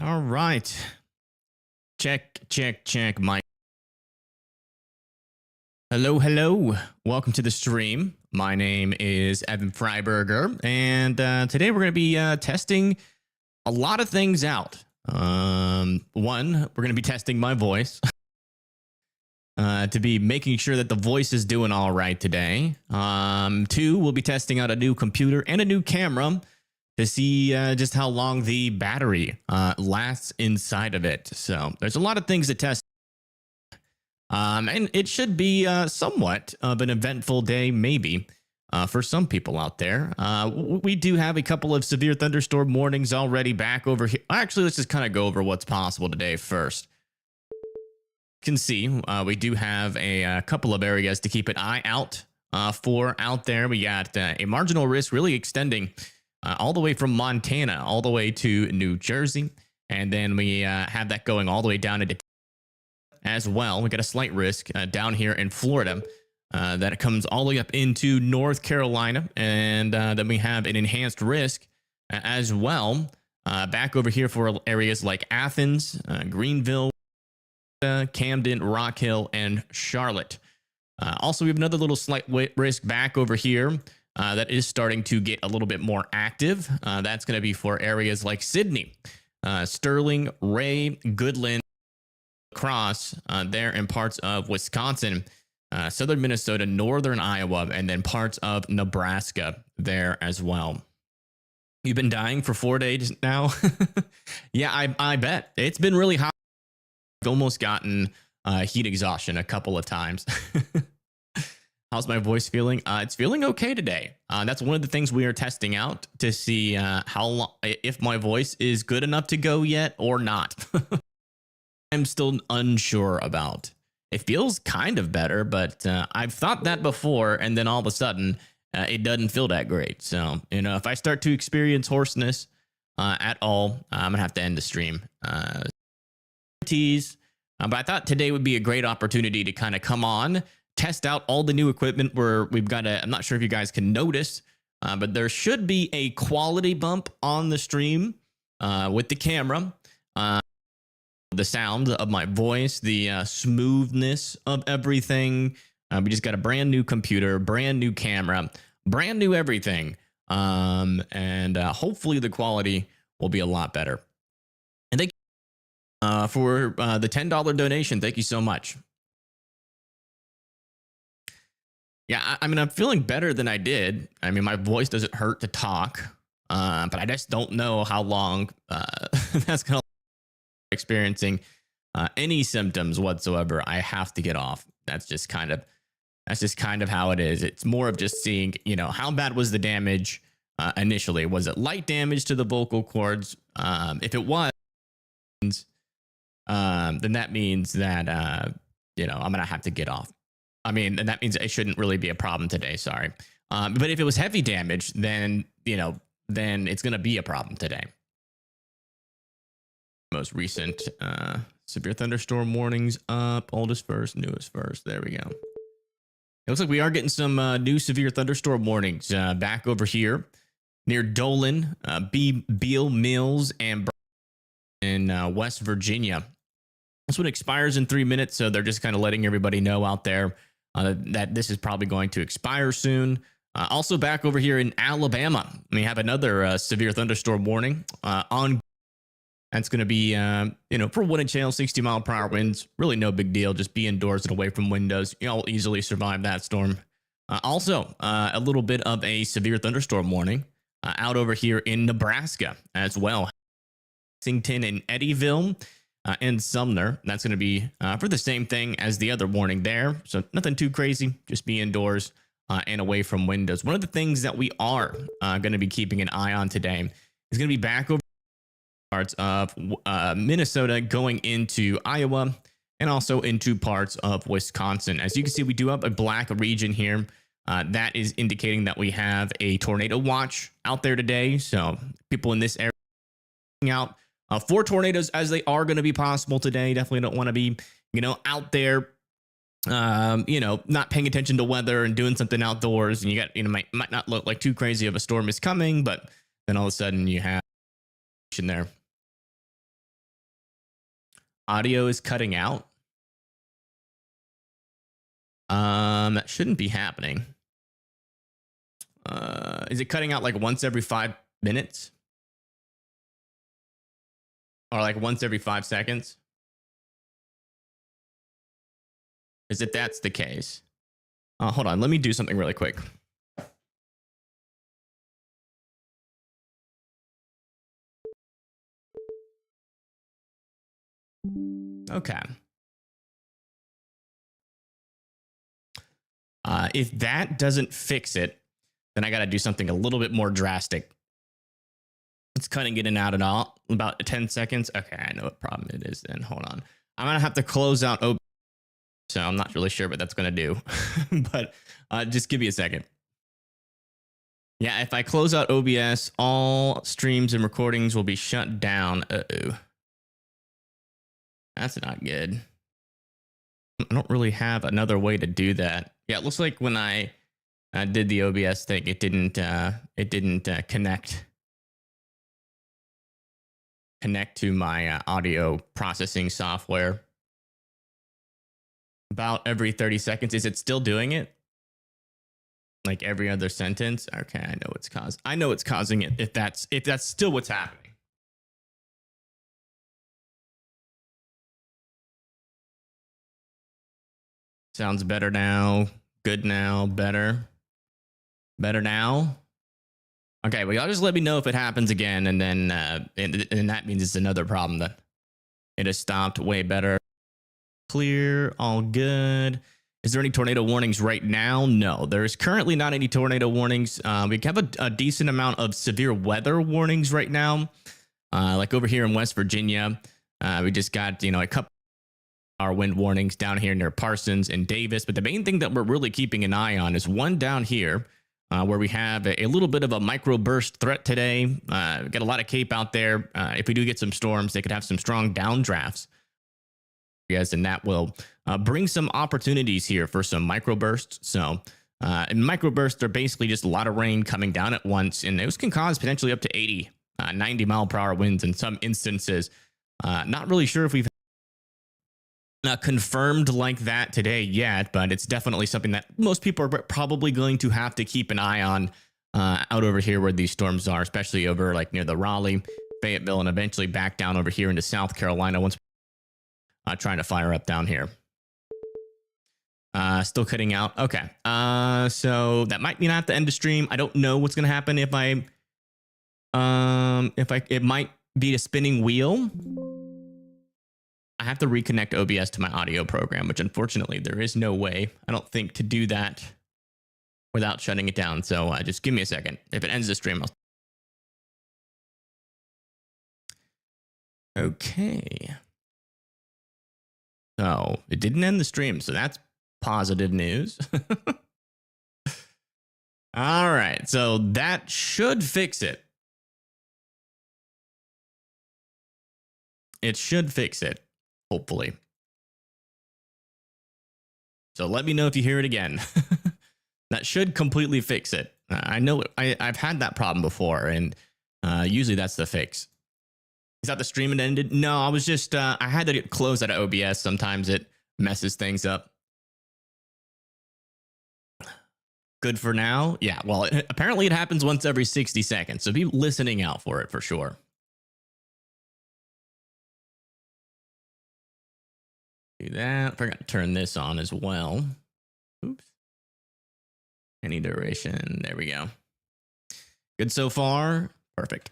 All right. Check, check, check. Hello, hello. Welcome to the stream. My name is Evan Freiberger, and today we're going to be testing a lot of things out. One, we're going to be testing my voice to be making sure that the voice is doing all right today. Two, we'll be testing out a new computer and a new camera to see just how long the battery lasts inside of it. So there's a lot of things to test. And it should be somewhat of an eventful day, maybe, for some people out there. We do have a couple of severe thunderstorm warnings already back over here. Actually, let's just kind of go over what's possible today first. You can see we do have a couple of areas to keep an eye out for out there. We got a marginal risk really extending all the way from Montana all the way to New Jersey. And then we have that going all the way down into as well. We got a slight risk down here in Florida that comes all the way up into North Carolina. And then we have an enhanced risk as well back over here for areas like Athens, Greenville, Camden, Rock Hill, and Charlotte. Also, we have another little slight risk back over here that is starting to get a little bit more active. That's going to be for areas like Sydney, Sterling, Ray, Goodland, across there in parts of Wisconsin, southern Minnesota, northern Iowa, and then parts of Nebraska there as well. You've been dying for 4 days now? Yeah, I bet. It's been really hot. I've almost gotten heat exhaustion a couple of times. How's my voice feeling? It's feeling okay today. That's one of the things we are testing out to see how long, if my voice is good enough to go yet or not. I'm still unsure about. It feels kind of better, but I've thought that before, and then all of a sudden, it doesn't feel that great. So, you know, if I start to experience hoarseness at all, I'm gonna have to end the stream. Tease. But I thought today would be a great opportunity to kind of come on, test out all the new equipment where we've got a, I'm not sure if you guys can notice, but there should be a quality bump on the stream with the camera. The sound of my voice, the smoothness of everything. We just got a brand new computer, brand new camera, brand new everything. And hopefully the quality will be a lot better. And thank you for the $10 donation. Thank you so much. Yeah, I mean, I'm feeling better than I did. I mean, my voice doesn't hurt to talk, but I just don't know how long that's going to experiencing any symptoms whatsoever. I have to get off. That's just kind of how it is. It's more of just seeing, you know, how bad was the damage initially? Was it light damage to the vocal cords? If it was, then that means that you know, I'm gonna have to get off. I mean, and that means it shouldn't really be a problem today. Sorry, but if it was heavy damage, then you know, then it's gonna be a problem today. Most recent severe thunderstorm warnings up. Oldest first, newest first. There we go. It looks like we are getting some new severe thunderstorm warnings back over here near Dolan, Beale Mills, and in West Virginia. This one expires in 3 minutes, so they're just kind of letting everybody know out there that this is probably going to expire soon. Also back over here in Alabama, we have another severe thunderstorm warning on. That's going to be, you know, for wind channel, 60-mile-per-hour winds. Really no big deal. Just be indoors and away from windows. You'll easily survive that storm. Also, a little bit of a severe thunderstorm warning out over here in Nebraska as well. Lexington and Eddyville and Sumner. That's going to be for the same thing as the other warning there. So nothing too crazy. Just be indoors and away from windows. One of the things that we are going to be keeping an eye on today is going to be back over parts of Minnesota going into Iowa and also into parts of Wisconsin. As you can see, we do have a black region here. That is indicating that we have a tornado watch out there today. So people in this area out 4 tornadoes as they are going to be possible today. Definitely don't want to be, you know, out there, you know, not paying attention to weather and doing something outdoors. And you got, you know, might not look like too crazy of a storm is coming, but then all of a sudden you have there. audio is cutting out. That shouldn't be happening. Is it cutting out like once every 5 minutes? Or like once every 5 seconds? Is if that's the case. Hold on, let me do something really quick. Okay. If that doesn't fix it, then I got to do something a little bit more drastic. It's cutting it in and out at all. About 10 seconds. Okay, I know what problem it is then. Hold on. I'm going to have to close out OBS. So I'm not really sure what that's going to do. But just give me a second. Yeah, if I close out OBS, all streams and recordings will be shut down. Uh-oh. That's not good. I don't really have another way to do that. Yeah, it looks like when I did the OBS thing, it didn't connect to my audio processing software. About every 30 seconds. Is it still doing it? Like every other sentence? Okay, I know it's causing. I know it's causing it. If that's still what's happening. Sounds better now. Good now. Better. Better now. Okay, well, y'all just let me know if it happens again, and then and that means it's another problem that it has stopped. Way better. Clear. All good. Is there any tornado warnings right now? No, there is currently not any tornado warnings. We have a decent amount of severe weather warnings right now. Like over here in West Virginia, we just got, a couple our wind warnings down here near Parsons and Davis. But the main thing that we're really keeping an eye on is one down here where we have a little bit of a microburst threat today. We got a lot of Cape out there. If we do get some storms, they could have some strong downdrafts. Yes, and that will bring some opportunities here for some microbursts. So in microbursts, they're basically just a lot of rain coming down at once, and those can cause potentially up to 80, 90 mile per hour winds in some instances. Not really sure if we've confirmed like that today yet, but it's definitely something that most people are probably going to have to keep an eye on out over here where these storms are, especially over like near the Raleigh, Fayetteville, and eventually back down over here into South Carolina once trying to fire up down here. Still cutting out. Okay. So that might be not the end of stream. I don't know what's going to happen if it might be a spinning wheel. I have to reconnect OBS to my audio program, which unfortunately there is no way, I don't think, to do that without shutting it down. So just give me a second. If it ends the stream, I'll... Okay. So it didn't end the stream, so that's positive news. All right, so that should fix it. It should fix it, hopefully. So let me know if you hear it again. That should completely fix it. I know I've had that problem before, and usually that's the fix. Is that the stream it ended? No, I was just, I had to get closed out of OBS. Sometimes it messes things up. Good for now. Yeah, well, apparently it happens once every 60 seconds. So be listening out for it for sure. Do that. Forgot to turn this on as well. Oops. Any duration. There we go. Good so far. Perfect.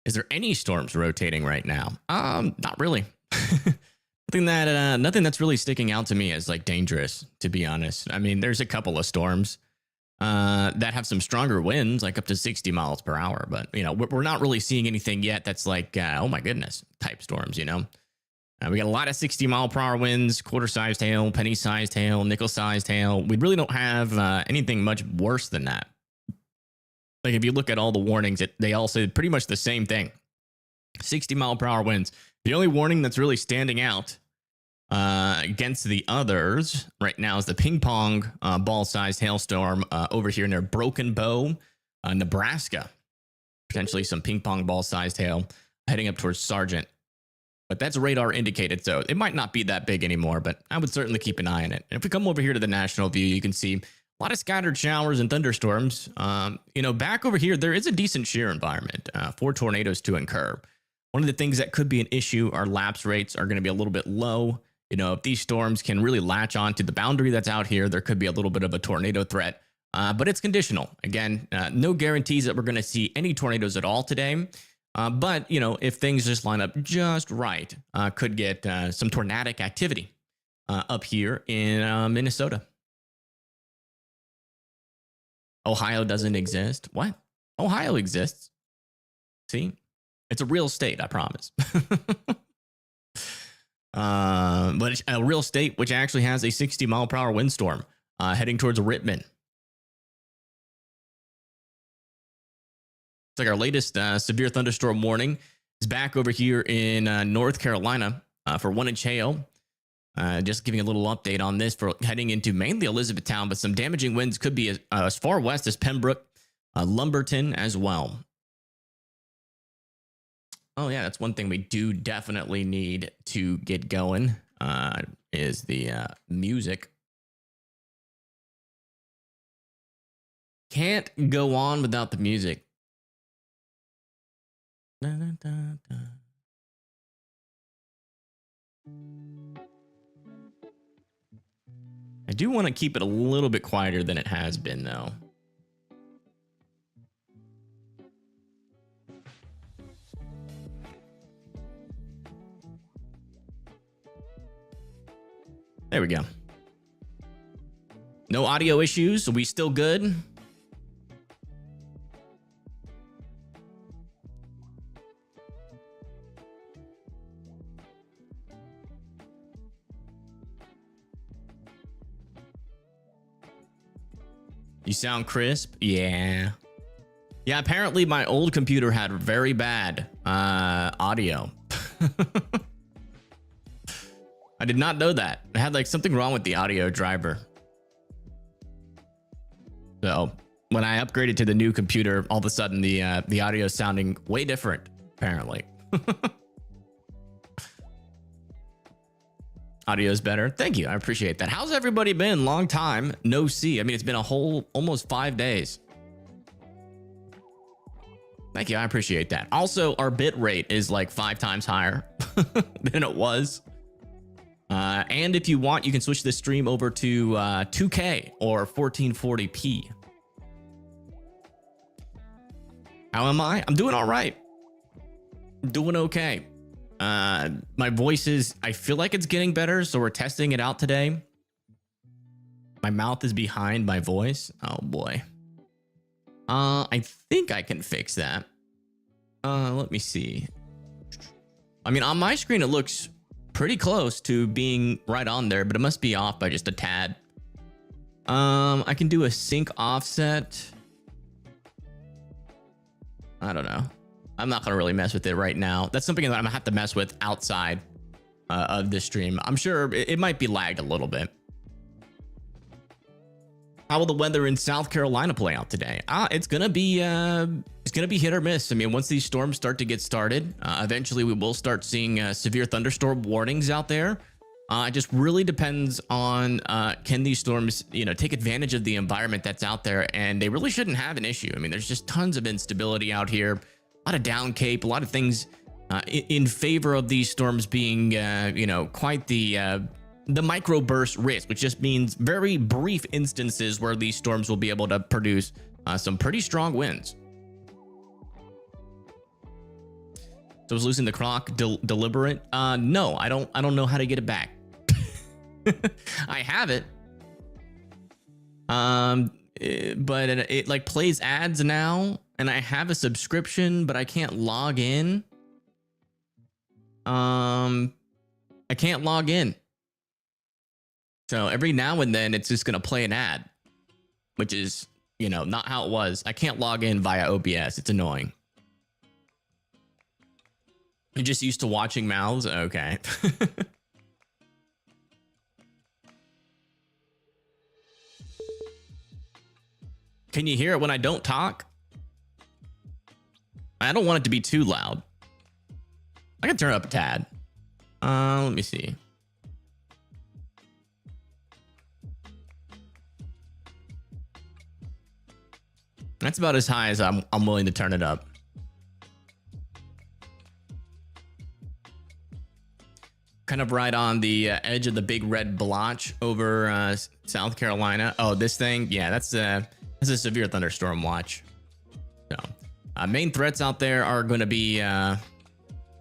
Is there any storms rotating right now? Not really. Nothing that's really sticking out to me as like dangerous, to be honest. I mean, there's a couple of storms that have some stronger winds, like up to 60 miles per hour. But, we're not really seeing anything yet that's like, oh my goodness, type storms, We got a lot of 60 mile per hour winds, quarter-sized hail, penny-sized hail, nickel-sized hail. We really don't have anything much worse than that. Like if you look at all the warnings, they all say pretty much the same thing. 60 mile per hour winds. The only warning that's really standing out against the others right now is the ping pong ball-sized hailstorm over here near Broken Bow, Nebraska. Potentially some ping pong ball-sized hail heading up towards Sargent. but that's radar indicated, so it might not be that big anymore, but I would certainly keep an eye on it. And if we come over here to the national view, you can see a lot of scattered showers and thunderstorms. Back over here, there is a decent shear environment for tornadoes to incur. One of the things that could be an issue, our lapse rates are going to be a little bit low. If these storms can really latch on to the boundary that's out here, there could be a little bit of a tornado threat, but it's conditional. Again, no guarantees that we're going to see any tornadoes at all today. But if things just line up just right, could get some tornadic activity up here in Minnesota. Ohio doesn't exist. What? Ohio exists. See? It's a real state, I promise. But it's a real state which actually has a 60-mile-per-hour windstorm heading towards Rittman. It's like our latest severe thunderstorm warning is back over here in North Carolina for 1-inch hail. Just giving a little update on this for heading into mainly Elizabethtown, but some damaging winds could be as far west as Pembroke, Lumberton as well. Oh yeah, that's one thing we do definitely need to get going is the music. Can't go on without the music. Da, da, da, da. I do want to keep it a little bit quieter than it has been, though. There we go. No audio issues. Are we still good? You sound crisp? Yeah. Yeah, apparently my old computer had very bad audio. I did not know that. I had like something wrong with the audio driver. So when I upgraded to the new computer, all of a sudden the audio is sounding way different, apparently. Audio is better. Thank you. I appreciate that. How's everybody been? Long time no see. I mean, it's been a whole almost 5 days. Thank you. I appreciate that. Also, our bit rate is like 5 times higher than it was. And if you want, you can switch this stream over to 2K or 1440p. How am I? I'm doing all right. I'm doing okay. My voice is, I feel like it's getting better, so we're testing it out today. My mouth is behind my voice. Oh boy. I think I can fix that. Let me see. I mean, on my screen, it looks pretty close to being right on there, but it must be off by just a tad. I can do a sync offset. I don't know. I'm not gonna really mess with it right now. That's something that I'm gonna have to mess with outside of this stream. I'm sure it might be lagged a little bit. How will the weather in South Carolina play out today? It's gonna be hit or miss. I mean, once these storms start to get started, eventually we will start seeing severe thunderstorm warnings out there. It just really depends on can these storms, take advantage of the environment that's out there, and they really shouldn't have an issue. I mean, there's just tons of instability out here, a lot of down cape, a lot of things in favor of these storms being, quite the microburst risk, which just means very brief instances where these storms will be able to produce some pretty strong winds. So is losing the clock deliberate? No, I don't know how to get it back. I have it. But it like plays ads now, and I have a subscription, but I can't log in. I can't log in. So every now and then it's just going to play an ad, which is, not how it was. I can't log in via OBS. It's annoying. You're just used to watching mouths? Okay. Can you hear it when I don't talk? I don't want it to be too loud. I can turn it up a tad. Let me see. That's about as high as I'm willing to turn it up. Kind of right on the edge of the big red blotch over South Carolina. Oh, this thing, yeah, that's a severe thunderstorm watch. So, main threats out there are going to be. Well,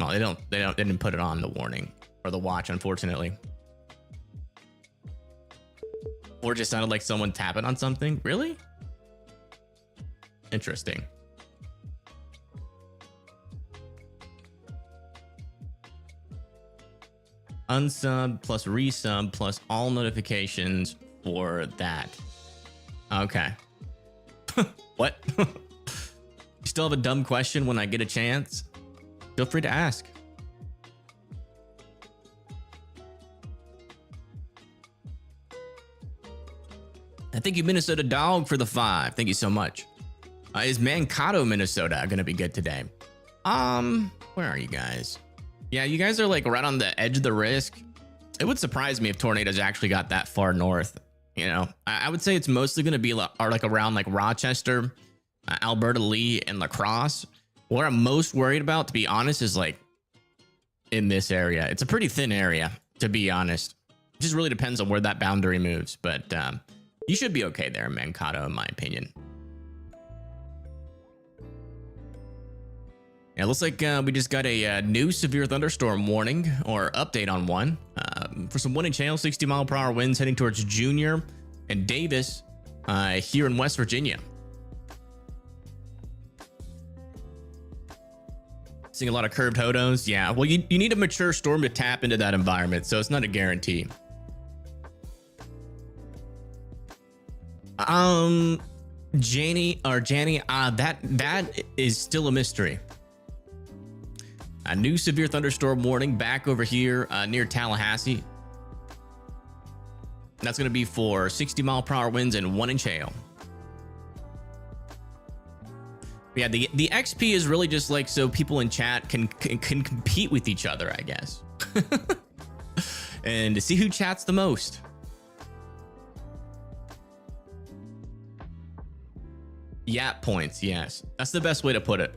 they didn't put it on the warning or the watch, unfortunately. Or just sounded like someone tapping on something. Really? Interesting. Unsub plus resub plus all notifications for that. Okay. What? You still have a dumb question when I get a chance? Feel free to ask. I thank you, Minnesota Dog, for the 5. Thank you so much. Is Mankato, Minnesota going to be good today? Where are you guys? Yeah, you guys are like right on the edge of the risk. It would surprise me if tornadoes actually got that far north. You know, I would say it's mostly going to be like around like Rochester, Alberta, Lee, and La Crosse. What I'm most worried about, to be honest, is like in this area. It's a pretty thin area, to be honest. It just really depends on where that boundary moves. But you should be okay there, Mankato, in my opinion. Yeah, it looks like we just got a new severe thunderstorm warning or update on one for some wind and hail, 60-mile-per-hour winds heading towards Junior and Davis here in West Virginia. Seeing a lot of curved hodos. Yeah, well, you need a mature storm to tap into that environment, so it's not a guarantee. Janie, that is still a mystery. A new severe thunderstorm warning back over here near Tallahassee. That's going to be for 60-mile-per-hour winds and 1-inch hail. Yeah, the XP is really just like so people in chat can compete with each other, I guess. And to see who chats the most. Yap points, yes. That's the best way to put it.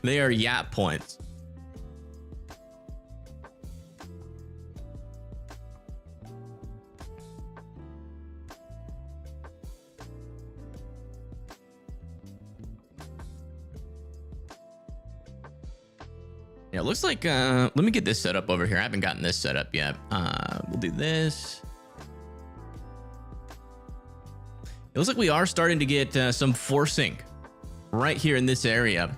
They are yap points. Yeah, it looks like let me get this set up over here. I haven't gotten this set up yet. We'll do this. It looks like we are starting to get some forcing right here in this area.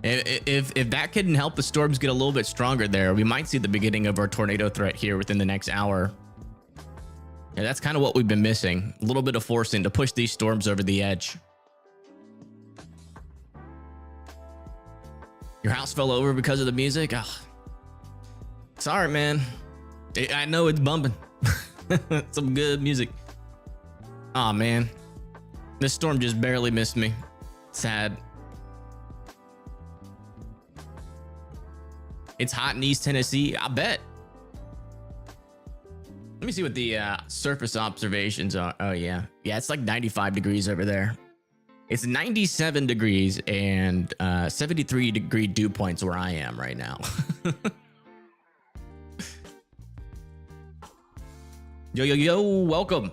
If that couldn't help the storms get a little bit stronger there, we might see the beginning of our tornado threat here within the next hour. Yeah, that's kind of what we've been missing. A little bit of forcing to push these storms over the edge. Your house fell over because of the music? Ugh. Sorry, man. I know it's bumping. Some good music. Aw, man. This storm just barely missed me. Sad. It's hot in East Tennessee. I bet. Let me see what the surface observations are. Oh, yeah. Yeah, it's like 95 degrees over there. It's 97 degrees and 73-degree dew points where I am right now. Yo, welcome.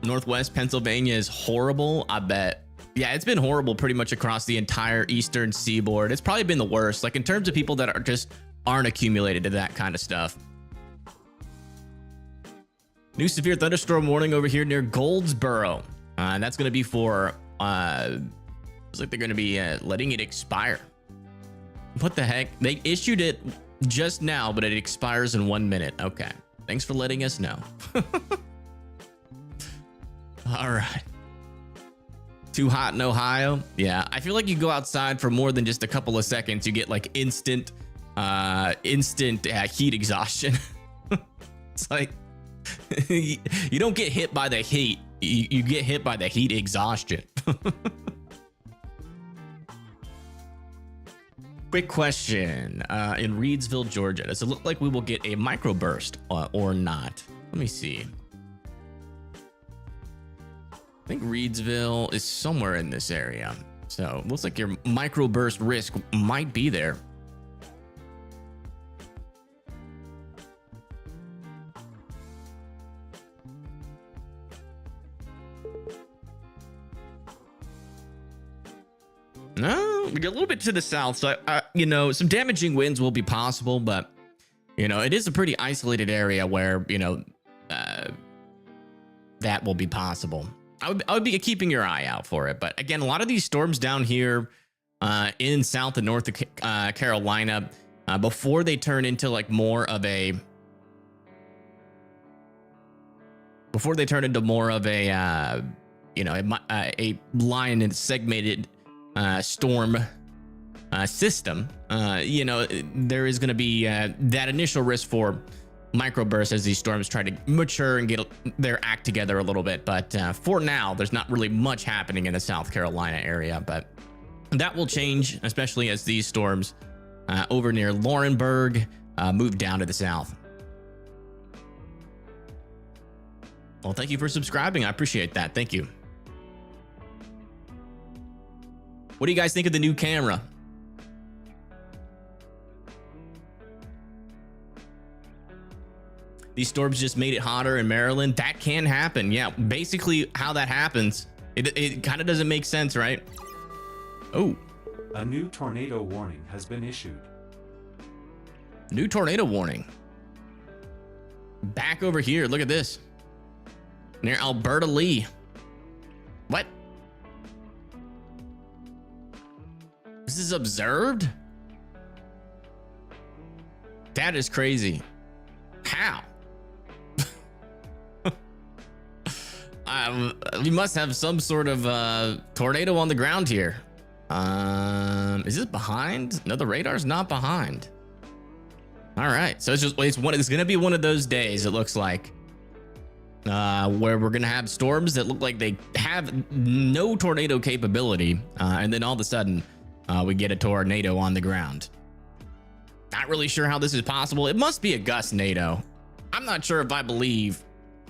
Northwest Pennsylvania is horrible, I bet. Yeah, it's been horrible pretty much across the entire eastern seaboard. It's probably been the worst, like in terms of people that are just aren't accumulated to that kind of stuff. New severe thunderstorm warning over here near Goldsboro. And that's going to be for, looks like they're going to be letting it expire. What the heck? They issued it just now, but it expires in 1 minute. Okay. Thanks for letting us know. All right. Too hot in Ohio? Yeah, I feel like you go outside for more than just a couple of seconds, you get like instant heat exhaustion. It's like you don't get hit by the heat, you get hit by the heat exhaustion. Quick question. In Reedsville, Georgia, does it look like we will get a microburst or not? Let me see. I think Reedsville is somewhere in this area. So it looks like your microburst risk might be there. No, we get a little bit to the south. So, you know, some damaging winds will be possible, but, you know, it is a pretty isolated area where, you know, that will be possible. I would be keeping your eye out for it. But again, a lot of these storms down here in South and North Carolina, before they turn into like more of a, you know, a line and segmented storm system, you know, there is going to be that initial risk for microbursts as these storms try to mature and get their act together a little bit. But for now, there's not really much happening in the South Carolina area, but that will change, especially as these storms over near Laurinburg move down to the south. Well, thank you for subscribing. I appreciate that. Thank you. What do you guys think of the new camera? These storms just made it hotter in Maryland. That can happen. Yeah, basically how that happens, it kind of doesn't make sense, right? Oh. A new tornado warning has been issued. New tornado warning. Back over here. Look at this. Near Alberta Lee. What? This is observed? That is crazy. How? We must have some sort of tornado on the ground here. Is this behind? No, the radar's not behind. All right, so it's gonna be one of those days, it looks like, where we're gonna have storms that look like they have no tornado capability, and then all of a sudden we get a tornado on the ground. Not really sure how this is possible. It must be a gust-nado. I'm not sure if I believe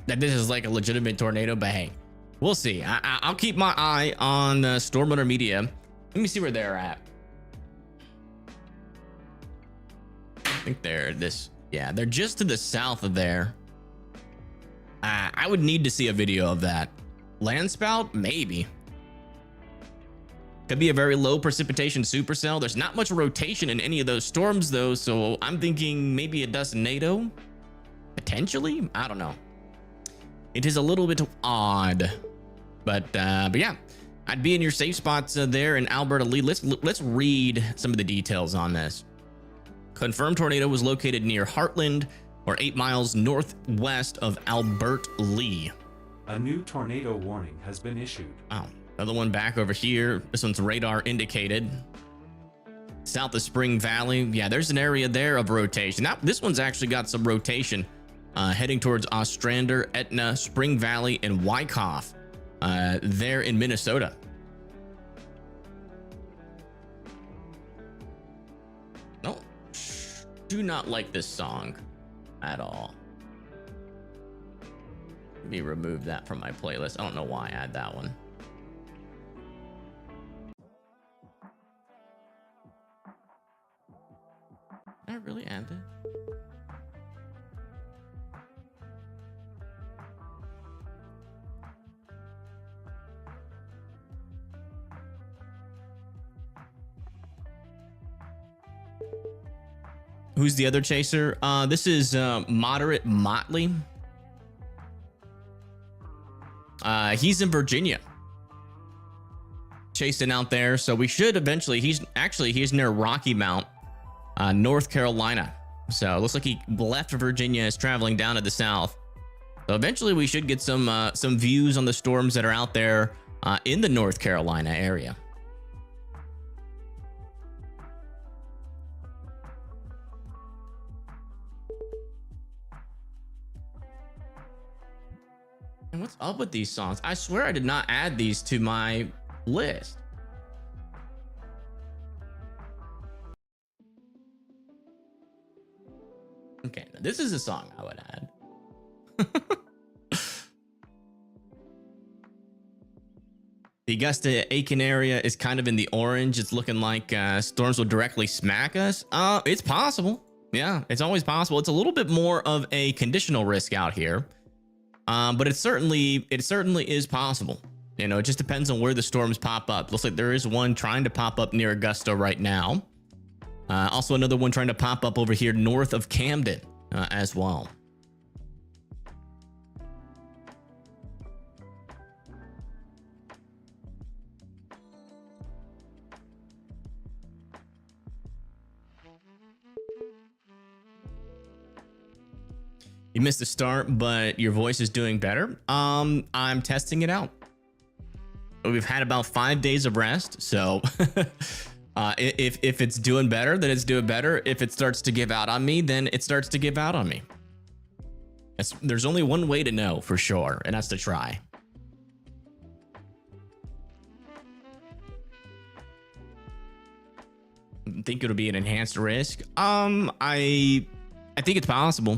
that this is like a legitimate tornado, but hey, we'll see. I'll keep my eye on Storm Runner Media. Let me see where they're at. I think they're they're just to the south of there. I would need to see a video of that. Landspout? Maybe. Could be a very low precipitation supercell. There's not much rotation in any of those storms though, so I'm thinking maybe a dust-nado? Potentially? I don't know. It is a little bit odd, but yeah, I'd be in your safe spots there in Alberta Lee. Let's read some of the details on this. Confirmed tornado was located near Heartland, or 8 miles northwest of Alberta Lee. A new tornado warning has been issued. Oh, another one back over here. This one's radar indicated. South of Spring Valley. Yeah, there's an area there of rotation. Now, this one's actually got some rotation heading towards Ostrander, Etna, Spring Valley, and Wyckoff there in Minnesota. No, do not like this song at all. Let me remove that from my playlist. I don't know why I had that one. Did I really add that? Who's the other chaser? This is Moderate Motley. He's in Virginia, chasing out there. So we should eventually. He's near Rocky Mount, North Carolina. So it looks like he left Virginia, is traveling down to the south. So eventually we should get some views on the storms that are out there in the North Carolina area. And what's up with these songs? I swear I did not add these to my list. Okay, now this is a song I would add. The Augusta-Aiken area is kind of in the orange. It's looking like storms will directly smack us. It's possible. Yeah, it's always possible. It's a little bit more of a conditional risk out here, but it certainly is possible. You know, it just depends on where the storms pop up. Looks like there is one trying to pop up near Augusta right now. Also another one trying to pop up over here north of Camden as well. You missed the start, but your voice is doing better. I'm testing it out. We've had about 5 days of rest, so if it's doing better, then it's doing better. If it starts to give out on me, then it starts to give out on me. There's only one way to know for sure, and that's to try. Think it'll be an enhanced risk? I think it's possible.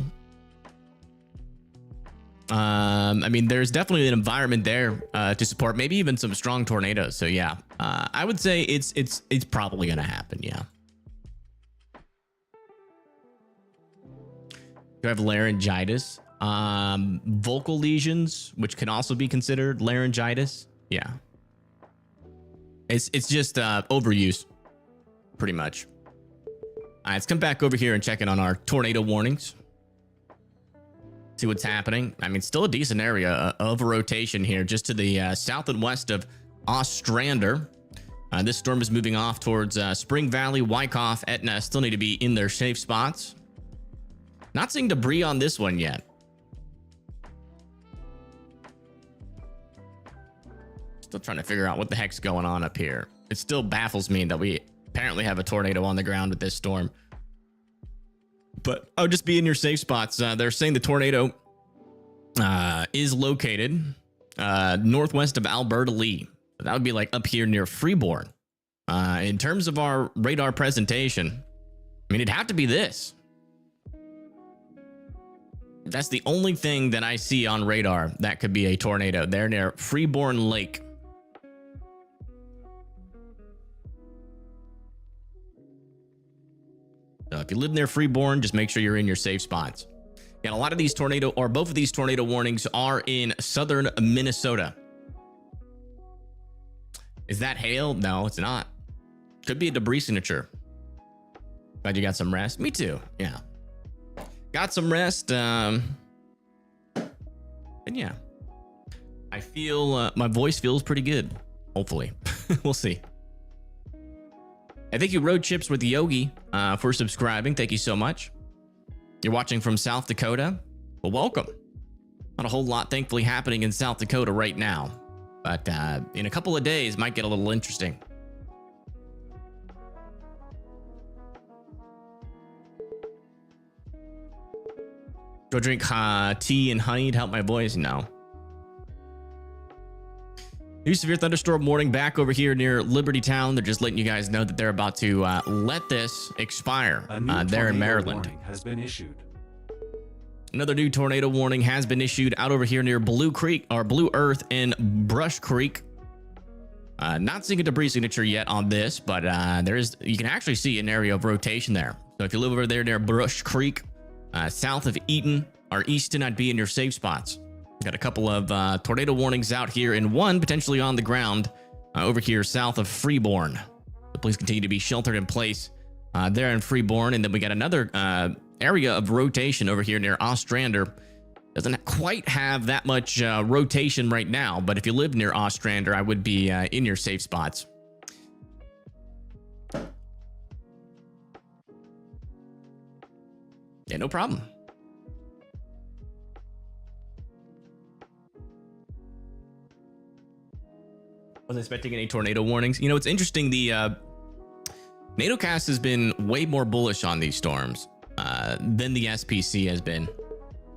I mean, there's definitely an environment there to support maybe even some strong tornadoes. So yeah, I would say it's probably gonna happen. Yeah. You have laryngitis, vocal lesions, which can also be considered laryngitis. Yeah. It's just overuse, pretty much. Let's come back over here and check in on our tornado warnings. See what's happening. I mean, still a decent area of rotation here, just to the south and west of Ostrander. This storm is moving off towards Spring Valley, Wyckoff, Etna. Still need to be in their safe spots. Not seeing debris on this one yet. Still trying to figure out what the heck's going on up here. It still baffles me that we apparently have a tornado on the ground with this storm. But oh, just be in your safe spots. They're saying the tornado is located northwest of Alberta Lee. That would be like up here near Freeborn. In terms of our radar presentation, I mean, it'd have to be this. That's the only thing that I see on radar that could be a tornado. There near Freeborn Lake. So if you live near Freeborn, just make sure you're in your safe spots. And a lot of these tornado, or both of these tornado warnings are in southern Minnesota. Is that hail? No, it's not. Could be a debris signature. Glad you got some rest. Me too. Yeah. Got some rest. And yeah. I feel, my voice feels pretty good. Hopefully. We'll see. I thank you, Road Chips with Yogi, for subscribing. Thank you so much. You're watching from South Dakota. Well, welcome. Not a whole lot, thankfully, happening in South Dakota right now. But in a couple of days, might get a little interesting. Go drink tea and honey to help my voice? No. New severe thunderstorm warning back over here near Liberty Town. They're just letting you guys know that they're about to let this expire there in Maryland. Warning has been issued. Another new tornado warning has been issued out over here near Blue Creek, or Blue Earth and Brush Creek. Not seeing a debris signature yet on this, but you can actually see an area of rotation there. So if you live over there near Brush Creek, south of Eaton or Easton, I'd be in your safe spots. Got a couple of tornado warnings out here, and one potentially on the ground over here south of Freeborn. So please continue to be sheltered in place there in Freeborn. And then we got another area of rotation over here near Ostrander. Doesn't quite have that much rotation right now, but if you live near Ostrander, I would be in your safe spots. Yeah, no problem. Wasn't expecting any tornado warnings. You know, it's interesting. The NATOcast has been way more bullish on these storms than the SPC has been.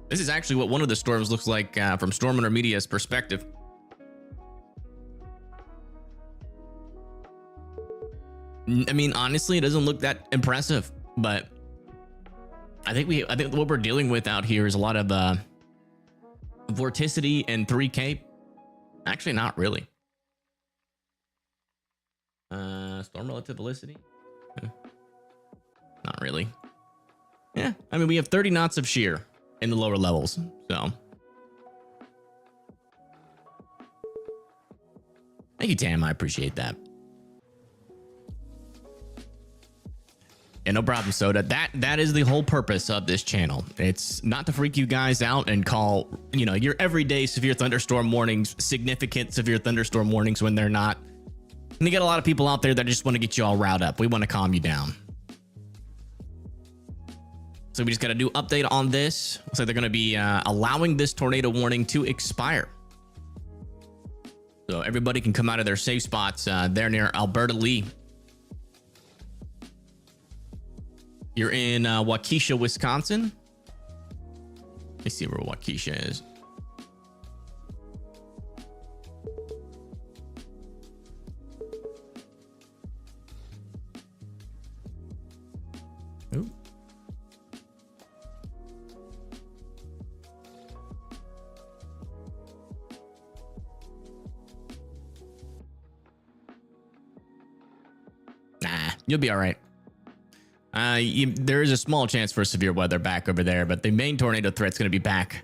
This is actually what one of the storms looks like from Storm Hunter Media's perspective. I mean, honestly, it doesn't look that impressive, but I think what we're dealing with out here is a lot of vorticity and 3K. Actually, not really. Storm relative velocity. Not really. Yeah, I mean, we have 30 knots of shear in the lower levels, so. Thank you, Tam. I appreciate that. Yeah, no problem, Soda. That is the whole purpose of this channel. It's not to freak you guys out and call, you know, your everyday severe thunderstorm warnings significant severe thunderstorm warnings when they're not. And you get a lot of people out there that just want to get you all riled up. We want to calm you down. So we just got a new update on this. Looks like they're going to be allowing this tornado warning to expire. So everybody can come out of their safe spots there near Alberta Lee. You're in Waukesha, Wisconsin. Let's see where Waukesha is. Ooh. Nah, you'll be all right. There is a small chance for severe weather back over there, but the main tornado threat's going to be back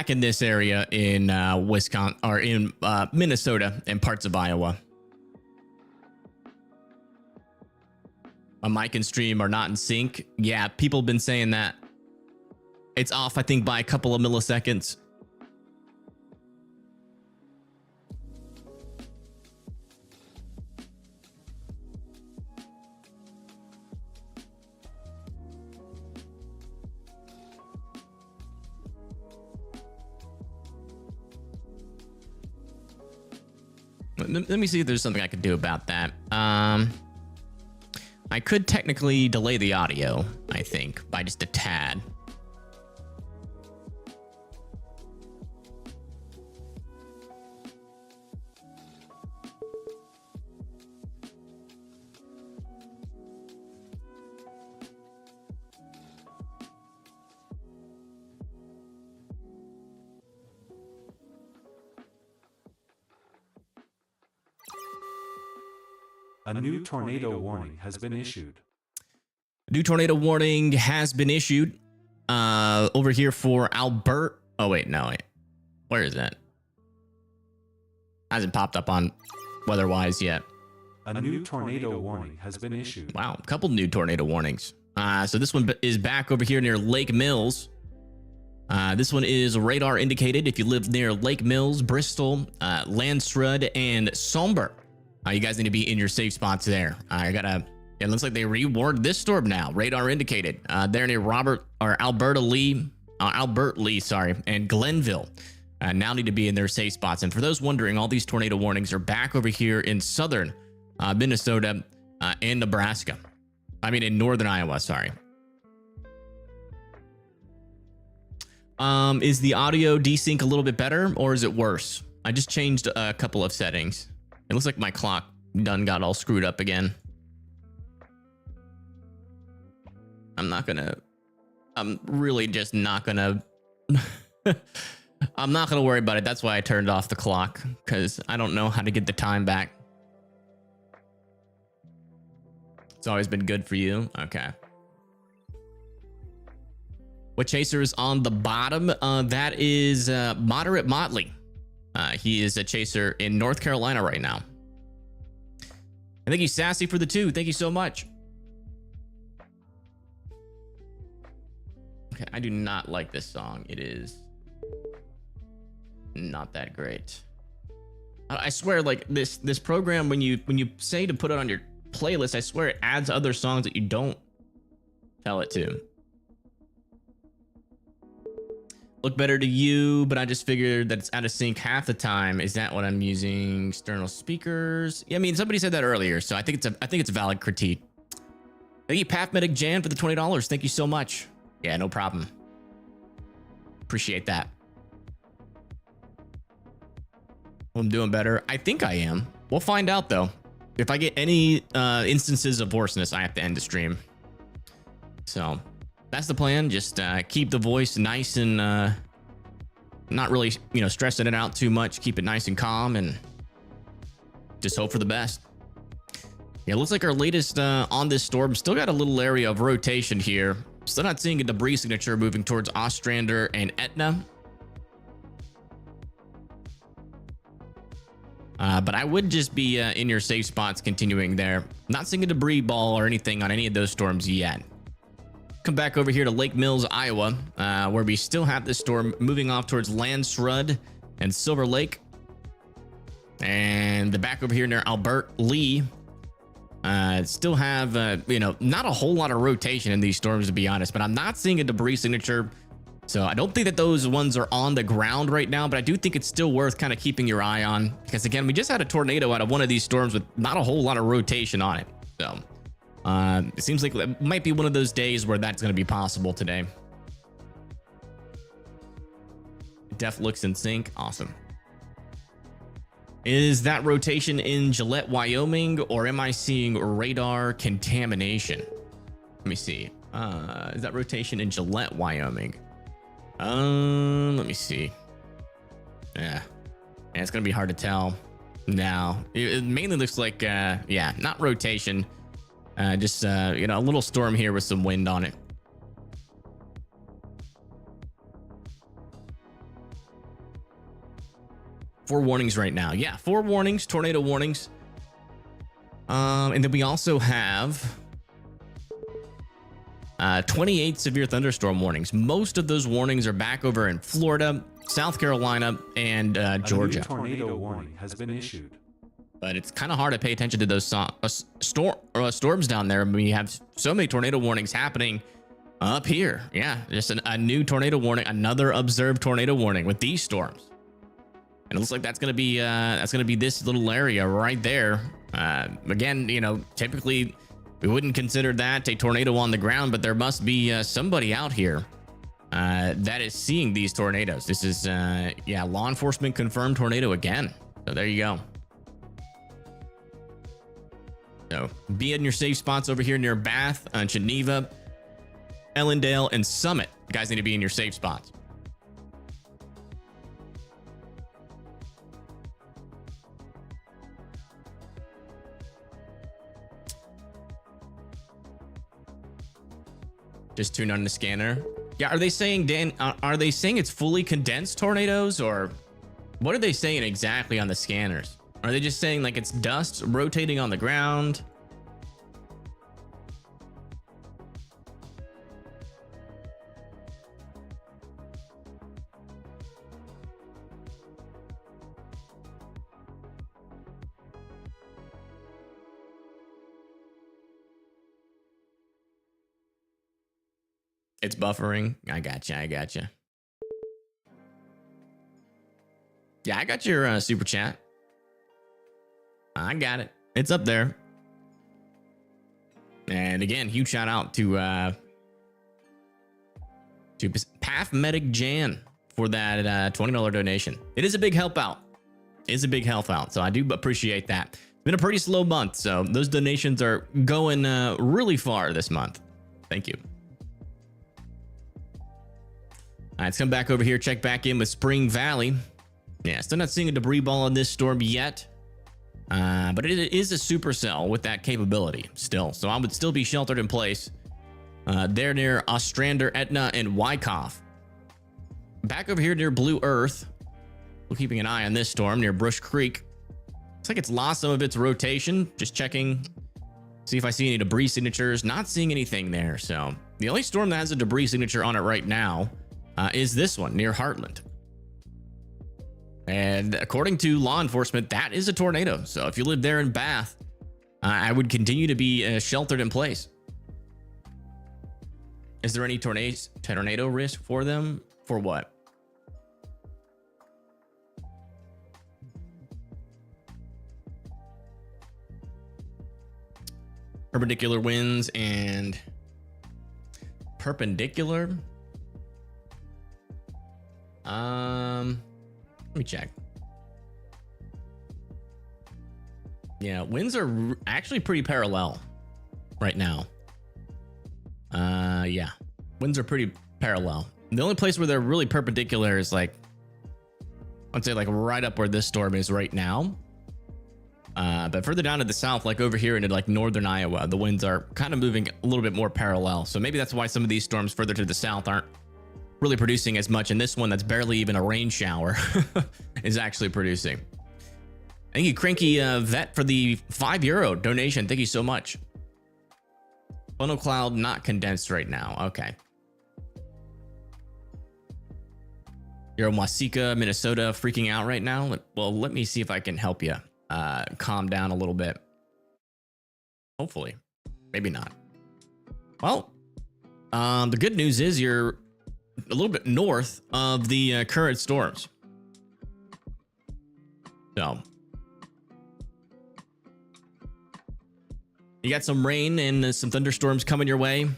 in this area in Wisconsin or in Minnesota and parts of Iowa. My mic and stream are not in sync. Yeah, people have been saying that. It's off, I think, by a couple of milliseconds. Let me see if there's something I could do about that. I could technically delay the audio, I think, by just a tad. A new tornado warning has been issued. A new tornado warning has been issued over here for Alberta. Oh, wait, no, wait. Where is that? Hasn't popped up on weather-wise yet. A new tornado warning has been issued. Wow, a couple new tornado warnings. So this one is back over here near Lake Mills. This one is radar indicated if you live near Lake Mills, Bristol, Landsrud, and Somber. You guys need to be in your safe spots there. It looks like they reward this storm now. Radar indicated. They're near Albert Lee, and Glenville. Now need to be in their safe spots. And for those wondering, all these tornado warnings are back over here in southern Minnesota and Nebraska. I mean, in northern Iowa, sorry. Is the audio desync a little bit better or is it worse? I just changed a couple of settings. It looks like my clock done got all screwed up again. I'm really just not gonna I'm not gonna worry about it. That's why I turned off the clock, because I don't know how to get the time back. It's always been good for you. Okay. What chaser is on the bottom? That is Moderate Motley. He is a chaser in North Carolina right now. And thank you, Sassy, for the 2. Thank you so much. Okay, I do not like this song. It is not that great. I swear, like this program, when you say to put it on your playlist, I swear it adds other songs that you don't tell it to. Look better to you, but I just figured that it's out of sync half the time. Is that what I'm using? External speakers? Yeah, I mean, somebody said that earlier, so I think it's a valid critique. Thank you, Pathmedic Jan, for the $20. Thank you so much. Yeah, no problem. Appreciate that. I'm doing better. I think I am. We'll find out though. If I get any instances of hoarseness, I have to end the stream. So that's the plan. Just keep the voice nice and not really, stressing it out too much. Keep it nice and calm and just hope for the best. Yeah, it looks like our latest on this storm still got a little area of rotation here. Still not seeing a debris signature moving towards Ostrander and Etna. But I would just be in your safe spots continuing there. Not seeing a debris ball or anything on any of those storms yet. Come back over here to Lake Mills, Iowa, where we still have this storm moving off towards Landsrud and Silver Lake. And the back over here near Albert Lee. Still have, not a whole lot of rotation in these storms, to be honest, but I'm not seeing a debris signature. So I don't think that those ones are on the ground right now, but I do think it's still worth kind of keeping your eye on, because again, we just had a tornado out of one of these storms with not a whole lot of rotation on it. So it seems like it might be one of those days where that's going to be possible today. Def looks in sync. Awesome. Is that rotation in Gillette, Wyoming, or am I seeing radar contamination? Let me see. Is that rotation in Gillette, Wyoming? Let me see. Yeah, it's gonna be hard to tell now. It mainly looks like, yeah, not rotation. Just a little storm here with some wind on it. Four warnings right now. Yeah, 4 warnings, tornado warnings. And then we also have 28 severe thunderstorm warnings. Most of those warnings are back over in Florida, South Carolina, and Georgia. A new tornado warning has been issued. But it's kind of hard to pay attention to those storms down there. We have so many tornado warnings happening up here. Yeah, just a new tornado warning, another observed tornado warning with these storms. And it looks like that's gonna be this little area right there. Again, typically we wouldn't consider that a tornado on the ground, but there must be somebody out here that is seeing these tornadoes. This is yeah, law enforcement confirmed tornado again. So there you go. So be in your safe spots over here near Bath, Geneva, Ellendale, and Summit. You guys need to be in your safe spots. Just tune on the scanner. Yeah, are they saying, Dan, are they saying it's fully condensed tornadoes, or what are they saying exactly on the scanners? Are they just saying like it's dust rotating on the ground? It's buffering. I gotcha. Yeah, I got your super chat. I got it. It's up there. And again, huge shout out to Path Medic Jan for that $20 donation. It is a big help out. It's a big help out. So I do appreciate that. It's been a pretty slow month, so those donations are going really far this month. Thank you. All right, let's come back over here, check back in with Spring Valley. Yeah, still not seeing a debris ball in this storm yet. But it is a supercell with that capability still. So I would still be sheltered in place. There near Ostrander, Etna, and Wyckoff. Back over here near Blue Earth. We're keeping an eye on this storm near Brush Creek. Looks like it's lost some of its rotation. Just checking. See if I see any debris signatures. Not seeing anything there. So the only storm that has a debris signature on it right now is this one near Heartland. And according to law enforcement, that is a tornado. So if you live there in Bath, I would continue to be sheltered in place. Is there any tornado risk for them? For what? Perpendicular winds and perpendicular. Let me check. Yeah, winds are actually pretty parallel right now. Yeah, Winds are pretty parallel. The only place where they're really perpendicular is like, I'd say like right up where this storm is right now. But further down to the south, like over here into like northern Iowa, the winds are kind of moving a little bit more parallel. So maybe that's why some of these storms further to the south aren't really producing as much. And this one that's barely even a rain shower is actually producing. Thank you, Cranky Vet, for the €5 donation. Thank you so much. Funnel cloud not condensed right now. Okay. You're in Waseca, Minnesota, freaking out right now. Well, let me see if I can help you calm down a little bit. Hopefully, maybe not. Well, the good news is you're a little bit north of the current storms. So you got some rain and some thunderstorms coming your way.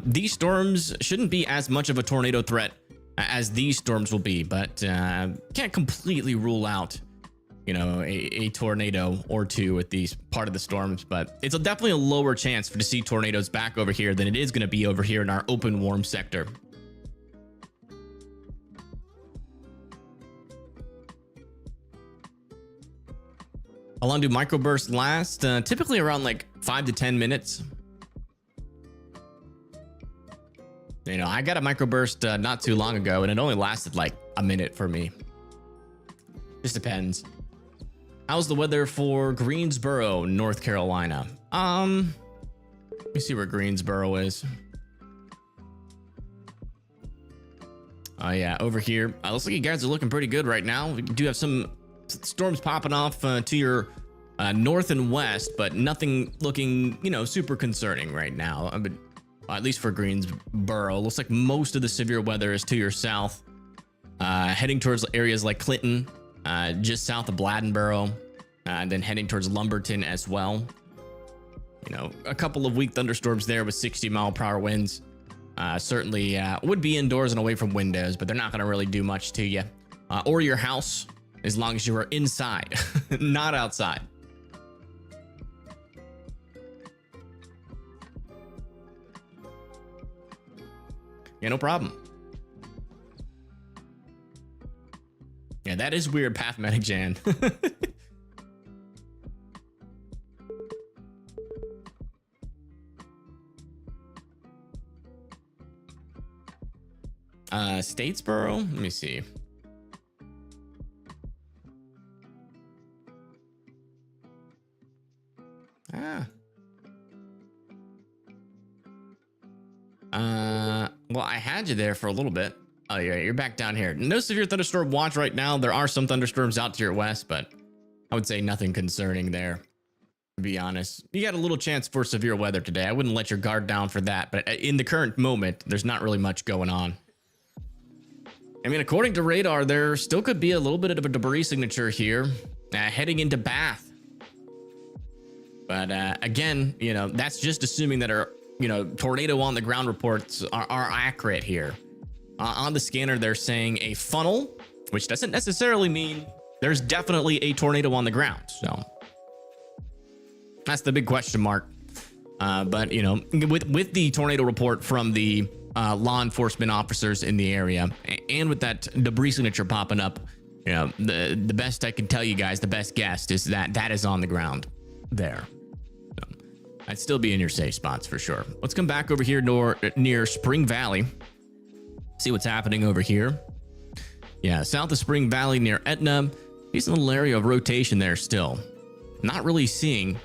These storms shouldn't be as much of a tornado threat as these storms will be, but can't completely rule out, you know, a tornado or two with these part of the storms. But it's definitely a lower chance to see tornadoes back over here than it is going to be over here in our open warm sector. How long do microbursts last? Typically around like 5 to 10 minutes. You know, I got a microburst not too long ago, and it only lasted like a minute for me. Just depends. How's the weather for Greensboro, North Carolina? Let me see where Greensboro is. Oh yeah, over here. Looks like you guys are looking pretty good right now. We do have some storms popping off to your north and west, but nothing looking, you know, super concerning right now. But at least for Greensboro, looks like most of the severe weather is to your south, heading towards areas like Clinton, just south of Bladensboro, and then heading towards Lumberton as well. You know, a couple of weak thunderstorms there with 60-mile-per-hour winds. Certainly would be indoors and away from windows, but they're not going to really do much to you or your house as long as you are inside, not outside. Yeah, no problem. Yeah, that is weird, Pathmatic Jan. Statesboro? Let me see. Well, I had you there for a little bit. Oh, yeah, you're back down here. No severe thunderstorm watch right now. There are some thunderstorms out to your west, but I would say nothing concerning there, to be honest. You got a little chance for severe weather today. I wouldn't let your guard down for that, but in the current moment, there's not really much going on. I mean, according to radar, there still could be a little bit of a debris signature here heading into Bath. But again, you know, that's just assuming that our, you know, tornado on the ground reports are accurate here. On the scanner, they're saying a funnel, which doesn't necessarily mean there's definitely a tornado on the ground. So that's the big question mark. But, you know, with the tornado report from the law enforcement officers in the area, and with that debris signature popping up, you know, the best I can tell you guys, the best guess is that that is on the ground there. So I'd still be in your safe spots for sure. Let's come back over here near Spring Valley. See what's happening over here. Yeah, south of Spring Valley near Etna. Decent little area of rotation there still. Not really seeing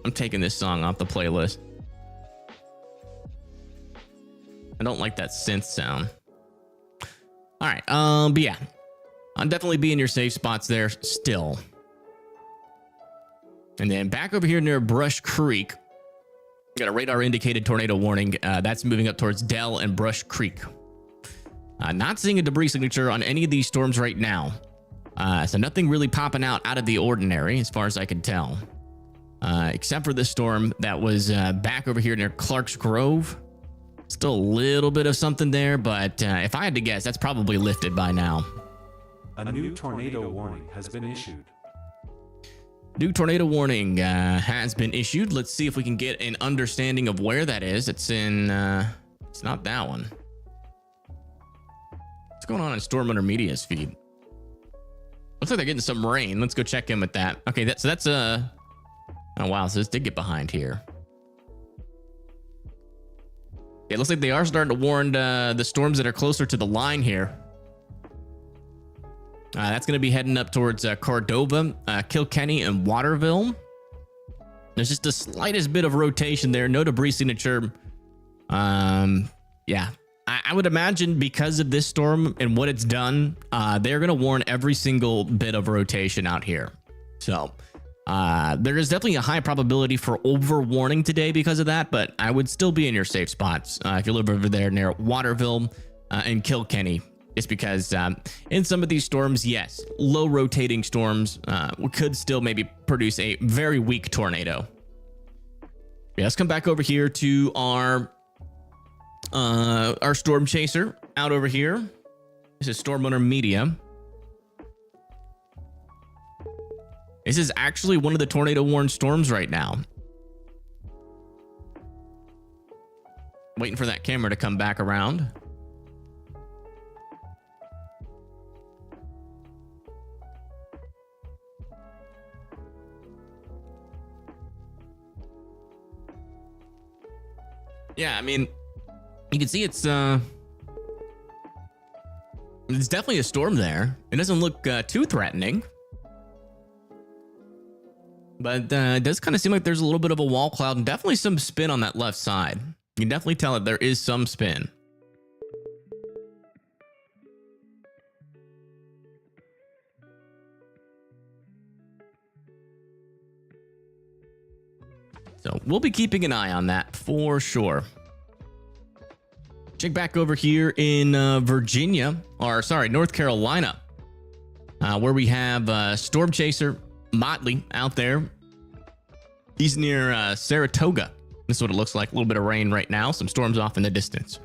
I'm taking this song off the playlist. I don't like that synth sound. All right, but yeah, I'll definitely be in your safe spots there still. And then back over here near Brush Creek, got a radar indicated tornado warning. That's moving up towards Dell and Brush Creek. Not seeing a debris signature on any of these storms right now. So nothing really popping out of the ordinary as far as I can tell. Except for this storm that was back over here near Clark's Grove. Still a little bit of something there, but if I had to guess, that's probably lifted by now. A new tornado warning has been issued. New tornado warning has been issued. Let's see if we can get an understanding of where that is. It's in, it's not that one. What's going on in Storm Under Media's feed? Looks like they're getting some rain. Let's go check in with that. Okay, so that's oh wow, so this did get behind here. It looks like they are starting to warn the storms that are closer to the line here. That's going to be heading up towards Cordova, Kilkenny, and Waterville. There's just the slightest bit of rotation there. No debris signature. Yeah, I would imagine because of this storm and what it's done, they're going to warn every single bit of rotation out here. So there is definitely a high probability for over warning today because of that, but I would still be in your safe spots if you live over there near Waterville and Kilkenny. Just because in some of these storms, yes, low rotating storms could still maybe produce a very weak tornado. Yeah, let's come back over here to our storm chaser out over here. This is Storm Under Media. This is actually one of the tornado warned storms right now. Waiting for that camera to come back around. Yeah, I mean, you can see it's definitely a storm there. It doesn't look too threatening, but it does kind of seem like there's a little bit of a wall cloud and definitely some spin on that left side. You can definitely tell that there is some spin. So we'll be keeping an eye on that for sure. Check back over here in North Carolina, where we have Storm Chaser Motley out there. He's near Saratoga. This is what it looks like. A little bit of rain right now. Some storms off in the distance.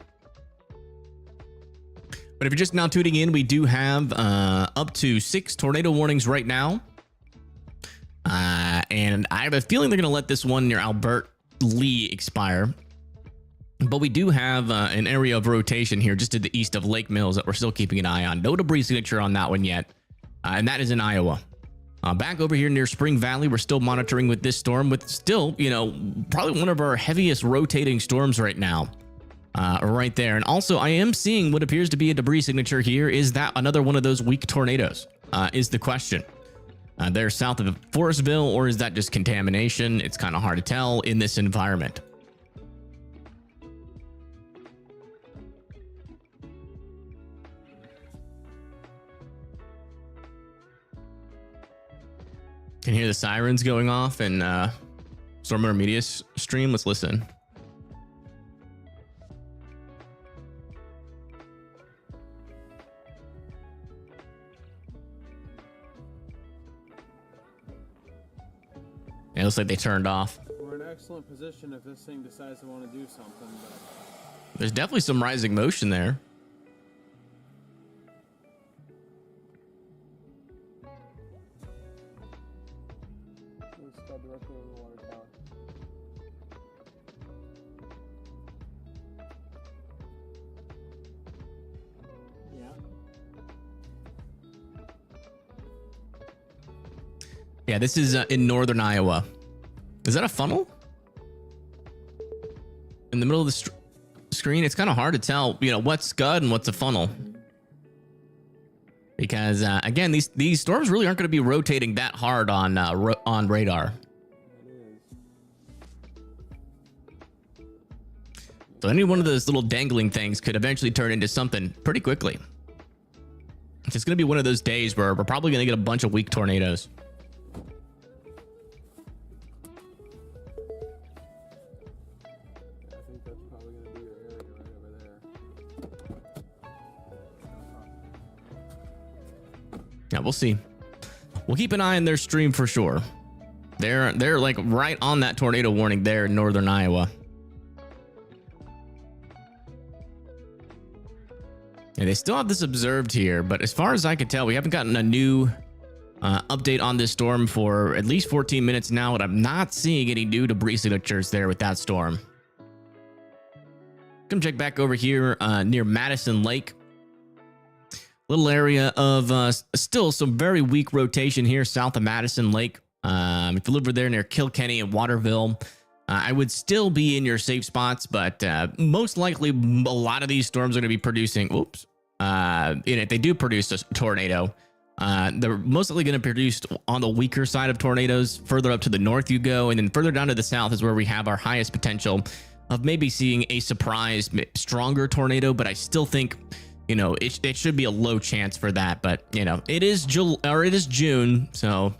But if you're just now tuning in, we do have up to 6 tornado warnings right now. And I have a feeling they're going to let this one near Albert Lee expire. But we do have an area of rotation here just to the east of Lake Mills that we're still keeping an eye on. No debris signature on that one yet. And that is in Iowa. Back over here near Spring Valley, we're still monitoring with this storm with still, probably one of our heaviest rotating storms right now. Right there. And also I am seeing what appears to be a debris signature here. Is that another one of those weak tornadoes? Is the question. They're south of Forestville, or is that just contamination? It's kind of hard to tell in this environment. Can hear the sirens going off in Storm Under Media stream. Let's listen. It looks like they turned off. We're in excellent position if this thing decides to want to do something, but There's definitely some rising motion there. let's go directly over the water tower. Yeah. Yeah, this is in northern Iowa. Is that a funnel? In the middle of the screen, it's kind of hard to tell, what's scud and what's a funnel. Because again, these storms really aren't going to be rotating that hard on radar. So any one of those little dangling things could eventually turn into something pretty quickly. It's just going to be one of those days where we're probably going to get a bunch of weak tornadoes. I think that's probably going to be your area right over there. Yeah, we'll see. We'll keep an eye on their stream for sure. They're like right on that tornado warning there in northern Iowa. Yeah, they still have this observed here, but as far as I can tell, we haven't gotten a new update on this storm for at least 14 minutes now, and I'm not seeing any new debris signatures there with that storm. Come check back over here near Madison Lake. Little area of still some very weak rotation here south of Madison Lake. If you live over there near Kilkenny and Waterville, I would still be in your safe spots, but most likely a lot of these storms are going to be producing. Oops. If they do produce a tornado, they're most likely going to produce on the weaker side of tornadoes. Further up to the north you go, and then further down to the south is where we have our highest potential of maybe seeing a surprise, stronger tornado. But I still think, you know, it should be a low chance for that. But you know, it is June, so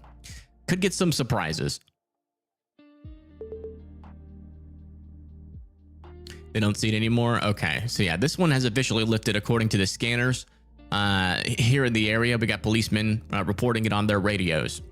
could get some surprises. They don't see it anymore. Okay, so yeah, this one has officially lifted according to the scanners. Here in the area, we got policemen reporting it on their radios.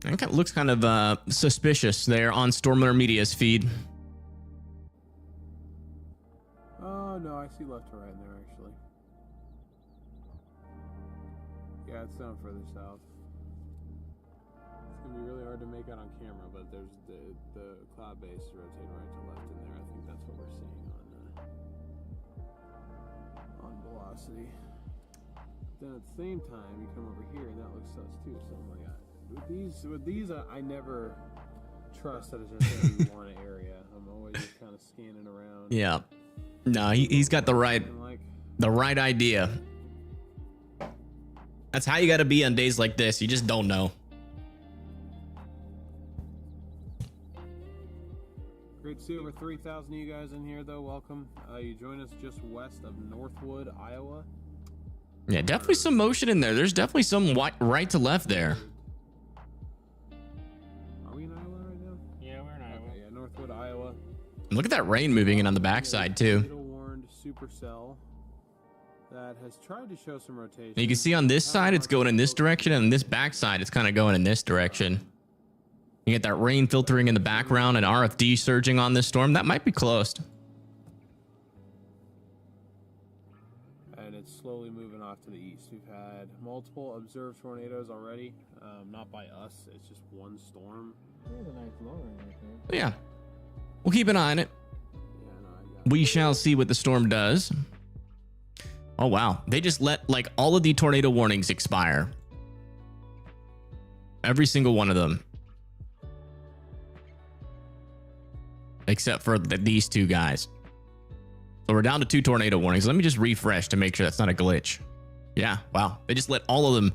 It looks kind of suspicious there on Stormwater Media's feed. Oh no, I see left to right in there actually. Yeah, it's down further south. It's gonna be really hard to make out on camera, but there's the cloud base is rotating right to left in there. I think that's what we're seeing on velocity. Then at the same time, you come over here and that looks sus too. So I'm like, with these, I never trust that it's just gonna be one area. I'm always just kind of scanning around. Yeah. No, he's got the right idea. That's how you got to be on days like this. You just don't know. Great to see over 3,000 of you guys in here, though. Welcome. You join us just west of Northwood, Iowa. Yeah, definitely some motion in there. There's definitely some right to left there. Are we in Iowa right now? Yeah, we're in Iowa. Okay, yeah, Northwood, Iowa. Look at that rain moving in on the backside too. Warned supercell that has tried to show some rotation. You can see on this side it's going in this direction, and on this backside it's kind of going in this direction. You get that rain filtering in the background and RFD surging on this storm. That might be close. And it's slowly moving off to the east. We've had multiple observed tornadoes already. Not by us. It's just one storm. There's a nice low right there. Yeah. We'll keep an eye on it. Yeah, no, We shall see what the storm does. Oh, wow. They just let like all of the tornado warnings expire. Every single one of them. Except for these two guys. So we're down to 2 tornado warnings. Let me just refresh to make sure that's not a glitch. Yeah, wow. They just let all of them,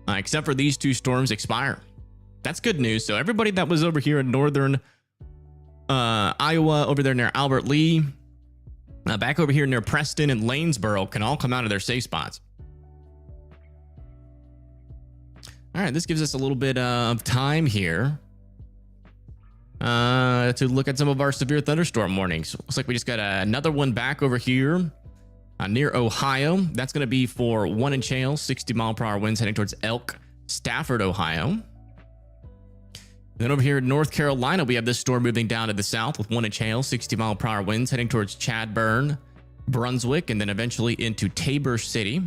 except for these 2 storms, expire. That's good news. So everybody that was over here in northern Iowa, over there near Albert Lee, back over here near Preston and Lanesboro can all come out of their safe spots. All right, this gives us a little bit of time here to look at some of our severe thunderstorm warnings. Looks like we just got another one back over here near Ohio. That's going to be for 1 inch hail, 60-mile-per-hour winds heading towards Elk, Stafford, Ohio. Then over here in North Carolina, we have this storm moving down to the south with 1 inch hail, 60-mile-per-hour winds heading towards Chadburn, Brunswick, and then eventually into Tabor City.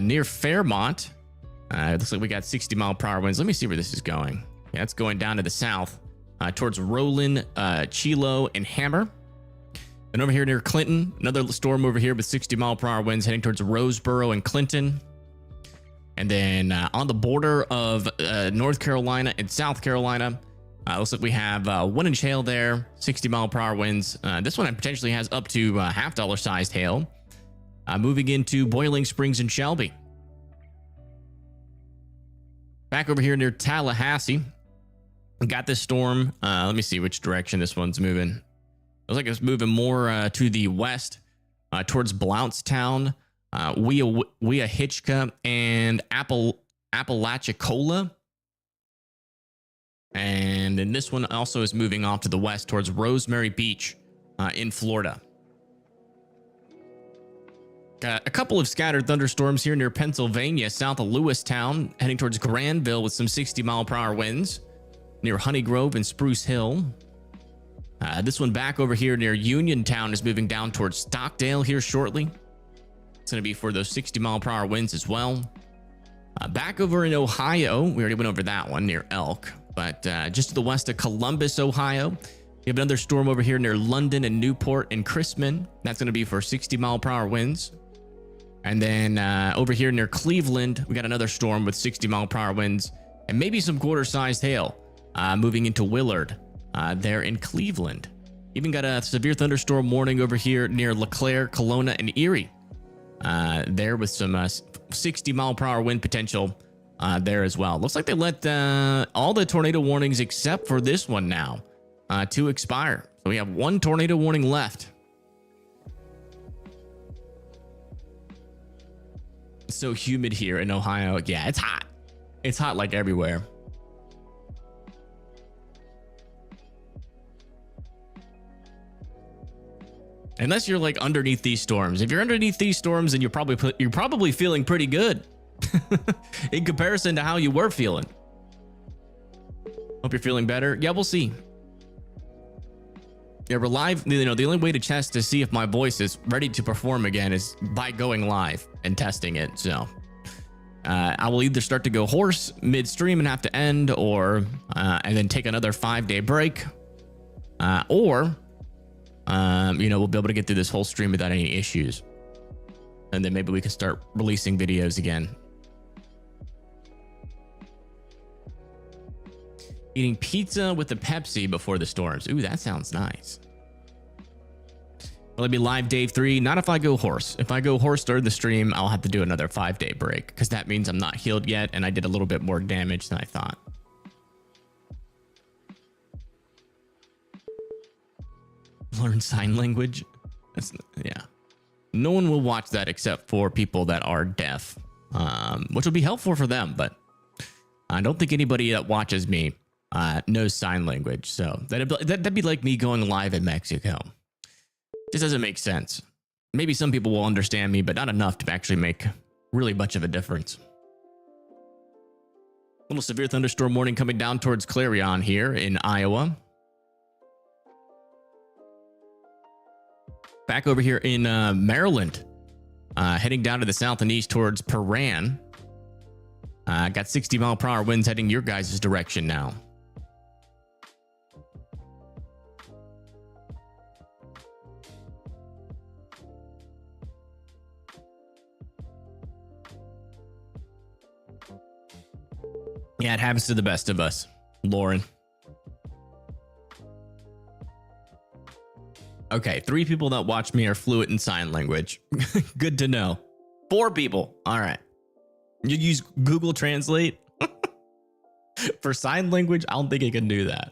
Near Fairmont, it looks like we got 60-mile-per-hour winds. Let me see where this is going. Yeah, it's going down to the south towards Roland, Chilo, and Hammer. And over here near Clinton, another storm over here with 60-mile-per-hour winds heading towards Roseboro and Clinton. And then on the border of North Carolina and South Carolina, looks like we have 1 inch hail there, 60-mile-per-hour winds. This one potentially has up to $half sized hail. Moving into Boiling Springs and Shelby. Back over here near Tallahassee, we got this storm. Let me see which direction this one's moving. Looks like it's moving more to the west, towards Blountstown, Weahitchka, and Apalachicola. And then this one also is moving off to the west towards Rosemary Beach in Florida. Got a couple of scattered thunderstorms here near Pennsylvania, south of Lewistown, heading towards Granville with some 60-mile-per-hour winds near Honey Grove and Spruce Hill. This one back over here near Uniontown is moving down towards Stockdale here shortly. It's going to be for those 60-mile-per-hour winds as well. Back over in Ohio, we already went over that one near Elk, but just to the west of Columbus, Ohio, you have another storm over here near London and Newport and Chrisman. That's going to be for 60-mile-per-hour winds. And then over here near Cleveland, we got another storm with 60-mile-per-hour winds and maybe some quarter-sized hail moving into Willard there in Cleveland. Even got a severe thunderstorm warning over here near LeClaire, Kelowna, and Erie. There with some 60-mile-per-hour wind potential there as well. Looks like they let all the tornado warnings except for this one now to expire. So we have one tornado warning left. It's so humid here in Ohio. Yeah, it's hot. It's hot like everywhere. Unless you're like underneath these storms. If you're underneath these storms, then you're probably feeling pretty good in comparison to how you were feeling. Hope you're feeling better. Yeah, we'll see. Yeah, we're live. You know, the only way to test to see if my voice is ready to perform again is by going live and testing it. So I will either start to go hoarse midstream and have to end, or and then take another 5-day break, or you know, we'll be able to get through this whole stream without any issues, and then maybe we can start releasing videos again. Eating pizza with a Pepsi before the storms. Ooh, that sounds nice. Will it be live day 3? Not if I go hoarse. If I go hoarse during the stream, I'll have to do another 5-day break, because that means I'm not healed yet and I did a little bit more damage than I thought. Learn sign language. Yeah. No one will watch that except for people that are deaf, which will be helpful for them, but I don't think anybody that watches me knows sign language. So that'd be like me going live in Mexico. Just doesn't make sense. Maybe some people will understand me, but not enough to actually make really much of a difference. Little severe thunderstorm warning coming down towards Clarion here in Iowa. Back over here in Maryland, heading down to the south and east towards Paran. Got 60-mile-per-hour winds heading your guys' direction now. Yeah, it happens to the best of us, Lauren. Okay, 3 people that watch me are fluent in sign language. Good to know. 4 people. All right. You use Google Translate for sign language? I don't think I can do that.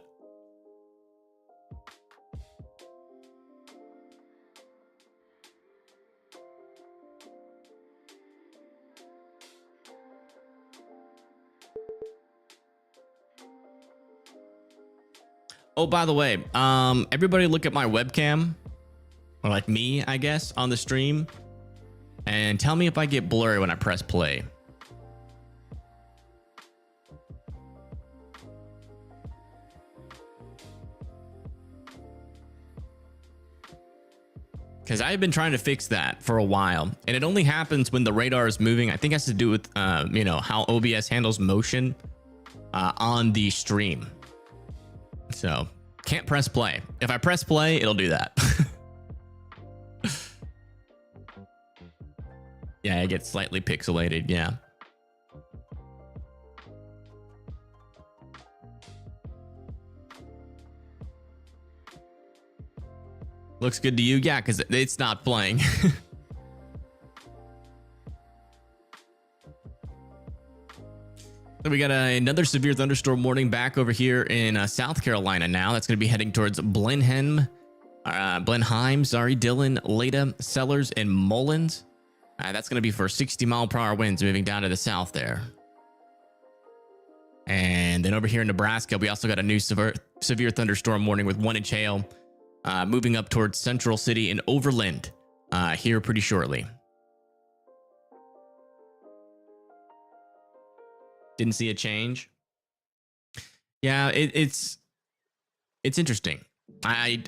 Oh, by the way, everybody look at my webcam, or like me, I guess, on the stream, and tell me if I get blurry when I press play. Because I've been trying to fix that for a while, and it only happens when the radar is moving. I think it has to do with, you know, how OBS handles motion on the stream. So can't press play. If I press play, it'll do that. Yeah, it gets slightly pixelated. Yeah. Looks good to you? Yeah, because it's not playing. So we got another severe thunderstorm warning back over here in South Carolina now. That's going to be heading towards Blenheim, Dillon, Leda, Sellers, and Mullins. That's going to be for 60-mile-per-hour winds moving down to the south there. And then over here in Nebraska, we also got a new severe thunderstorm warning with 1-inch hail moving up towards Central City and Overland here pretty shortly. Didn't see a change. Yeah, it's interesting. I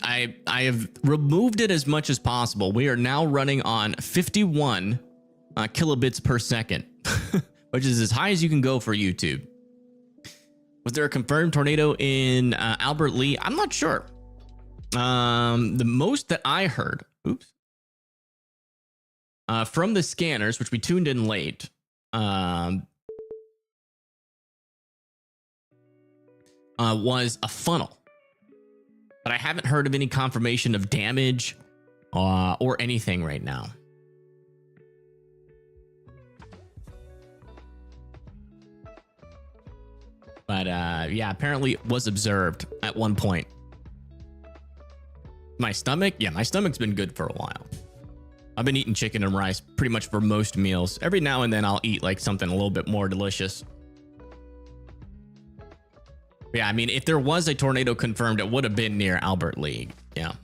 have removed it as much as possible. We are now running on 51 kilobits per second, which is as high as you can go for YouTube. Was there a confirmed tornado in Albert Lee? I'm not sure. The most that I heard, from the scanners, which we tuned in late, was a funnel. But I haven't heard of any confirmation of damage or anything right now. But yeah, apparently it was observed at one point. My stomach? Yeah, my stomach's been good for a while. I've been eating chicken and rice pretty much for most meals. Every now and then I'll eat like something a little bit more delicious. Yeah, I mean, if there was a tornado confirmed, it would have been near Albert Lee. Yeah.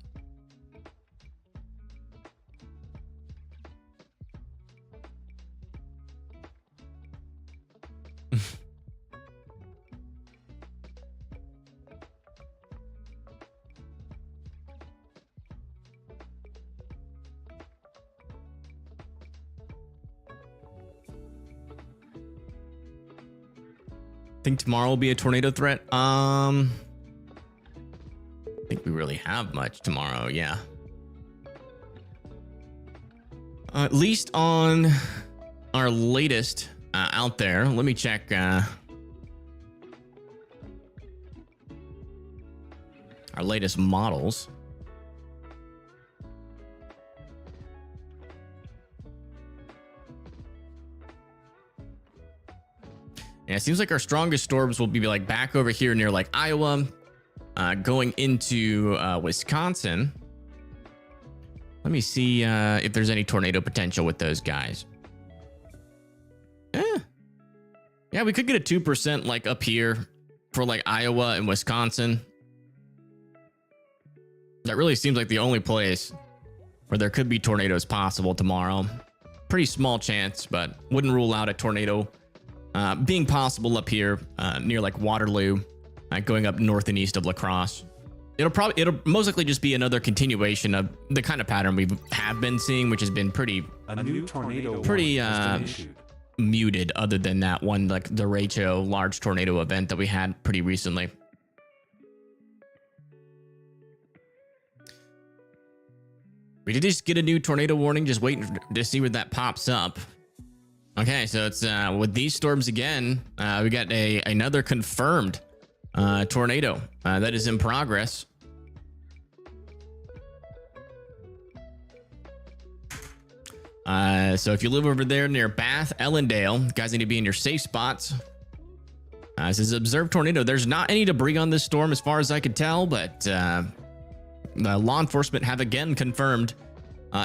Think tomorrow will be a tornado threat? I think we really have much tomorrow. Yeah. At least on our latest out there. Let me check. Our latest models. Yeah, it seems like our strongest storms will be like back over here near like Iowa, going into Wisconsin. Let me see if there's any tornado potential with those guys. Yeah, we could get a 2% like up here for like Iowa and Wisconsin. That really seems like the only place where there could be tornadoes possible tomorrow. Pretty small chance, but wouldn't rule out a tornado being possible up here near like Waterloo, going up north and east of La Crosse. It'll most likely just be another continuation of the kind of pattern we have been seeing, which has been pretty muted, other than that one like derecho large tornado event that we had pretty recently. We did just get a new tornado warning, just waiting to see where that pops up. Okay, so it's with these storms again, we got another confirmed tornado that is in progress. So if you live over there near Bath, Ellendale, you guys need to be in your safe spots. This is observed tornado. There's not any debris on this storm as far as I could tell, but law enforcement have again confirmed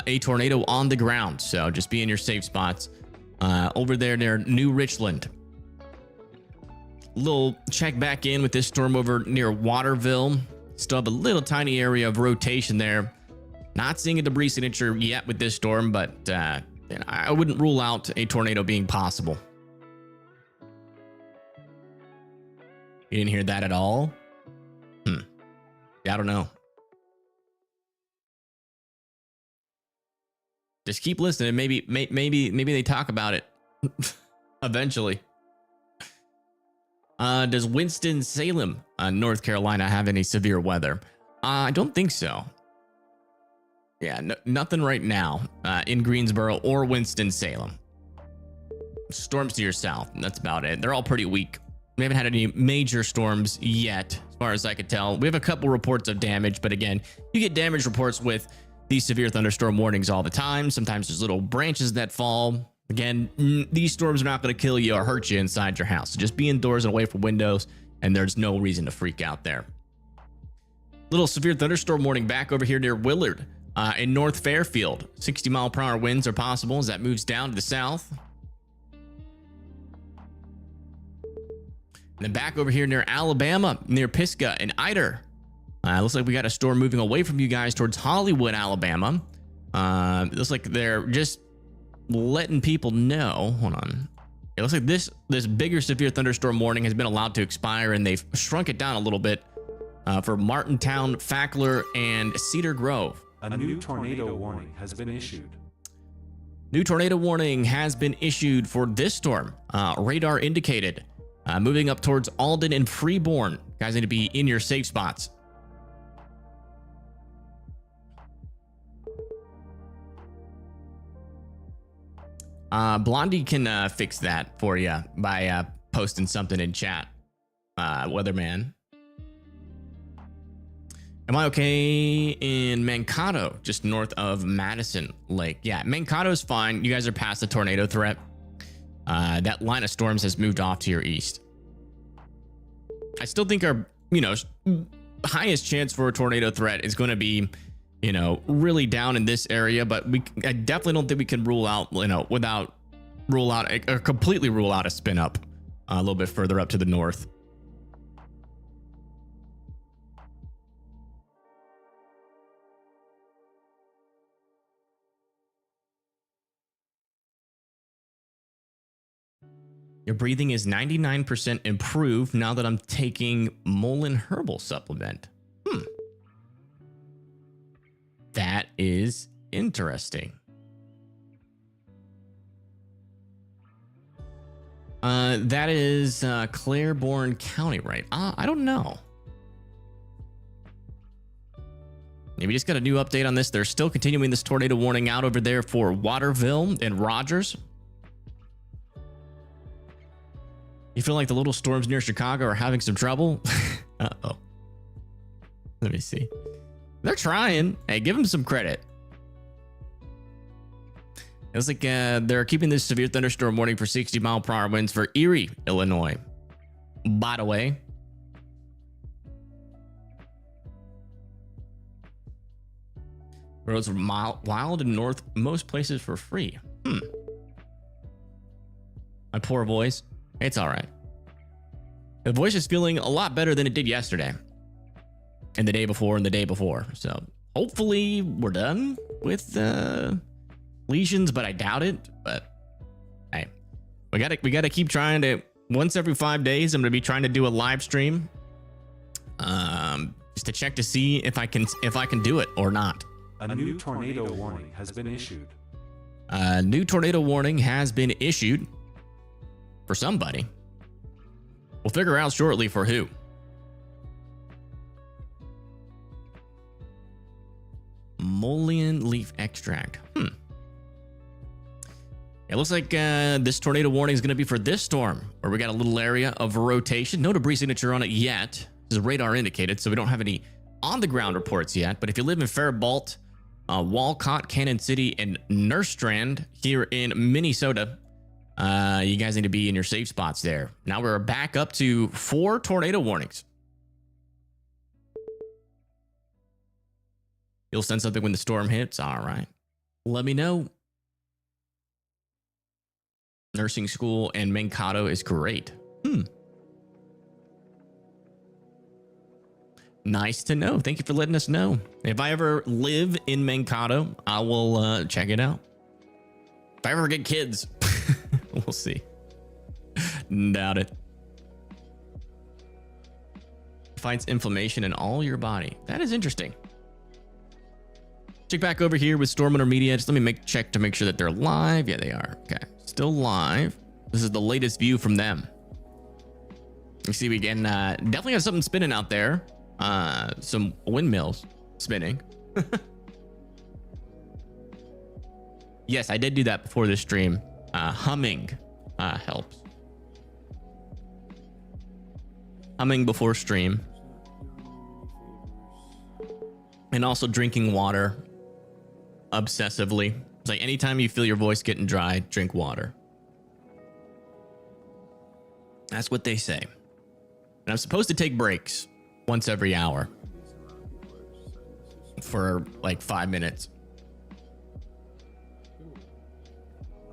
a tornado on the ground. So just be in your safe spots. Over there near New Richland. Little check back in with this storm over near Waterville. Still have a little tiny area of rotation there. Not seeing a debris signature yet with this storm, but I wouldn't rule out a tornado being possible. You didn't hear that at all? Yeah, I don't know. Just keep listening. Maybe they talk about it eventually. Does Winston-Salem, North Carolina, have any severe weather? I don't think so. Yeah, nothing right now in Greensboro or Winston-Salem. Storms to your south. That's about it. They're all pretty weak. We haven't had any major storms yet, as far as I could tell. We have a couple reports of damage, but again, you get damage reports with these severe thunderstorm warnings all the time. Sometimes there's little branches that fall. Again, these storms are not going to kill you or hurt you inside your house. So just be indoors and away from windows, and there's no reason to freak out there. Little severe thunderstorm warning back over here near Willard in North Fairfield. 60-mile-per-hour winds are possible as that moves down to the south. And then back over here near Alabama, near Pisgah and Ider. Looks like we got a storm moving away from you guys towards Hollywood, Alabama. Looks like they're just letting people know. Hold on. It looks like this bigger severe thunderstorm warning has been allowed to expire, and they've shrunk it down a little bit for Martintown, Fackler, and Cedar Grove. A new tornado warning has been issued. New tornado warning has been issued for this storm. Radar indicated. Moving up towards Alden and Freeborn. Guys need to be in your safe spots. Blondie can fix that for you by posting something in chat. Weatherman. Am I okay in Mankato, just north of Madison Lake? Yeah, Mankato's fine. You guys are past the tornado threat. That line of storms has moved off to your east. I still think our, highest chance for a tornado threat is going to be, really down in this area. But I definitely don't think we can rule out, completely rule out a spin up a little bit further up to the north. Your breathing is 99% improved now that I'm taking Mullen Herbal Supplement. That is interesting. That is Claiborne County, right? I don't know. Maybe just got a new update on this. They're still continuing this tornado warning out over there for Waterville and Rogers. You feel like the little storms near Chicago are having some trouble? Uh-oh. Let me see. They're trying. Hey, give them some credit. It looks like they're keeping this severe thunderstorm warning for 60-mile-per-hour winds for Erie, Illinois. By the way. Roads are wild and north most places for free. My poor voice. It's all right. The voice is feeling a lot better than it did yesterday. And the day before and the day before. So hopefully we're done with lesions, but I doubt it. But hey, we gotta keep trying to. Once every 5 days, I'm gonna be trying to do a live stream. Just to check to see if I can do it or not. A new tornado warning has been issued. A new tornado warning has been issued for somebody. We'll figure out shortly for who. Mullein leaf extract. It looks like this tornado warning is going to be for this storm, where we got a little area of rotation. No debris signature on it yet. This is radar indicated, so we don't have any on the ground reports yet. But if you live in Faribault, Walcott, Cannon City, and Nerstrand here in Minnesota, you guys need to be in your safe spots there. Now we're back up to 4 tornado warnings. You'll send something when the storm hits. All right. Let me know. Nursing school and Mankato is great. Nice to know. Thank you for letting us know. If I ever live in Mankato, I will check it out. If I ever get kids, we'll see. Doubt it. Fights inflammation in all your body. That is interesting. Check back over here with Storm Media. Just let me check to make sure that they're live. Yeah, they are. Okay, still live. This is the latest view from them. You see, we can definitely have something spinning out there. Some windmills spinning. Yes, I did do that before the stream. Humming helps. Humming before stream. And also drinking water obsessively. It's like anytime you feel your voice getting dry, drink water. That's what they say. And I'm supposed to take breaks once every hour for like 5 minutes.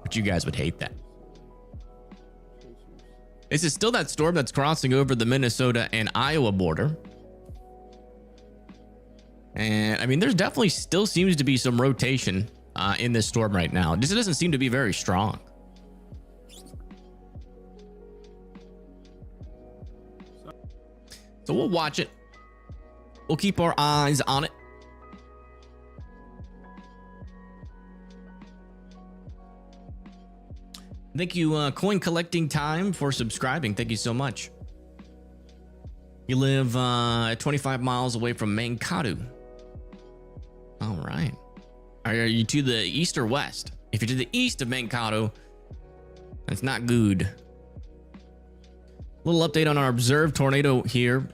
But you guys would hate that. This is still that storm that's crossing over the Minnesota and Iowa border. And I mean, there's definitely still seems to be some rotation in this storm right now. Just it doesn't seem to be very strong. So we'll watch it. We'll keep our eyes on it. Thank you, Coin Collecting Time, for subscribing. Thank you so much. You live 25 miles away from Mankato. All right. Are you to the east or west? If you're to the east of Mankato, that's not good. Little update on our observed tornado here.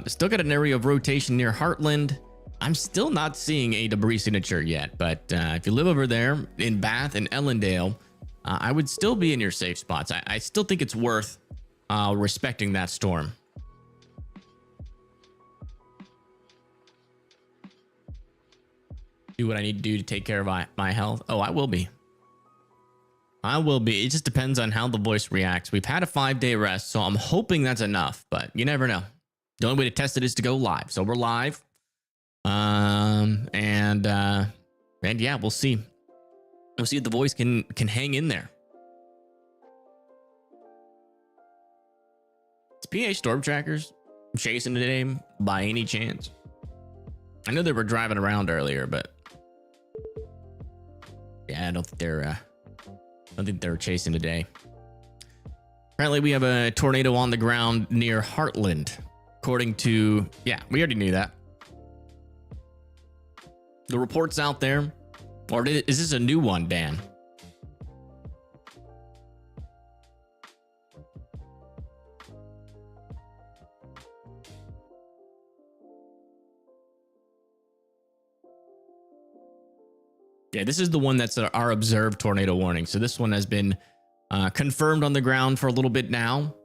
Still got an area of rotation near Heartland. I'm still not seeing a debris signature yet, but if you live over there in Bath and Ellendale, I would still be in your safe spots. I still think it's worth respecting that storm. Do what I need to do to take care of my health. Oh, I will be. I will be. It just depends on how the voice reacts. We've had a 5-day rest, so I'm hoping that's enough, but you never know. The only way to test it is to go live. So we're live. And yeah, we'll see. We'll see if the voice can hang in there. Is PA Storm Trackers chasing today by any chance? I know they were driving around earlier, but yeah, I don't think they're chasing today. Apparently, we have a tornado on the ground near Heartland. According to, yeah, we already knew that. The report's out there. Or is this a new one, Dan? Yeah, this is the one that's our observed tornado warning. So this one has been confirmed on the ground for a little bit now.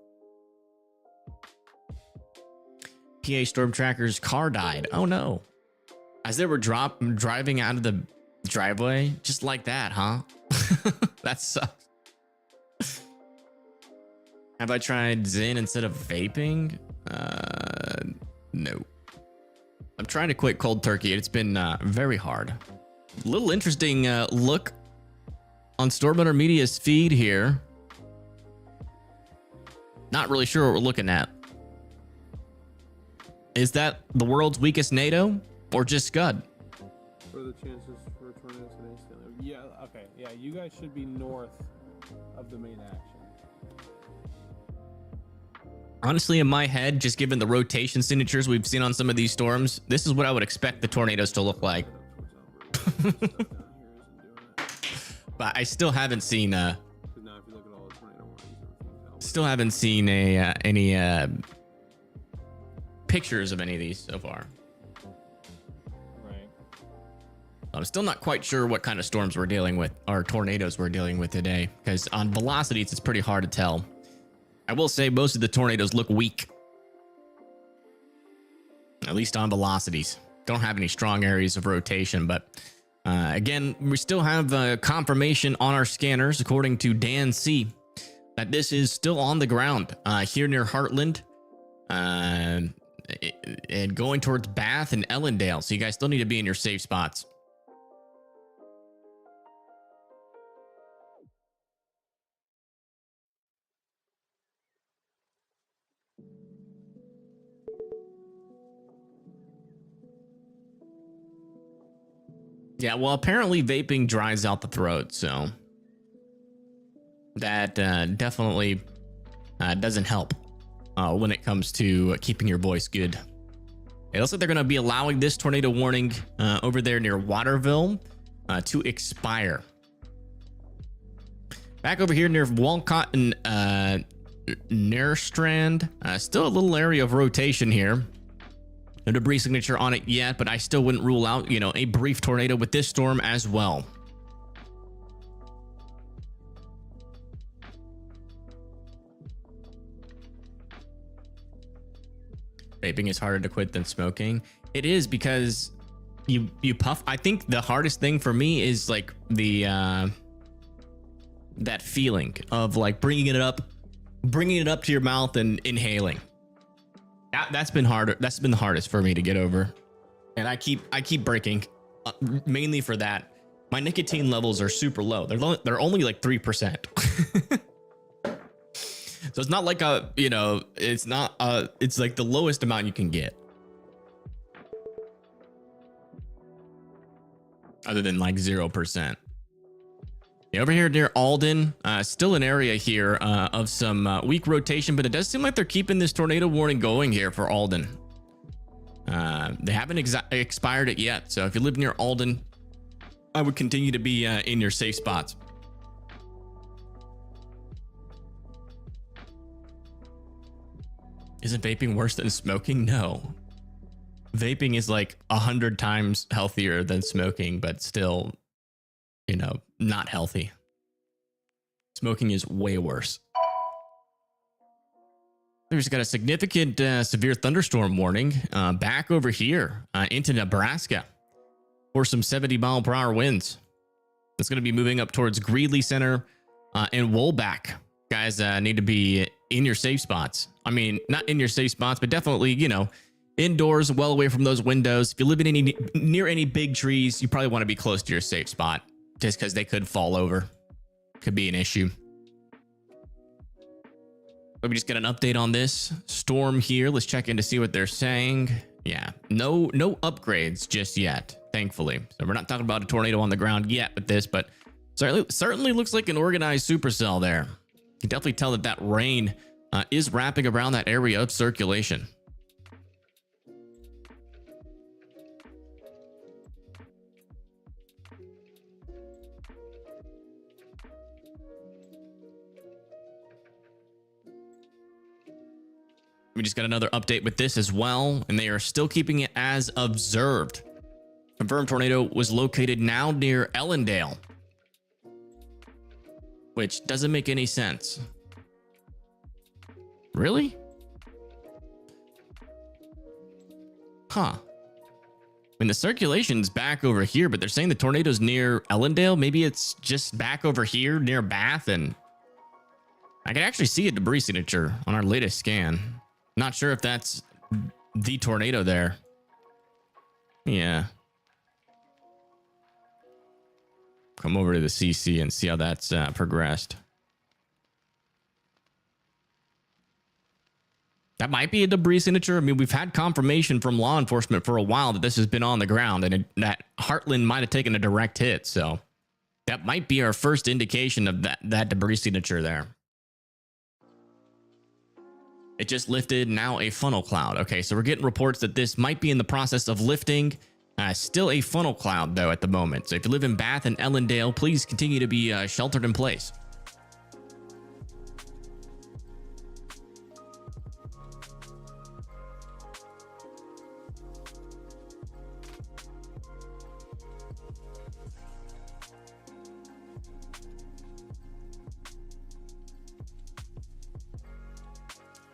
PA Storm Tracker's car died. Oh no. As they were driving out of the driveway, just like that, huh? That sucks. Have I tried Zen instead of vaping? No. I'm trying to quit cold turkey. It's been very hard. Little interesting look on Storm Hunter Media's feed here. Not really sure what we're looking at. Is that the world's weakest NATO or just Scud? What are the chances for tornadoes today? Yeah, okay. Yeah, you guys should be north of the main action. Honestly, in my head, just given the rotation signatures we've seen on some of these storms, this is what I would expect the tornadoes to look like. But I still haven't seen any pictures of any of these so far. Right. I'm still not quite sure what kind of storms we're dealing with, or tornadoes we're dealing with today, because on velocities it's pretty hard to tell. I will say most of the tornadoes look weak, at least on velocities. Don't have any strong areas of rotation, but again, we still have confirmation on our scanners, according to Dan C, that this is still on the ground here near Heartland and going towards Bath and Ellendale. So you guys still need to be in your safe spots. Yeah, well, apparently vaping dries out the throat, so that definitely doesn't help when it comes to keeping your voice good. It looks like they're going to be allowing this tornado warning over there near Waterville to expire. Back over here near Walcott and Nerstrand, still a little area of rotation here. No debris signature on it yet, but I still wouldn't rule out, a brief tornado with this storm as well. Vaping is harder to quit than smoking. It is, because you puff. I think the hardest thing for me is like the that feeling of like bringing it up to your mouth and inhaling. That's been harder. That's been the hardest for me to get over, and I keep breaking, mainly for that. My nicotine levels are super low. They're only like 3%. So So it's not like a, it's not it's like the lowest amount you can get. Other than like 0%. Yeah, over here near Alden, still an area here of some weak rotation, but it does seem like they're keeping this tornado warning going here for Alden. They haven't expired it yet, so if you live near Alden, I would continue to be in your safe spots. Isn't vaping worse than smoking? No. Vaping is like 100 times healthier than smoking, but still, not healthy. Smoking is way worse. There's got a significant severe thunderstorm warning back over here into Nebraska for some 70-mile-per-hour winds. It's going to be moving up towards Greeley Center and Woolback. Guys need to be in your safe spots. I mean, not in your safe spots, but definitely, indoors, well away from those windows. If you live in near any big trees, you probably want to be close to your safe spot just because they could fall over. Could be an issue. Let me just get an update on this storm here. Let's check in to see what they're saying. Yeah, no upgrades just yet, thankfully. So we're not talking about a tornado on the ground yet with this, but certainly looks like an organized supercell there. You can definitely tell that rain is wrapping around that area of circulation. We just got another update with this as well, and they are still keeping it as observed. Confirmed tornado was located now near Ellendale, which doesn't make any sense. Really? Huh. I mean, the circulation's back over here, but they're saying the tornado's near Ellendale. Maybe it's just back over here near Bath, and I can actually see a debris signature on our latest scan. Not sure if that's the tornado there. Yeah. Come over to the CC and see how that's progressed. That might be a debris signature. I mean, we've had confirmation from law enforcement for a while that this has been on the ground and that Heartland might have taken a direct hit. So that might be our first indication of that debris signature there. It just lifted, now a funnel cloud. Okay, so we're getting reports that this might be in the process of lifting. Still a funnel cloud, though, at the moment. So if you live in Bath and Ellendale, please continue to be sheltered in place.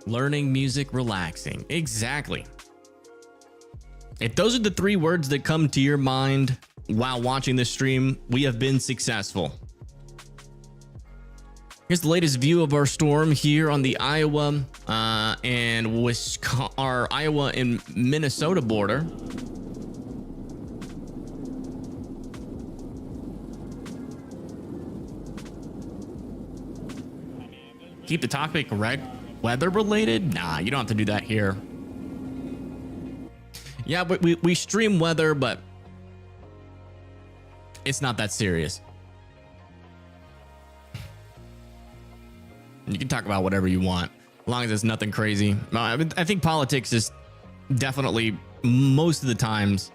Learning music, relaxing. Exactly. If those are the three words that come to your mind while watching this stream, we have been successful. Here's the latest view of our storm here on the Iowa and our Iowa and Minnesota border. Keep the topic weather related? Nah, you don't have to do that here. Yeah, but we stream weather, but it's not that serious. You can talk about whatever you want, as long as it's nothing crazy. I think politics is definitely, most of the times,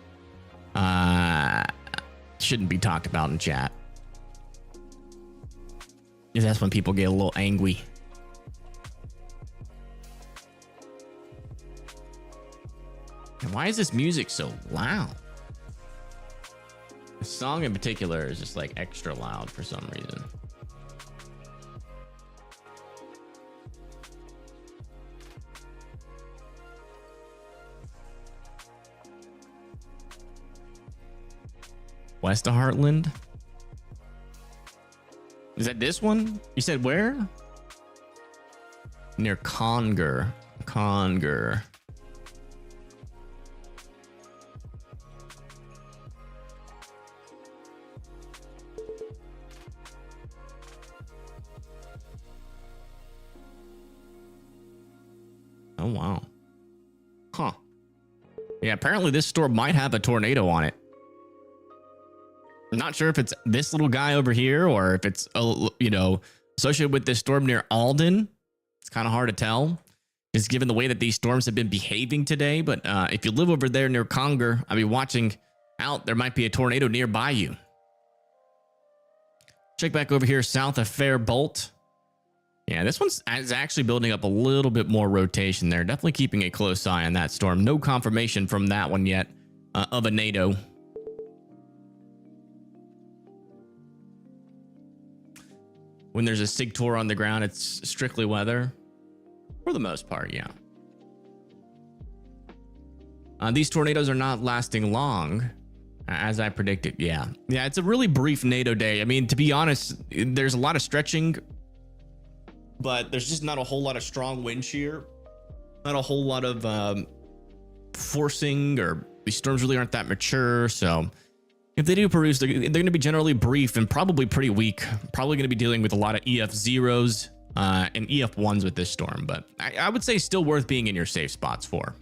shouldn't be talked about in chat. Because that's when people get a little angry. And why is this music so loud? The song in particular is just like extra loud for some reason. West of Heartland? Is that this one? You said where? Near Conger. Conger. Oh, wow. Huh. Yeah, apparently this storm might have a tornado on it. I'm not sure if it's this little guy over here or if it's, associated with this storm near Alden. It's kind of hard to tell, just given the way that these storms have been behaving today. But if you live over there near Conger, I mean, watching out, there might be a tornado nearby you. Check back over here south of Fairbolt. Yeah, this one's is actually building up a little bit more rotation there. Definitely keeping a close eye on that storm. No confirmation from that one yet of a NATO. When there's a SIG tour on the ground, it's strictly weather. For the most part, yeah. These tornadoes are not lasting long, as I predicted. Yeah, it's a really brief NATO day. I mean, to be honest, there's a lot of stretching, but there's just not a whole lot of strong wind shear. Not a whole lot of forcing, or these storms really aren't that mature. So if they do produce, they're going to be generally brief and probably pretty weak. Probably going to be dealing with a lot of EF0s and EF1s with this storm, but I would say still worth being in your safe spots for.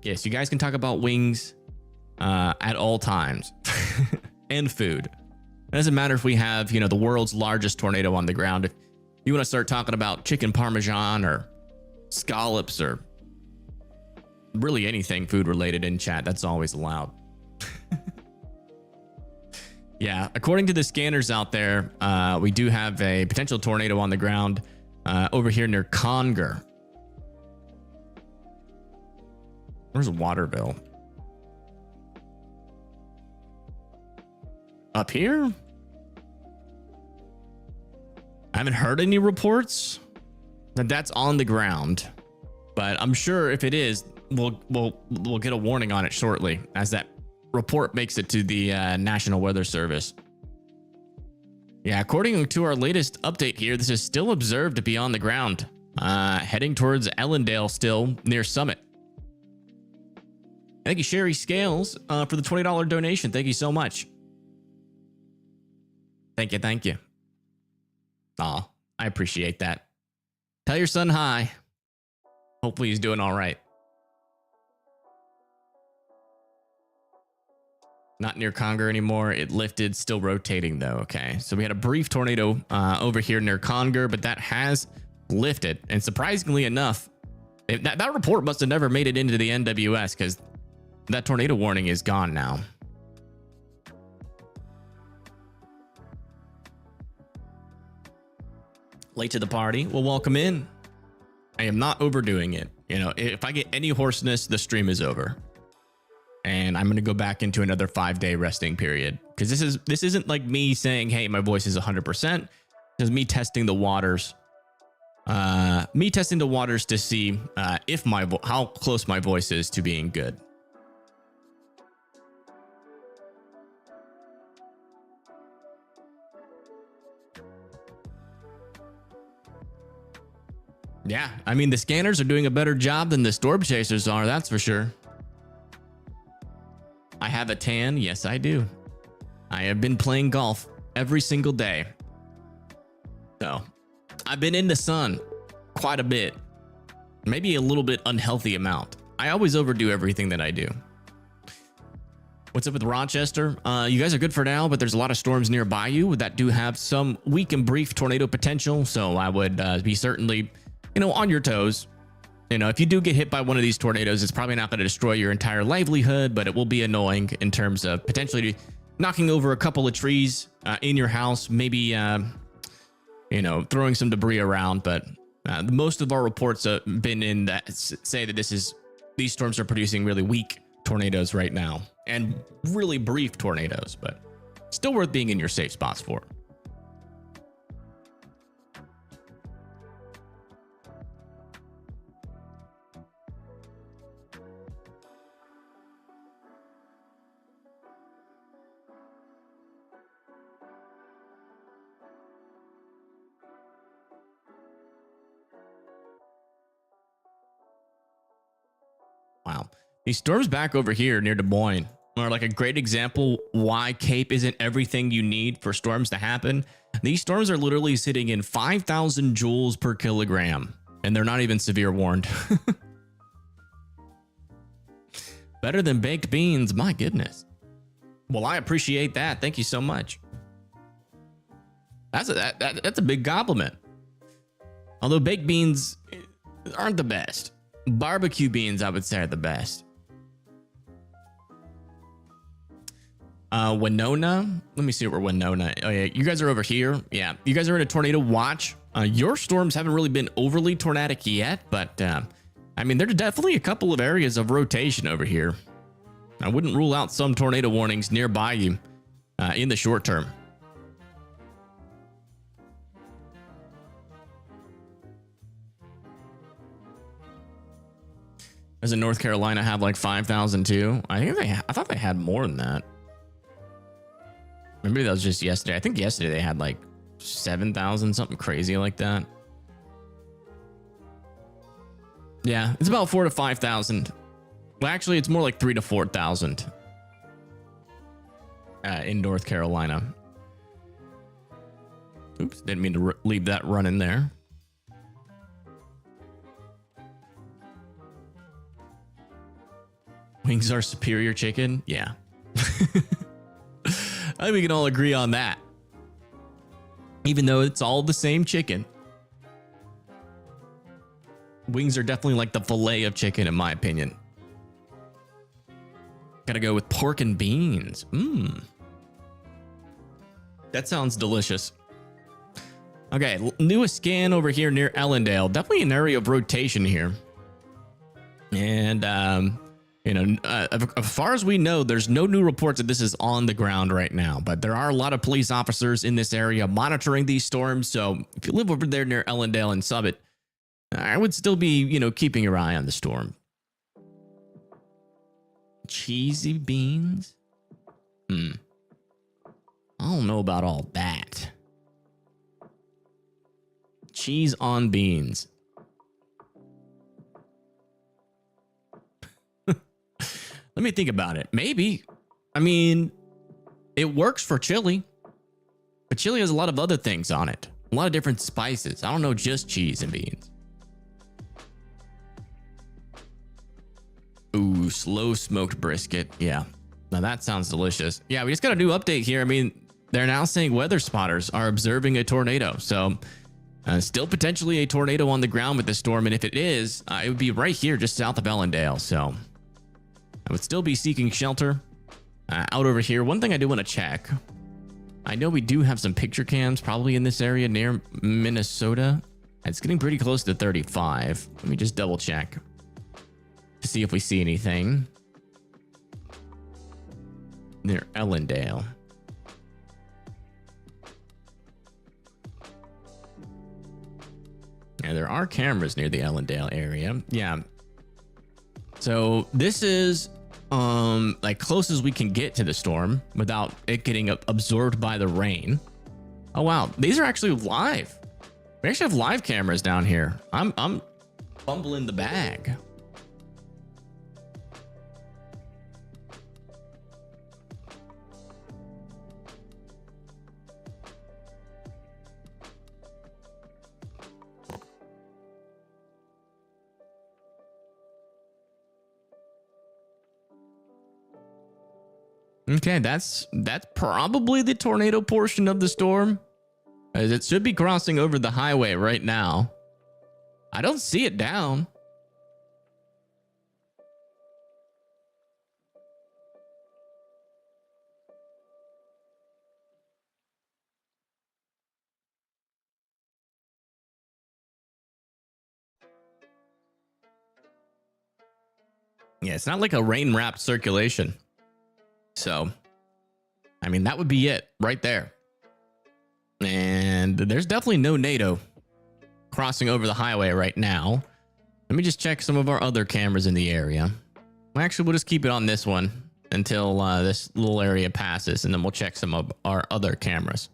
Yes, you guys can talk about wings at all times and food. It doesn't matter if we have, the world's largest tornado on the ground. If you want to start talking about chicken parmesan or scallops or really anything food related in chat, that's always allowed. Yeah, according to the scanners out there, we do have a potential tornado on the ground over here near Conger. Where's Waterville? Up here? I haven't heard any reports that that's on the ground, but I'm sure if it is, we'll get a warning on it shortly as that report makes it to the National Weather Service. Yeah, according to our latest update here, this is still observed to be on the ground, heading towards Ellendale, still near Summit. Thank you, Sherry Scales, for the $20 donation. Thank you so much. Thank you. Aw, I appreciate that. Tell your son hi. Hopefully he's doing all right. Not near Conger anymore. It lifted, still rotating though. Okay, so we had a brief tornado over here near Conger, but that has lifted. And surprisingly enough, that report must have never made it into the NWS because that tornado warning is gone now. Late to the party. Well, welcome in. I am not overdoing it. If I get any hoarseness, the stream is over. And I'm going to go back into another 5-day resting period. Because this isn't like me saying, hey, my voice is 100%. This is me testing the waters. To see if how close my voice is to being good. Yeah, I mean, the scanners are doing a better job than the storm chasers are, that's for sure. I have a tan. Yes, I do. I have been playing golf every single day. So I've been in the sun quite a bit, maybe a little bit unhealthy amount. I always overdo everything that I do. What's up with Rochester? You guys are good for now, but there's a lot of storms nearby you that do have some weak and brief tornado potential. So I would be certainly, on your toes. If you do get hit by one of these tornadoes, it's probably not going to destroy your entire livelihood, but it will be annoying in terms of potentially knocking over a couple of trees in your house, maybe, throwing some debris around. But most of our reports have been in that say that these storms are producing really weak tornadoes right now and really brief tornadoes, but still worth being in your safe spots for. Wow. These storms back over here near Des Moines. or like a great example why Cape isn't everything you need for storms to happen. These storms are literally sitting in 5,000 joules per kilogram, and they're not even severe warned. Better than baked beans, my goodness. Well, I appreciate that. Thank you so much. That's a big compliment. Although baked beans aren't the best. Barbecue beans, I would say, are the best. Winona. Let me see where Winona. Oh yeah, you guys are over here. Yeah, you guys are in a tornado watch. Your storms haven't really been overly tornadic yet, but I mean, there's definitely a couple of areas of rotation over here. I wouldn't rule out some tornado warnings nearby you in the short term. Doesn't North Carolina have like 5,000 too? I thought they had more than that. Maybe that was just yesterday. I think yesterday they had like 7,000, something crazy like that. Yeah, it's about 4,000 to 5,000. Well, actually, it's more like 3,000 to 4,000 in North Carolina. Oops, didn't mean to leave that running there. Wings are superior chicken? Yeah. I think we can all agree on that. Even though it's all the same chicken. Wings are definitely like the fillet of chicken, in my opinion. Gotta go with pork and beans. Mmm. That sounds delicious. Okay, newest scan over here near Ellendale. Definitely an area of rotation here. And, you know, as far as we know, there's no new reports that this is on the ground right now, but there are a lot of police officers in this area monitoring these storms. So if you live over there near Ellendale and Summit, I would still be, you know, keeping your eye on the storm. Cheesy beans? I don't know about all that. Cheese on beans. Let me think about it. Maybe. I mean, it works for chili, but chili has a lot of other things on it. A lot of different spices. I don't know, just cheese and beans. Ooh, slow smoked brisket. Yeah. Now that sounds delicious. Yeah, we just got a new update here. I mean, they're now saying weather spotters are observing a tornado. So still potentially a tornado on the ground with the storm. And if it is, it would be right here just south of Ellendale. So I would still be seeking shelter out over here. One thing I do want to check. I know we do have some picture cams probably in this area near Minnesota. It's getting pretty close to 35. Let me just double check to see if we see anything near Ellendale. Yeah, there are cameras near the Ellendale area. Yeah. So this is like close as we can get to the storm without it getting absorbed by the rain. Oh wow, these are actually live. We actually have live cameras down here. I'm fumbling the bag. Okay, that's probably the tornado portion of the storm, as it should be crossing over the highway right now. I don't see it down. Yeah, it's not like a rain-wrapped circulation. So, I mean, that would be it right there. And there's definitely no NATO crossing over the highway right now. Let me just check some of our other cameras in the area. Actually, we'll just keep it on this one until this little area passes, and then we'll check some of our other cameras.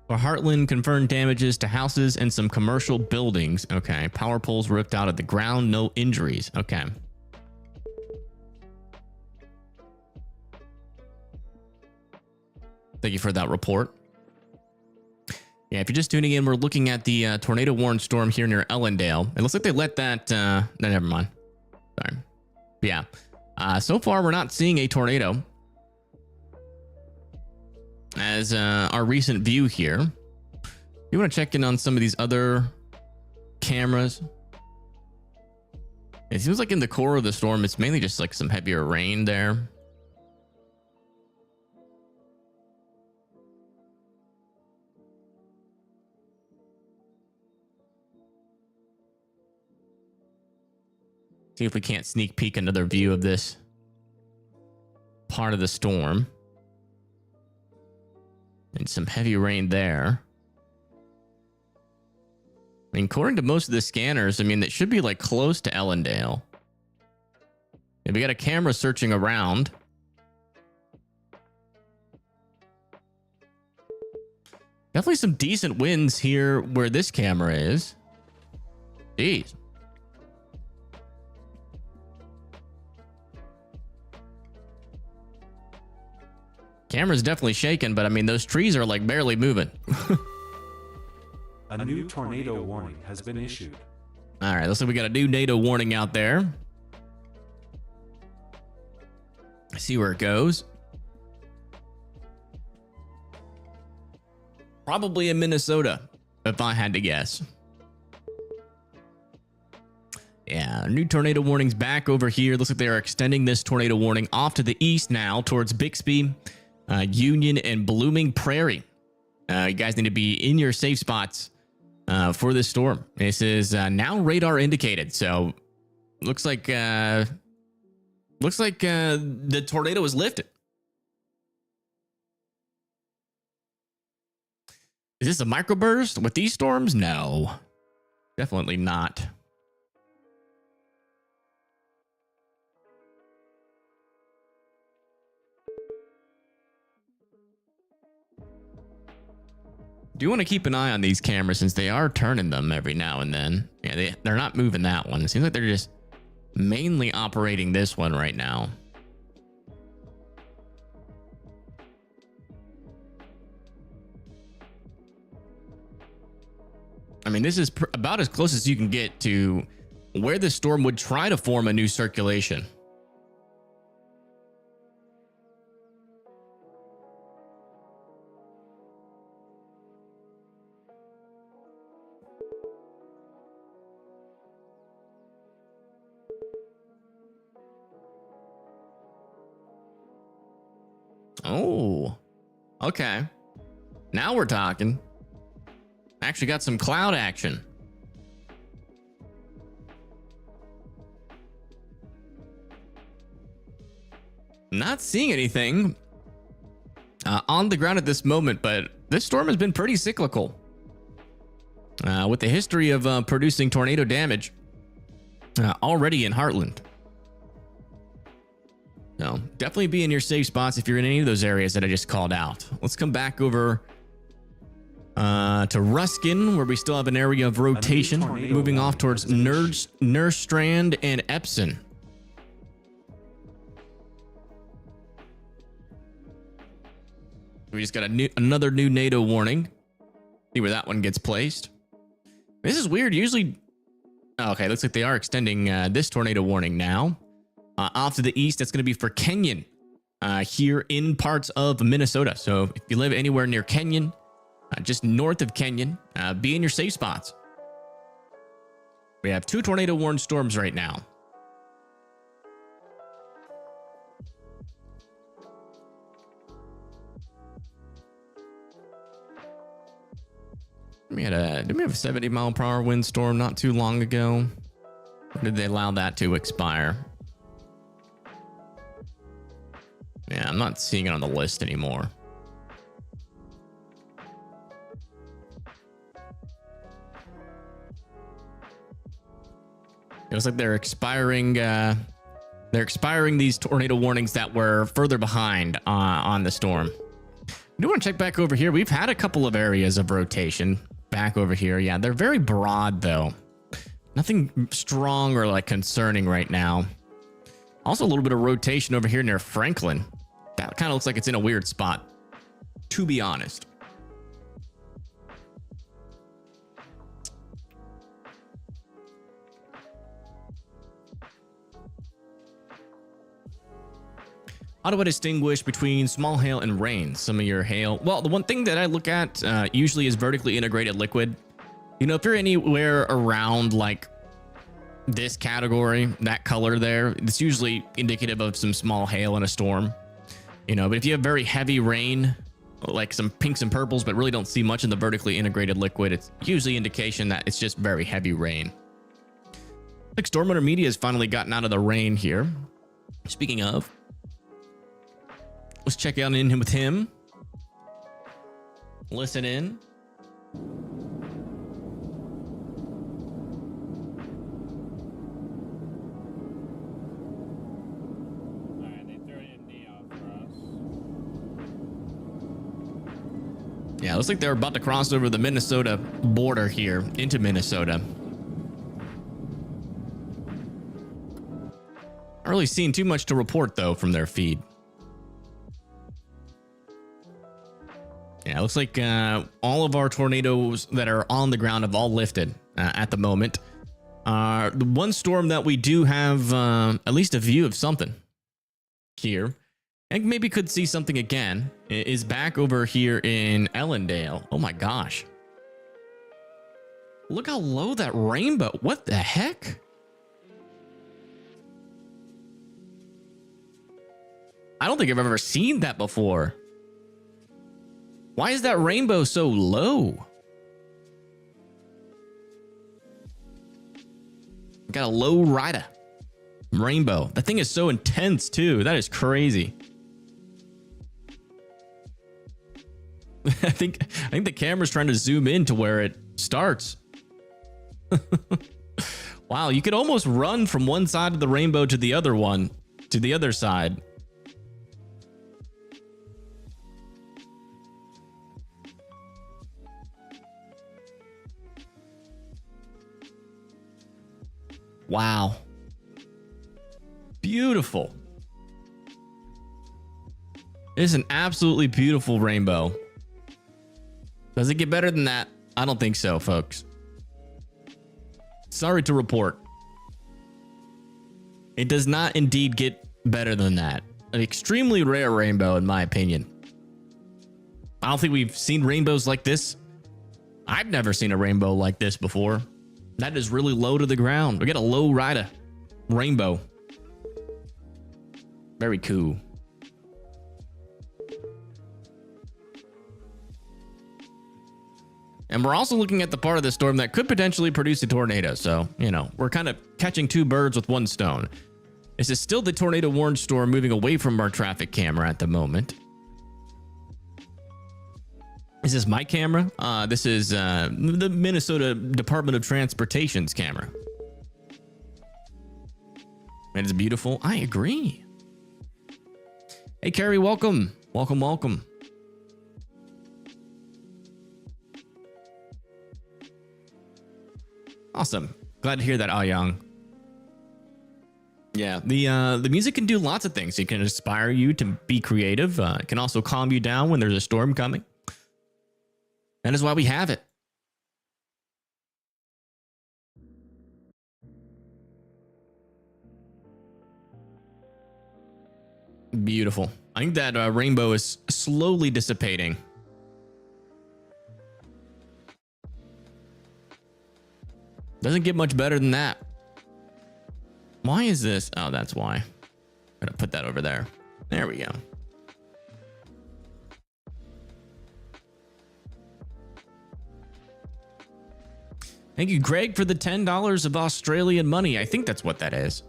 For Heartland, confirmed damages to houses and some commercial buildings. Okay. Power poles ripped out of the ground. No injuries. Okay. Thank you for that report. Yeah, if you're just tuning in, we're looking at the tornado warned storm here near Ellendale. It looks like they let that... no, never mind. Sorry. But yeah. So far, we're not seeing a tornado. As our recent view here. You want to check in on some of these other cameras. It seems like in the core of the storm, it's mainly just like some heavier rain there. See if we can't sneak peek another view of this part of the storm. And some heavy rain there. I mean, according to most of the scanners, I mean, it should be like close to Ellendale. And we got a camera searching around. Definitely some decent winds here where this camera is. Jeez. Camera's definitely shaking, but I mean, those trees are like barely moving. A new tornado warning has been issued. All right, looks like we got a new NATO warning out there. See where it goes. Probably in Minnesota, if I had to guess. Yeah, new tornado warnings back over here. Looks like they are extending this tornado warning off to the east now towards Bixby, Union, and Blooming Prairie. You guys need to be in your safe spots for this storm. This is now radar indicated, so looks like the tornado is lifted. Is this a microburst with these storms? No, definitely not. Do you want to keep an eye on these cameras since they are turning them every now and then? Yeah, they're not moving that one. It seems like they're just mainly operating this one right now. I mean, this is about as close as you can get to where the storm would try to form a new circulation. Oh, okay. Now we're talking. Actually got some cloud action. Not seeing anything on the ground at this moment, but this storm has been pretty cyclical. With the history of producing tornado damage already in Heartland. So definitely be in your safe spots if you're in any of those areas that I just called out. Let's come back over to Ruskin, where we still have an area of rotation, moving off towards Nerstrand and Epson. We just got another new NATO warning. See where that one gets placed. This is weird. Usually, okay, looks like they are extending this tornado warning now. Off to the east, that's going to be for Kenyon here in parts of Minnesota. So if you live anywhere near Kenyon, just north of Kenyon, be in your safe spots. We have 2 tornado warned storms right now. Did we have a 70-mile-per-hour windstorm not too long ago? Or did they allow that to expire? Yeah, I'm not seeing it on the list anymore. It looks like they're expiring these tornado warnings that were further behind on the storm. I do want to check back over here. We've had a couple of areas of rotation back over here. Yeah, they're very broad though. Nothing strong or like concerning right now. Also a little bit of rotation over here near Franklin. That kind of looks like it's in a weird spot, to be honest. How do I distinguish between small hail and rain? Some of your hail. Well, the one thing that I look at usually is vertically integrated liquid. You know, if you're anywhere around like this category, that color there, it's usually indicative of some small hail in a storm. You know, but if you have very heavy rain, like some pinks and purples, but really don't see much in the vertically integrated liquid, it's usually indication that it's just very heavy rain. Like Storm Runner Media has finally gotten out of the rain here. Speaking of, let's check out in with him. Listen in. Alright, they threw an MD out for us. Yeah, it looks like they're about to cross over the Minnesota border here into Minnesota. Not really seeing too much to report though from their feed. Yeah, it looks like all of our tornadoes that are on the ground have all lifted at the moment. The one storm that we do have at least a view of something here, and maybe could see something again, is back over here in Ellendale. Oh my gosh. Look how low that rainbow. What the heck? I don't think I've ever seen that before. Why is that rainbow so low? Got a low rider rainbow. That thing is so intense too. That is crazy. I think the camera's trying to zoom in to where it starts. Wow, you could almost run from one side of the rainbow to the other one, to the other side. Wow. Beautiful. It's an absolutely beautiful rainbow. Does it get better than that? I don't think so, folks. Sorry to report. It does not indeed get better than that. An extremely rare rainbow, in my opinion. I don't think we've seen rainbows like this. I've never seen a rainbow like this before. That is really low to the ground. We got a low rider rainbow. Very cool. And we're also looking at the part of the storm that could potentially produce a tornado. So, you know, we're kind of catching two birds with one stone. This is still the tornado warned storm moving away from our traffic camera at the moment. Is this my camera? This is the Minnesota Department of Transportation's camera. It is beautiful. I agree. Hey, Carrie, welcome. Welcome, welcome. Awesome. Glad to hear that, Aoyang. Yeah, the music can do lots of things. It can inspire you to be creative. It can also calm you down when there's a storm coming. That is why we have it. Beautiful. I think that rainbow is slowly dissipating. Doesn't get much better than that. Why is this? Oh, that's why. I'm gonna put that over there. There we go. Thank you, Greg, for the $10 of Australian money. I think that's what that is.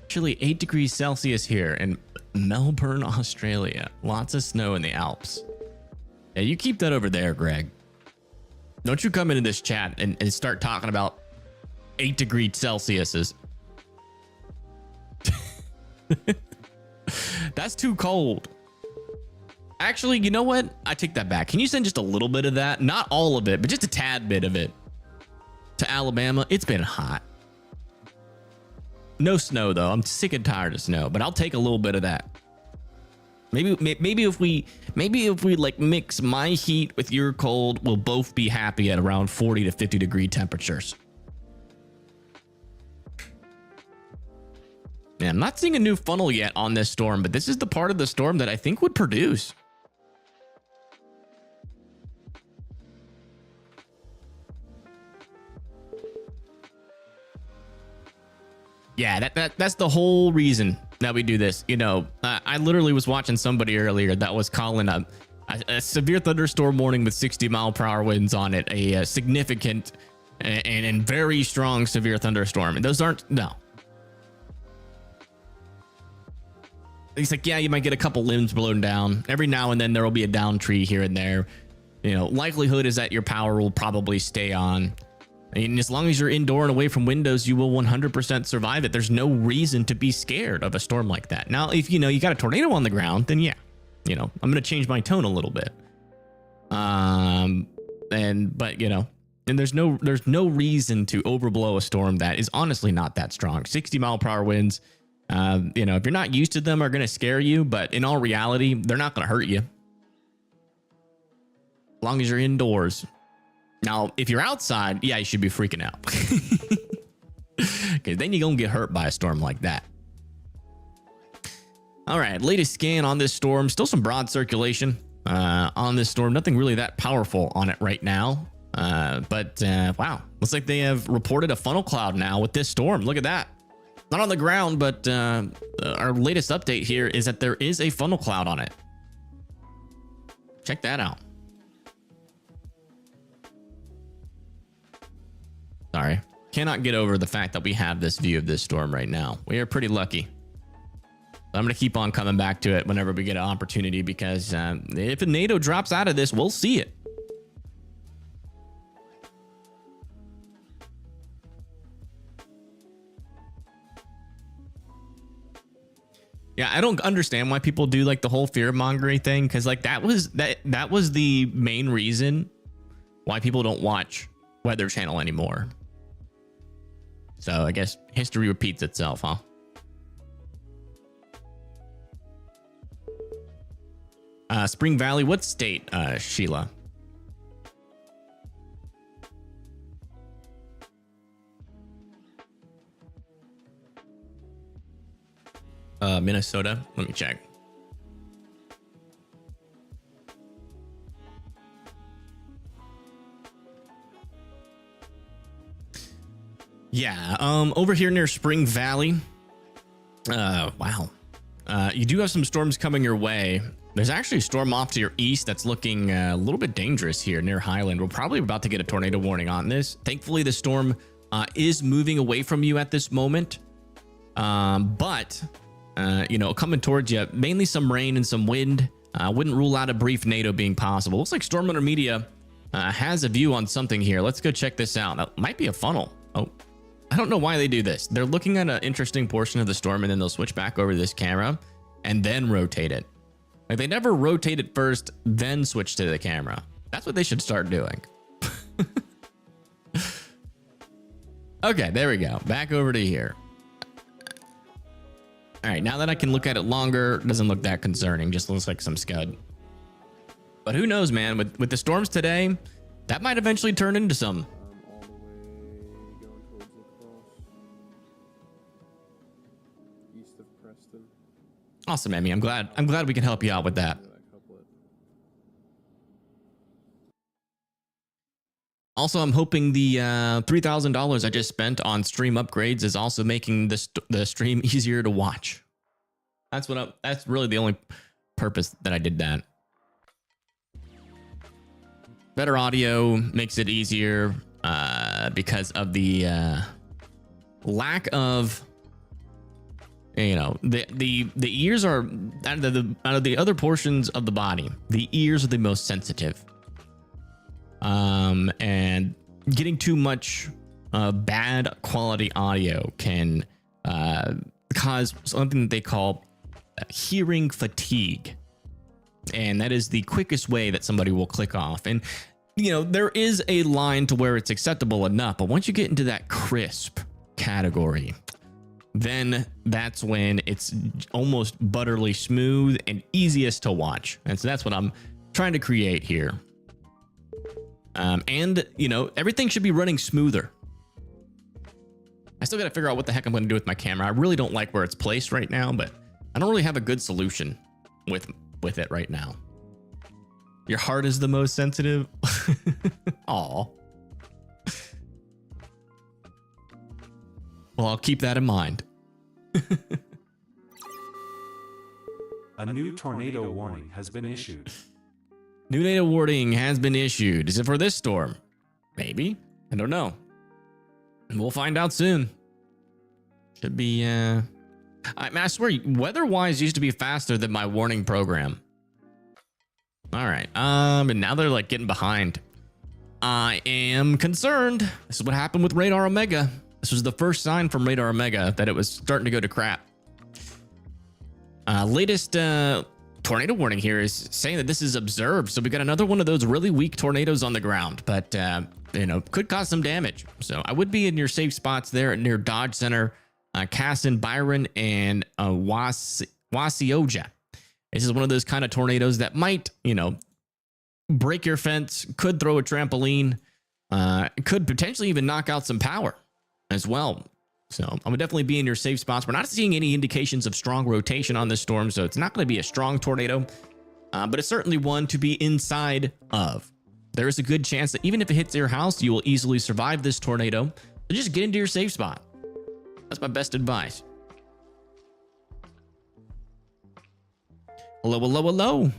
Actually, 8 degrees Celsius here in Melbourne, Australia. Lots of snow in the Alps. Yeah, you keep that over there, Greg. Don't you come into this chat and start talking about 8 degrees Celsiuses. That's too cold. Actually, you know what? I take that back. Can you send just a little bit of that? Not all of it, but just a tad bit of it to Alabama. It's been hot. No snow though. I'm sick and tired of snow, but I'll take a little bit of that. Maybe if we like mix my heat with your cold, we'll both be happy at around 40 to 50 degree temperatures. Yeah, I'm not seeing a new funnel yet on this storm, but this is the part of the storm that I think would produce. Yeah, that's the whole reason that we do this. You know, I literally was watching somebody earlier that was calling a severe thunderstorm warning with 60-mile-per-hour winds on it a significant and very strong severe thunderstorm. And those aren't, no. He's like, yeah, you might get a couple limbs blown down. Every now and then there will be a down tree here and there. You know, likelihood is that your power will probably stay on. And as long as you're indoor and away from windows, you will 100% survive it. There's no reason to be scared of a storm like that. Now, if you know you got a tornado on the ground, then yeah, you know, I'm going to change my tone a little bit. But you know, and there's no reason to overblow a storm that is honestly not that strong. 60-mile-per-hour winds, you know, if you're not used to them, are going to scare you, but in all reality, they're not going to hurt you. As long as you're indoors. Now, if you're outside, yeah, you should be freaking out. Because then you're going to get hurt by a storm like that. All right, latest scan on this storm. Still some broad circulation on this storm. Nothing really that powerful on it right now. But wow, looks like they have reported a funnel cloud now with this storm. Look at that. Not on the ground, but our latest update here is that there is a funnel cloud on it. Check that out. Sorry, cannot get over the fact that we have this view of this storm right now. We are pretty lucky. I'm going to keep on coming back to it whenever we get an opportunity, because if a NATO drops out of this, we'll see it. Yeah, I don't understand why people do like the whole fear mongering thing, because like that was the main reason why people don't watch Weather Channel anymore. So I guess history repeats itself, huh? Spring Valley, what state, Sheila? Minnesota. Let me check. Yeah, over here near Spring Valley. Wow. You do have some storms coming your way. There's actually a storm off to your east that's looking a little bit dangerous here near Highland. We're probably about to get a tornado warning on this. Thankfully, the storm is moving away from you at this moment. But you know, coming towards you, mainly some rain and some wind. Wouldn't rule out a brief NATO being possible. Looks like Storm Hunter Media has a view on something here. Let's go check this out. That might be a funnel. Oh, I don't know why they do this. They're looking at an interesting portion of the storm, and then they'll switch back over to this camera and then rotate it. Like, they never rotate it first, then switch to the camera. That's what they should start doing. Okay, there we go. Back over to here. All right, now that I can look at it longer, it doesn't look that concerning. Just looks like some scud. But who knows, man? With the storms today, that might eventually turn into some. All the way going towards La Crosse, east of Preston. Awesome, Emmy. I'm glad we can help you out with that. Also, I'm hoping the $3,000 I just spent on stream upgrades is also making the stream easier to watch. That's really the only purpose that I did that. Better audio makes it easier because of the lack of, you know, the ears are out of the other portions of the body. The ears are the most sensitive. And getting too much bad quality audio can cause something that they call hearing fatigue, And that is the quickest way that somebody will click off. And, you know, there is a line to where it's acceptable enough. But once you get into that crisp category, then that's when it's almost butterly smooth and easiest to watch. And so that's what I'm trying to create here. And, you know, everything should be running smoother. I still got to figure out what the heck I'm going to do with my camera. I really don't like where it's placed right now, but I don't really have a good solution with it right now. Your heart is the most sensitive. Aw. Well, I'll keep that in mind. A new tornado warning has been issued. New tornado warning has been issued. Is it for this storm? Maybe. I don't know. We'll find out soon. Should be, I mean, I swear, weather-wise used to be faster than my warning program. All right. And now they're like getting behind. I am concerned. This is what happened with Radar Omega. This was the first sign from Radar Omega that it was starting to go to crap. Latest tornado warning here is saying that this is observed. So we got another one of those really weak tornadoes on the ground, but you know, could cause some damage. So I would be in your safe spots there near Dodge Center, Casson, Byron, and Wasioja. This is one of those kind of tornadoes that might, you know, break your fence, could throw a trampoline, could potentially even knock out some power as well. So I'm gonna definitely be in your safe spots. We're not seeing any indications of strong rotation on this storm, so it's not going to be a strong tornado, but it's certainly one to be inside of. There is a good chance that even if it hits your house, you will easily survive this tornado. So just get into your safe spot. That's my best advice. Hello, hello, hello.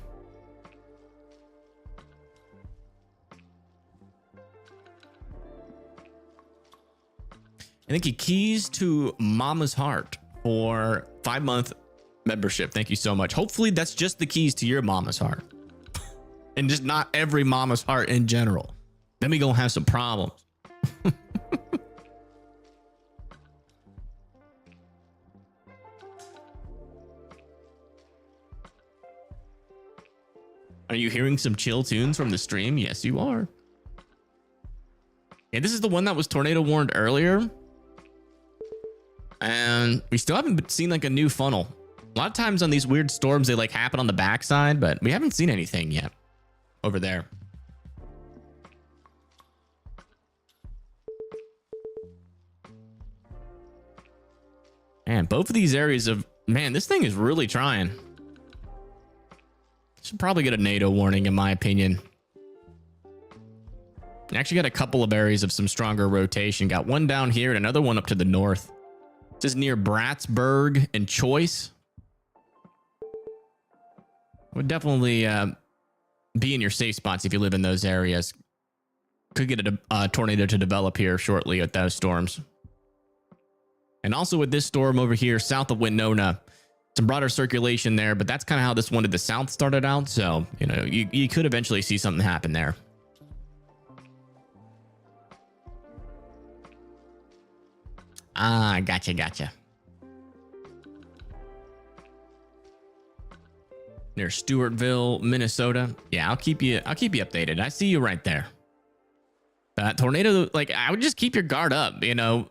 I think he keys to Mama's Heart for 5-month membership. Thank you so much. Hopefully that's just the keys to your Mama's Heart and just not every Mama's Heart in general. Then we gonna have some problems. Are you hearing some chill tunes from the stream? Yes, you are. Yeah, this is the one that was tornado warned earlier. And we still haven't seen like a new funnel. A lot of times on these weird storms, they like happen on the backside, but we haven't seen anything yet over there. And both of these areas of, man, this thing is really trying. Should probably get a NATO warning in my opinion. Actually got a couple of areas of some stronger rotation. Got one down here and another one up to the north. This is near Brattsburg and Choice. Would definitely be in your safe spots if you live in those areas. Could get a tornado to develop here shortly with those storms. And also with this storm over here south of Winona, some broader circulation there, but that's kind of how this one to the south started out. So, you know, you could eventually see something happen there. Ah, gotcha. Near Stewartville, Minnesota. Yeah, I'll keep you updated. I see you right there. Tornado, like, I would just keep your guard up. You know,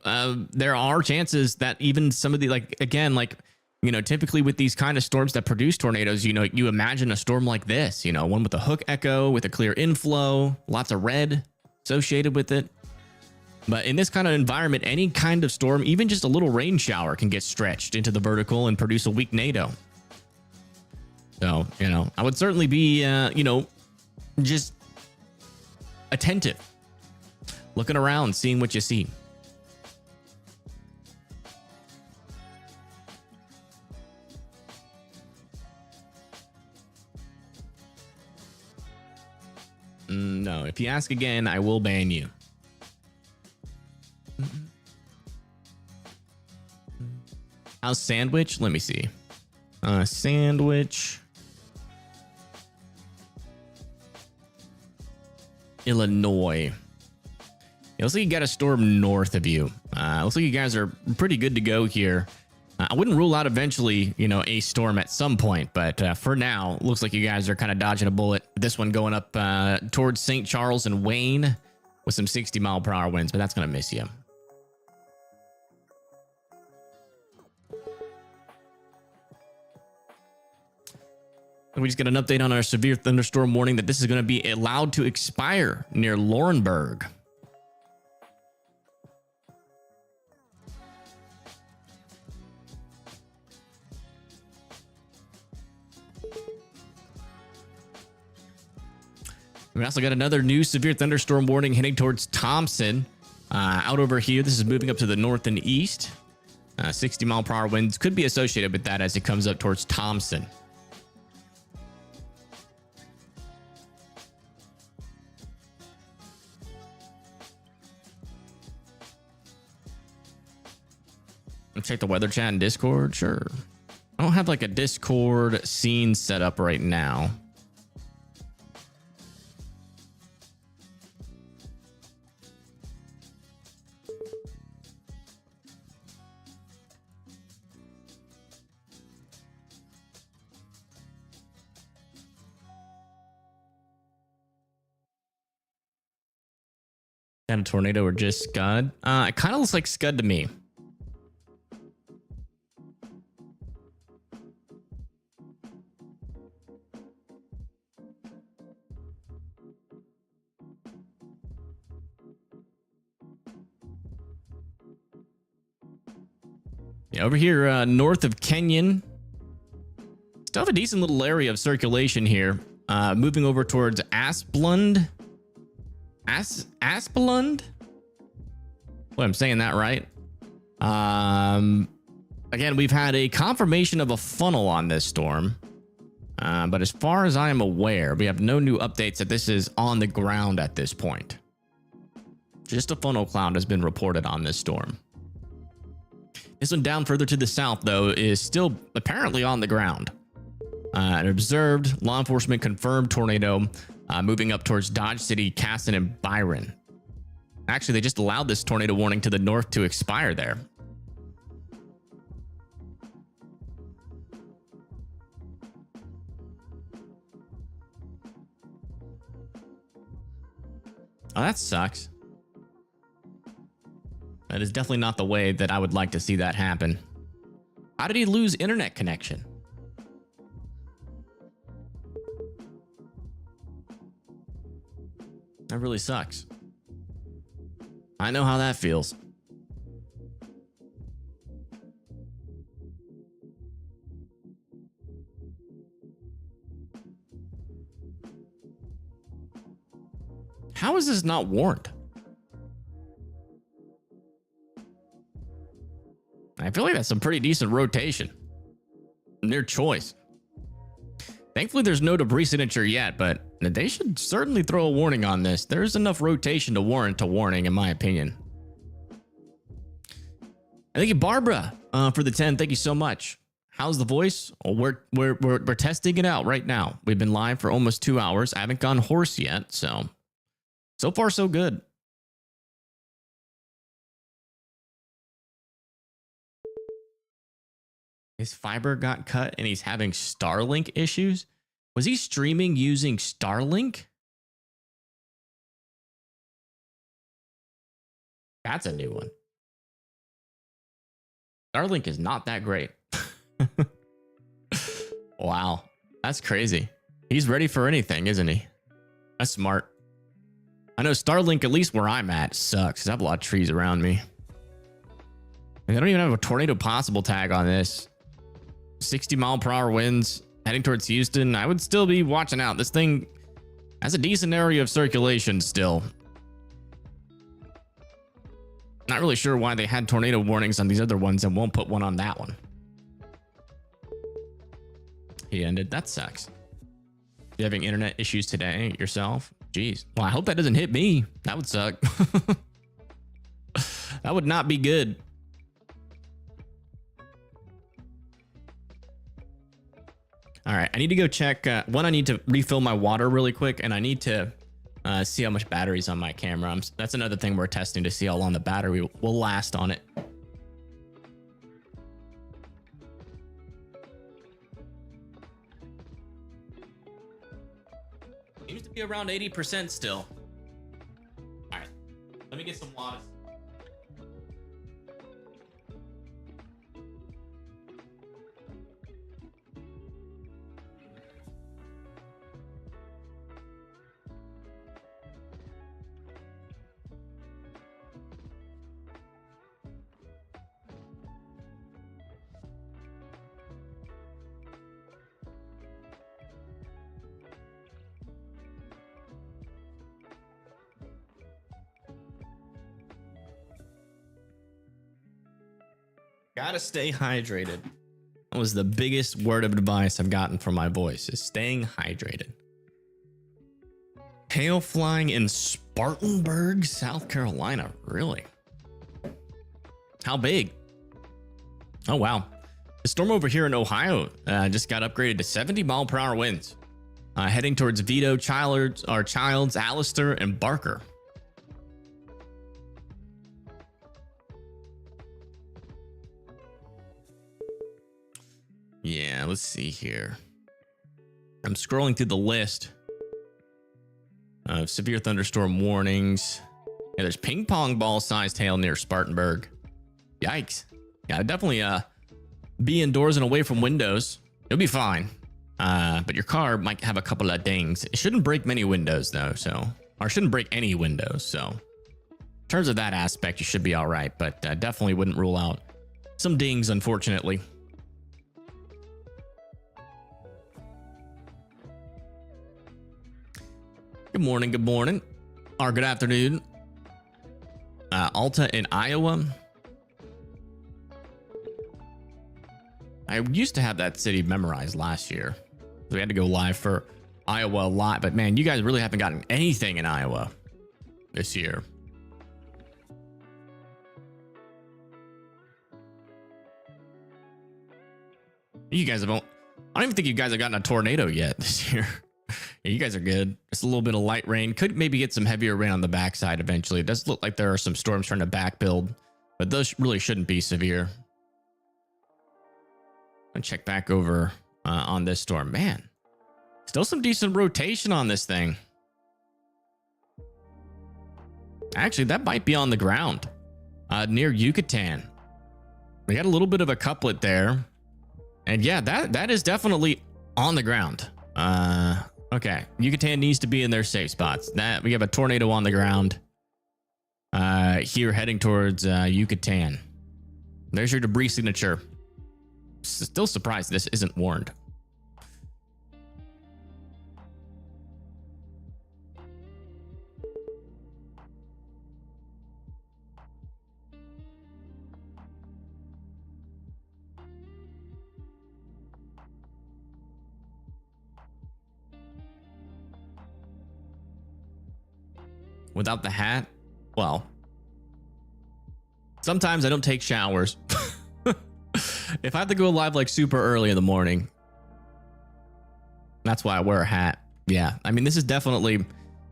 there are chances that even some of the, like, again, like, you know, typically with these kind of storms that produce tornadoes, you know, you imagine a storm like this, you know, one with a hook echo, with a clear inflow, lots of red associated with it. But in this kind of environment, any kind of storm, even just a little rain shower, can get stretched into the vertical and produce a weak NATO. So, you know, I would certainly be, you know, just attentive, looking around, seeing what you see. No, if you ask again, I will ban you. How's Sandwich? Let me see. Sandwich, Illinois. It looks like you got a storm north of you. Looks like you guys are pretty good to go here. I wouldn't rule out eventually, you know, a storm at some point, but for now, looks like you guys are kind of dodging a bullet. This one going up towards St. Charles and Wayne with some 60-mile-per-hour winds, but that's going to miss you. And we just get an update on our severe thunderstorm warning that this is going to be allowed to expire near Laurenburg. We also got another new severe thunderstorm warning heading towards Thompson. Out over here, this is moving up to the north and east. 60-mile-per-hour winds could be associated with that as it comes up towards Thompson. Check the weather chat in Discord. Sure. I don't have like a Discord scene set up right now. And a tornado or just Scud? It kind of looks like Scud to me. Yeah, over here, north of Kenyon. Still have a decent little area of circulation here. Moving over towards Asplund. Aspelund? Well, I'm saying that right. Again, we've had a confirmation of a funnel on this storm. But as far as I am aware, we have no new updates that this is on the ground at this point. Just a funnel cloud has been reported on this storm. This one down further to the south, though, is still apparently on the ground. An observed law enforcement confirmed tornado moving up towards Dodge City, Casson, and Byron. Actually, they just allowed this tornado warning to the north to expire there. Oh, that sucks. That is definitely not the way that I would like to see that happen. How did he lose internet connection? That really sucks. I know how that feels. How is this not warned? I feel like that's some pretty decent rotation. Their choice. Thankfully, there's no debris signature yet, but they should certainly throw a warning on this. There's enough rotation to warrant a warning, in my opinion. And thank you, Barbara, for the 10. Thank you so much. How's the voice? Well, we're testing it out right now. We've been live for almost 2 hours. I haven't gone hoarse yet, so far so good. His fiber got cut and he's having Starlink issues. Was he streaming using Starlink? That's a new one. Starlink is not that great. Wow, that's crazy. He's ready for anything, isn't he? That's smart. I know Starlink, at least where I'm at, sucks. I have a lot of trees around me. And I don't even have a tornado possible tag on this. 60-mile-per-hour winds heading towards Houston. I would still be watching out. This thing has a decent area of circulation still. Not really sure why they had tornado warnings on these other ones and won't put one on that one. He ended. That sucks. You having internet issues today yourself? Jeez. Well, I hope that doesn't hit me. That would suck. That would not be good. All right, I need to go check. One, I need to refill my water really quick, and I need to see how much battery's on my camera. That's another thing we're testing to see how long the battery will last on it. Be around 80% still. All right, let me get some water. Gotta stay hydrated. That was the biggest word of advice I've gotten from my voice, is staying hydrated. Hail flying in Spartanburg, South Carolina. Really? How big? Oh, wow. The storm over here in Ohio just got upgraded to 70-mile-per-hour winds. Heading towards Vito, Childs, Allister, and Barker. Yeah, let's see here. I'm scrolling through the list of severe thunderstorm warnings. Yeah, there's ping pong ball sized hail near Spartanburg. Yikes. Yeah, definitely be indoors and away from windows. It'll be fine. But your car might have a couple of dings. It shouldn't break many windows though, or shouldn't break any windows. So in terms of that aspect, you should be all right, but definitely wouldn't rule out some dings, unfortunately. Good morning, good morning, or good afternoon. Alta in Iowa. I used to have that city memorized last year. We had to go live for Iowa a lot, but man, you guys really haven't gotten anything in Iowa this year. You guys haven't, I don't even think you guys have gotten a tornado yet this year. Yeah, you guys are good. Just a little bit of light rain. Could maybe get some heavier rain on the backside eventually. It does look like there are some storms trying to back build, but those really shouldn't be severe. I'll check back over on this storm. Man, still some decent rotation on this thing. Actually, that might be on the ground near Yucatan. We had a little bit of a couplet there. And yeah, that is definitely on the ground. Okay, Yucatan needs to be in their safe spots. That we have a tornado on the ground here heading towards Yucatan. There's your debris signature. Still surprised this isn't warned. Without the hat, well, sometimes I don't take showers. If I have to go live like super early in the morning, that's why I wear a hat. Yeah, I mean, this is definitely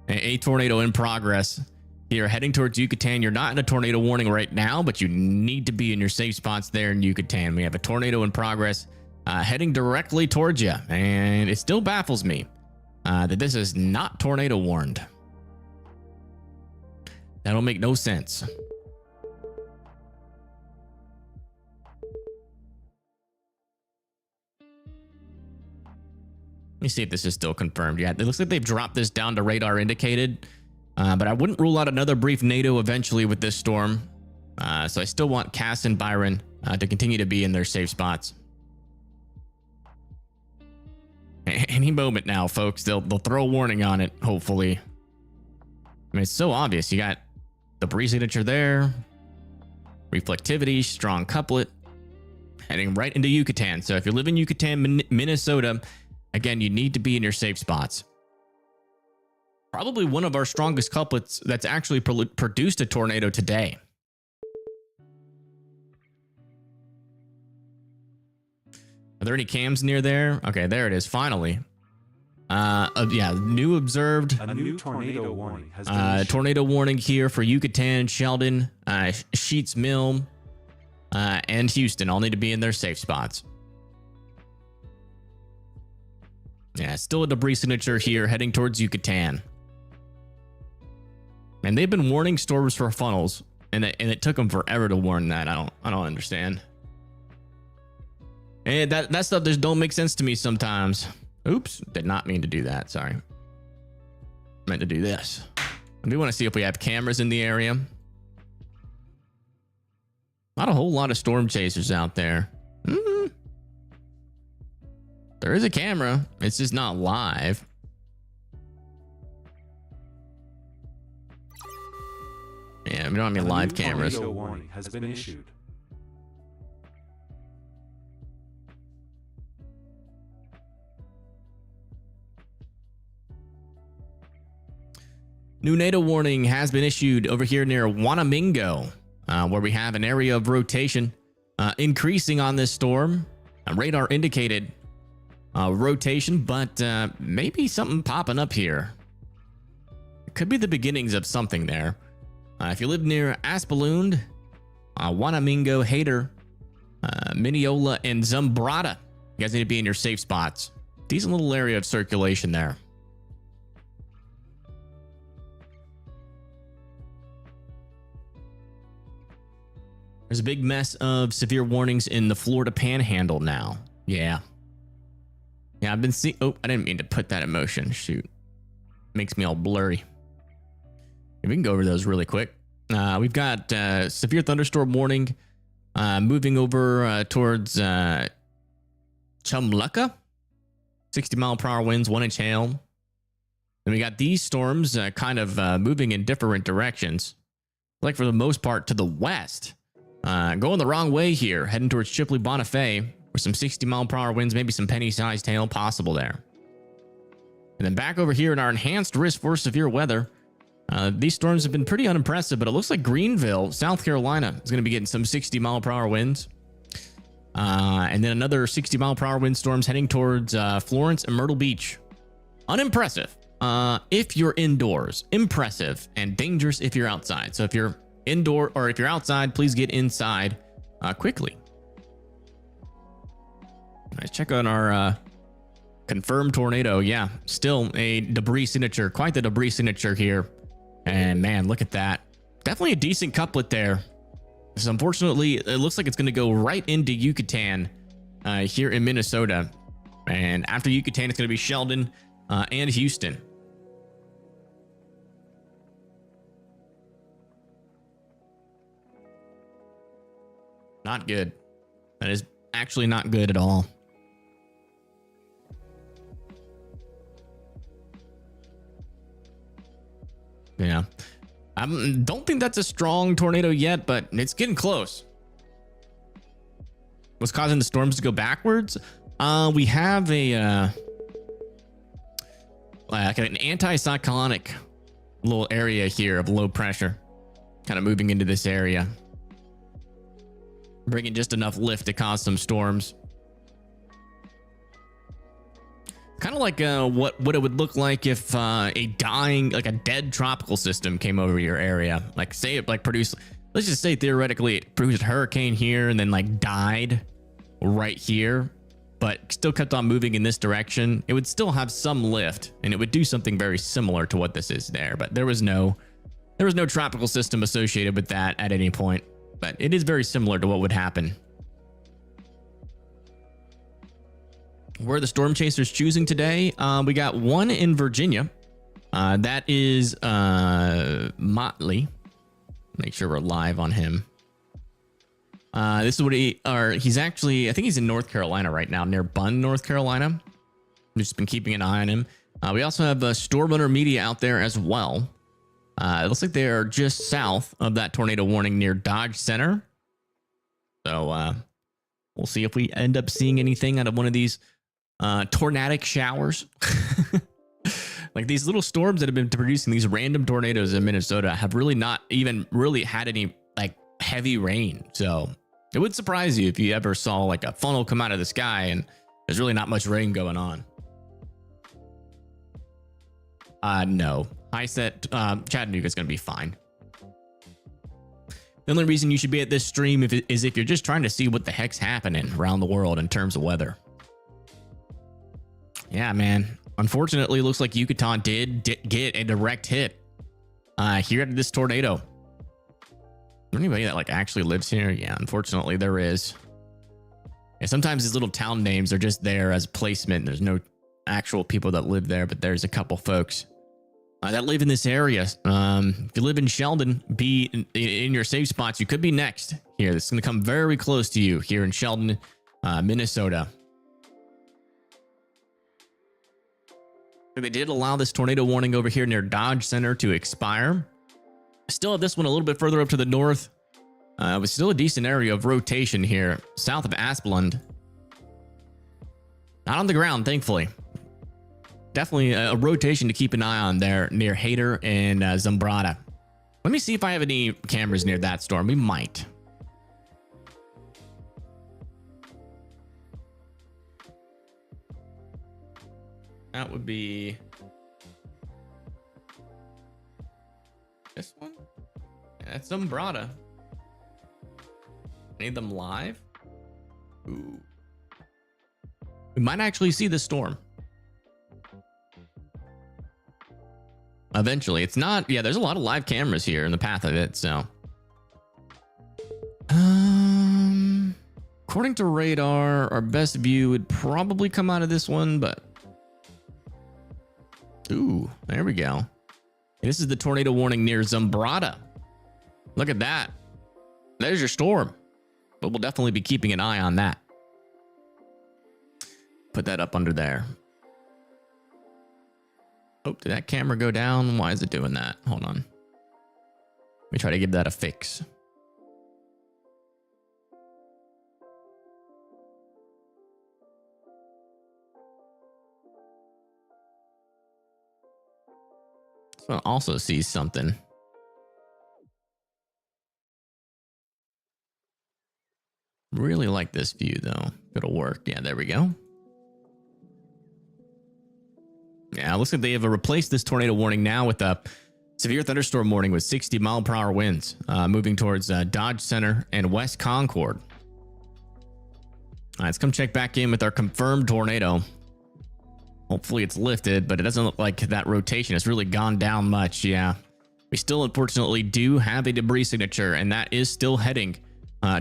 a tornado in progress here heading towards Yucatan. You're not in a tornado warning right now, but you need to be in your safe spots there in Yucatan. We have a tornado in progress heading directly towards you, and it still baffles me that this is not tornado warned. That'll make no sense. Let me see if this is still confirmed. Yeah, it looks like they've dropped this down to radar indicated, but I wouldn't rule out another brief NATO eventually with this storm. So I still want Cass and Byron to continue to be in their safe spots. Any moment now, folks, they'll throw a warning on it, hopefully. I mean, it's so obvious. You got the breeze signature there, reflectivity, strong couplet, heading right into Yucatan. So if you live in Yucatan, Minnesota, again, you need to be in your safe spots. Probably one of our strongest couplets that's actually produced a tornado today. Are there any cams near there? Okay, there it is, finally. Yeah, new observed. A new tornado warning has been issued. Tornado warning here for Yucatan, Sheldon, Sheets Mill, and Houston. All need to be in their safe spots. Yeah, still a debris signature here heading towards Yucatan. And they've been warning storms for funnels, and it took them forever to warn that. I don't understand. And that stuff just don't make sense to me sometimes. Oops, did not mean to do that. Sorry. Meant to do this. I do want to see if we have cameras in the area. Not a whole lot of storm chasers out there. There is a camera. It's just not live. Yeah, we don't have any live cameras. Tornado warning has been issued. New NATO warning has been issued over here near Wanamingo, where we have an area of rotation increasing on this storm. Radar indicated rotation, but maybe something popping up here. It could be the beginnings of something there. If you live near Aspalund, Wanamingo, Hader, Mineola, and Zumbrata, you guys need to be in your safe spots. Decent little area of circulation there. There's a big mess of severe warnings in the Florida Panhandle now. Yeah, I've been seeing. Oh, I didn't mean to put that in motion. Shoot, makes me all blurry. We can go over those really quick. We've got severe thunderstorm warning moving over towards Chumlucka. 60-mile-per-hour winds, 1-inch hail. And we got these storms kind of moving in different directions. Like for the most part to the west. Going the wrong way here, heading towards Chipley Bonifay, with some 60-mile-per-hour winds, maybe some penny-sized hail possible there. And then back over here in our enhanced risk for severe weather, these storms have been pretty unimpressive, but it looks like Greenville, South Carolina, is going to be getting some 60-mile-per-hour winds. And then another 60-mile-per-hour wind storms heading towards Florence and Myrtle Beach. Unimpressive if you're indoors. Impressive and dangerous if you're outside. So if you're indoor or if you're outside, please get inside quickly. Let's check on our confirmed tornado. Yeah, still a debris signature. Quite the debris signature here. And man, look at that. Definitely a decent couplet there. So unfortunately, it looks like it's going to go right into Yucatan here in Minnesota. And after Yucatan, it's going to be Sheldon and Houston. Not good. That is actually not good at all. Yeah. I don't think that's a strong tornado yet, but it's getting close. What's causing the storms to go backwards? We have a like an anticyclonic little area here of low pressure kind of moving into this area, bringing just enough lift to cause some storms. Kind of like what it would look like if a dead tropical system came over your area. Like say it like produced, let's just say theoretically it produced a hurricane here and then like died right here, but still kept on moving in this direction. It would still have some lift and it would do something very similar to what this is there. But there was no tropical system associated with that at any point. But it is very similar to what would happen. Where are the storm chasers choosing today? We got one in Virginia. That is Motley. Make sure we're live on him. This is what he's actually, I think he's in North Carolina right now, near Bunn, North Carolina. We've just been keeping an eye on him. We also have Storm Runner Media out there as well. It looks like they are just south of that tornado warning near Dodge Center. So we'll see if we end up seeing anything out of one of these tornadic showers. Like these little storms that have been producing these random tornadoes in Minnesota have really not even really had any like heavy rain. So it would surprise you if you ever saw like a funnel come out of the sky and there's really not much rain going on. No. I said Chattanooga is going to be fine. The only reason you should be at this stream is if you're just trying to see what the heck's happening around the world in terms of weather. Yeah, man. Unfortunately, it looks like Yucatan did get a direct hit here at this tornado. Is there anybody that like actually lives here? Yeah, unfortunately there is. Yeah, sometimes these little town names are just there as placement. There's no actual people that live there, but there's a couple folks that live in this area. If you live in Sheldon, be in your safe spots. You could be next here. This is going to come very close to you here in Sheldon, Minnesota. They did allow this tornado warning over here near Dodge Center to expire. Still have this one a little bit further up to the north. It was still a decent area of rotation here south of Asplund. Not on the ground, thankfully. Definitely a rotation to keep an eye on there near Hayter and Zambrata. Let me see if I have any cameras near that storm. We might. That would be this one. Yeah, that's Zambrata. Need them live. Ooh. We might actually see the storm. Eventually. It's not, yeah, there's a lot of live cameras here in the path of it, so. According to radar, our best view would probably come out of this one, but ooh, there we go. This is the tornado warning near Zambrata. Look at that. There's your storm. But we'll definitely be keeping an eye on that. Put that up under there. Oh, did that camera go down? Why is it doing that? Hold on. Let me try to give that a fix. This one also sees something. Really like this view though. It'll work. Yeah, there we go. Yeah, it looks like they have replaced this tornado warning now with a severe thunderstorm warning with 60-mile-per-hour winds moving towards Dodge Center and West Concord. All right, let's come check back in with our confirmed tornado. Hopefully it's lifted, but it doesn't look like that rotation has really gone down much. Yeah, we still unfortunately do have a debris signature, and that is still heading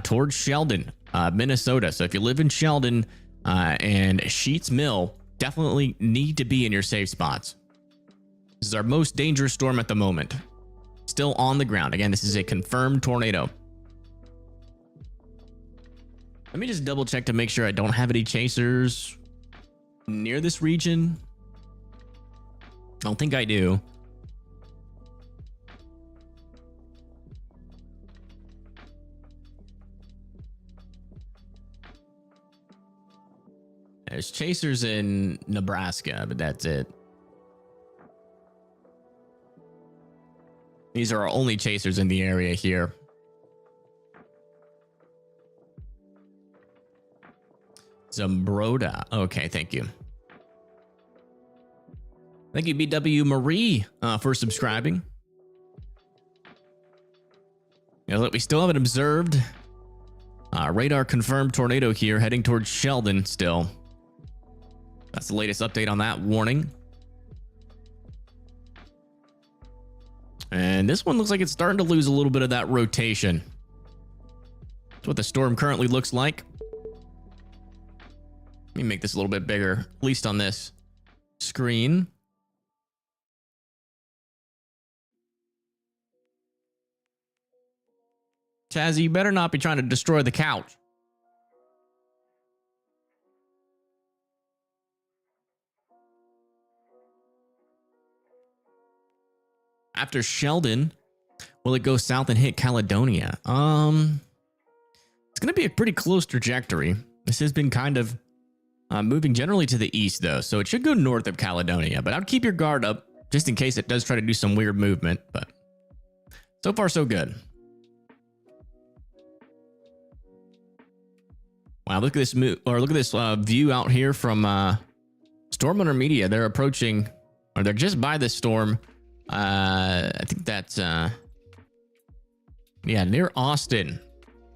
towards Sheldon, Minnesota. So if you live in Sheldon and Sheets Mill, definitely need to be in your safe spots. This is our most dangerous storm at the moment. Still on the ground. Again, this is a confirmed tornado. Let me just double check to make sure I don't have any chasers near this region. I don't think I do. There's chasers in Nebraska, but that's it. These are our only chasers in the area here. Zambrata. Okay, thank you. Thank you, BW Marie, for subscribing. You know, look, we still haven't observed radar confirmed tornado here heading towards Sheldon still. That's the latest update on that warning. And this one looks like it's starting to lose a little bit of that rotation. That's what the storm currently looks like. Let me make this a little bit bigger, at least on this screen. Chazzy, you better not be trying to destroy the couch. After Sheldon, will it go south and hit Caledonia? It's going to be a pretty close trajectory. This has been kind of moving generally to the east, though, so it should go north of Caledonia. But I'd keep your guard up just in case it does try to do some weird movement. But so far, so good. Wow, look at this look at this view out here from Storm Hunter Media. They're approaching, or they're just by this storm. I think that's yeah, near Austin,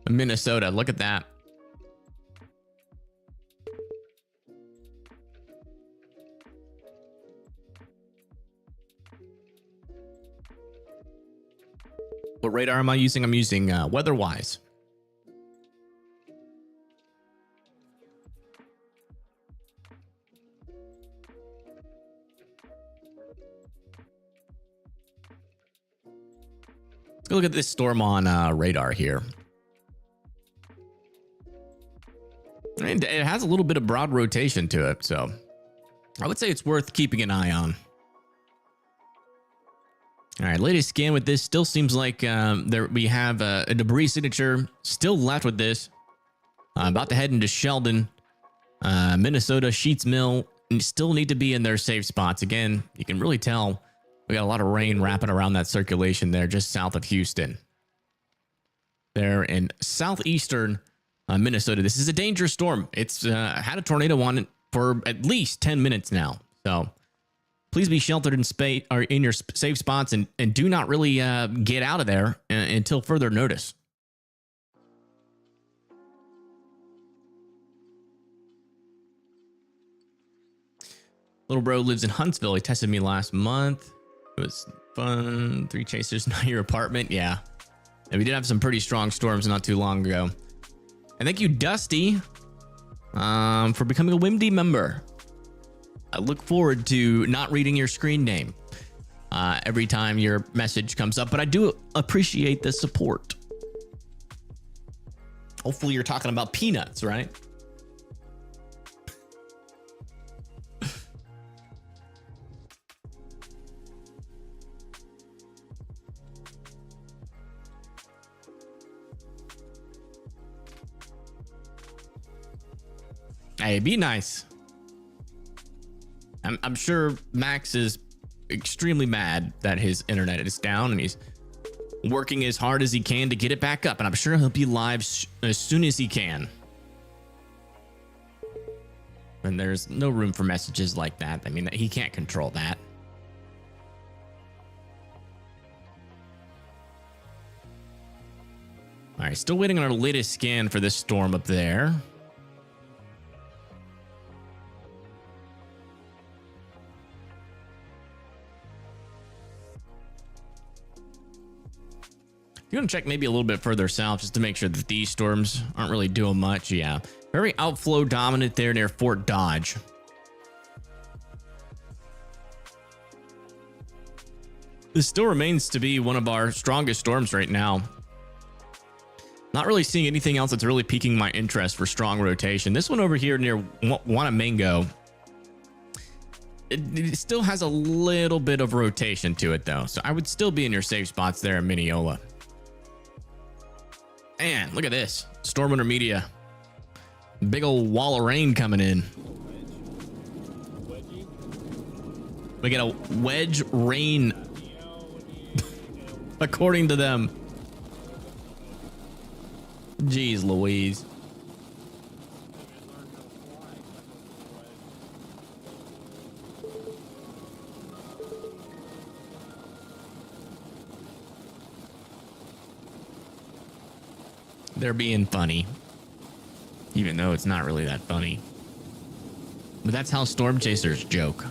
Minnesota. Look at that. What radar am I using? I'm using WeatherWise. Let's go look at this storm on radar here. And it has a little bit of broad rotation to it, so I would say it's worth keeping an eye on. All right, latest scan with this still seems like we have a debris signature still left with this. About to head into Sheldon, Minnesota, Sheets Mill, and still need to be in their safe spots. Again, you can really tell we got a lot of rain wrapping around that circulation there just south of Houston. There in southeastern Minnesota. This is a dangerous storm. It's had a tornado on it for at least 10 minutes now. So please be sheltered in space or in your safe spots and do not really get out of there until further notice. Little bro lives in Huntsville. He tested me last month. It was fun. 3 chasers, not your apartment. Yeah. And we did have some pretty strong storms not too long ago. And thank you, Dusty, for becoming a WIMD member. I look forward to not reading your screen name every time your message comes up, but I do appreciate the support. Hopefully you're talking about peanuts, right? Hey, be nice. I'm sure Max is extremely mad that his internet is down and he's working as hard as he can to get it back up. And I'm sure he'll be live as soon as he can. And there's no room for messages like that. I mean, he can't control that. All right, still waiting on our latest scan for this storm up there. You want to check maybe a little bit further south just to make sure that these storms aren't really doing much. Yeah, very outflow dominant there near Fort Dodge. This still remains to be one of our strongest storms right now. Not really seeing anything else that's really piquing my interest for strong rotation. This one over here near Wanamango, it still has a little bit of rotation to it though. So I would still be in your safe spots there in Mineola. Man, look at this. Storm intermedia. Big old wall of rain coming in. We get a wedge rain according to them. Jeez Louise. They're being funny, even though it's not really that funny. But that's how storm chasers joke.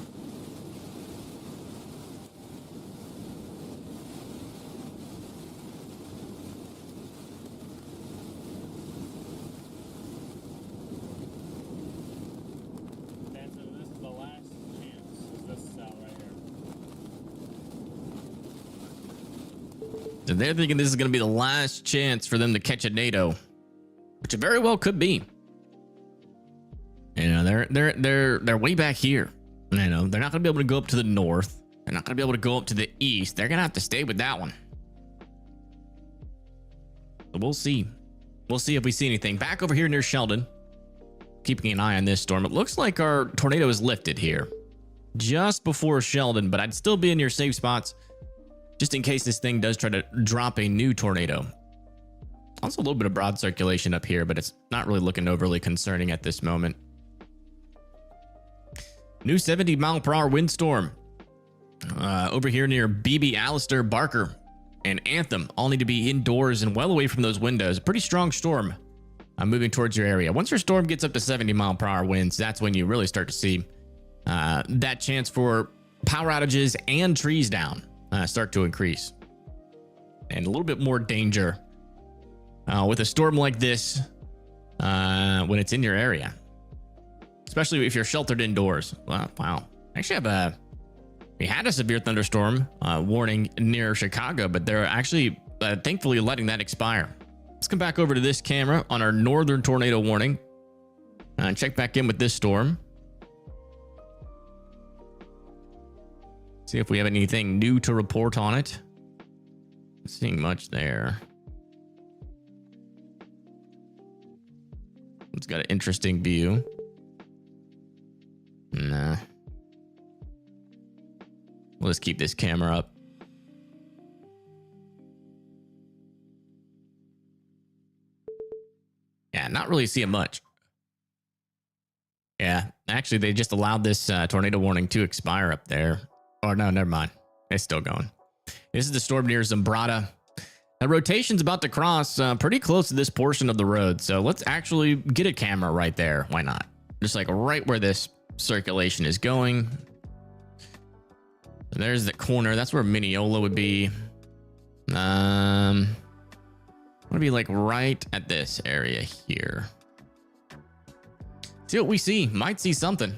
Okay, so this is the last chance. Is this cell right here? So they're thinking this is going to be the last chance for them to catch a NATO, which it very well could be. You know, they're way back here. You know, they're not going to be able to go up to the north. They're not going to be able to go up to the east. They're going to have to stay with that one. But we'll see. We'll see if we see anything. Back over here near Sheldon, keeping an eye on this storm. It looks like our tornado is lifted here just before Sheldon, but I'd still be in your safe spots just in case this thing does try to drop a new tornado. Also a little bit of broad circulation up here, but it's not really looking overly concerning at this moment. New 70-mile-per-hour windstorm over here near BB, Alistair, Barker, and Anthem. All need to be indoors and well away from those windows. Pretty strong storm moving towards your area. Once your storm gets up to 70-mile-per-hour winds, that's when you really start to see that chance for power outages and trees down start to increase. and a little bit more danger with a storm like this when it's in your area, especially if you're sheltered indoors. Wow. Actually, we had a severe thunderstorm warning near Chicago, but they're actually thankfully letting that expire. Let's come back over to this camera on our northern tornado warning and check back in with this storm. See if we have anything new to report on it. Not seeing much there. It's got an interesting view. Nah. We'll just keep this camera up. Yeah, not really seeing much. Yeah, actually, they just allowed this tornado warning to expire up there. Oh, no, never mind. It's still going. This is the storm near Zimbrata. The rotation's about to cross pretty close to this portion of the road. So let's actually get a camera right there. Why not? Just like right where this circulation is going. So there's the corner. That's where Mineola would be. Would be like right at this area here. See what we see. Might see something.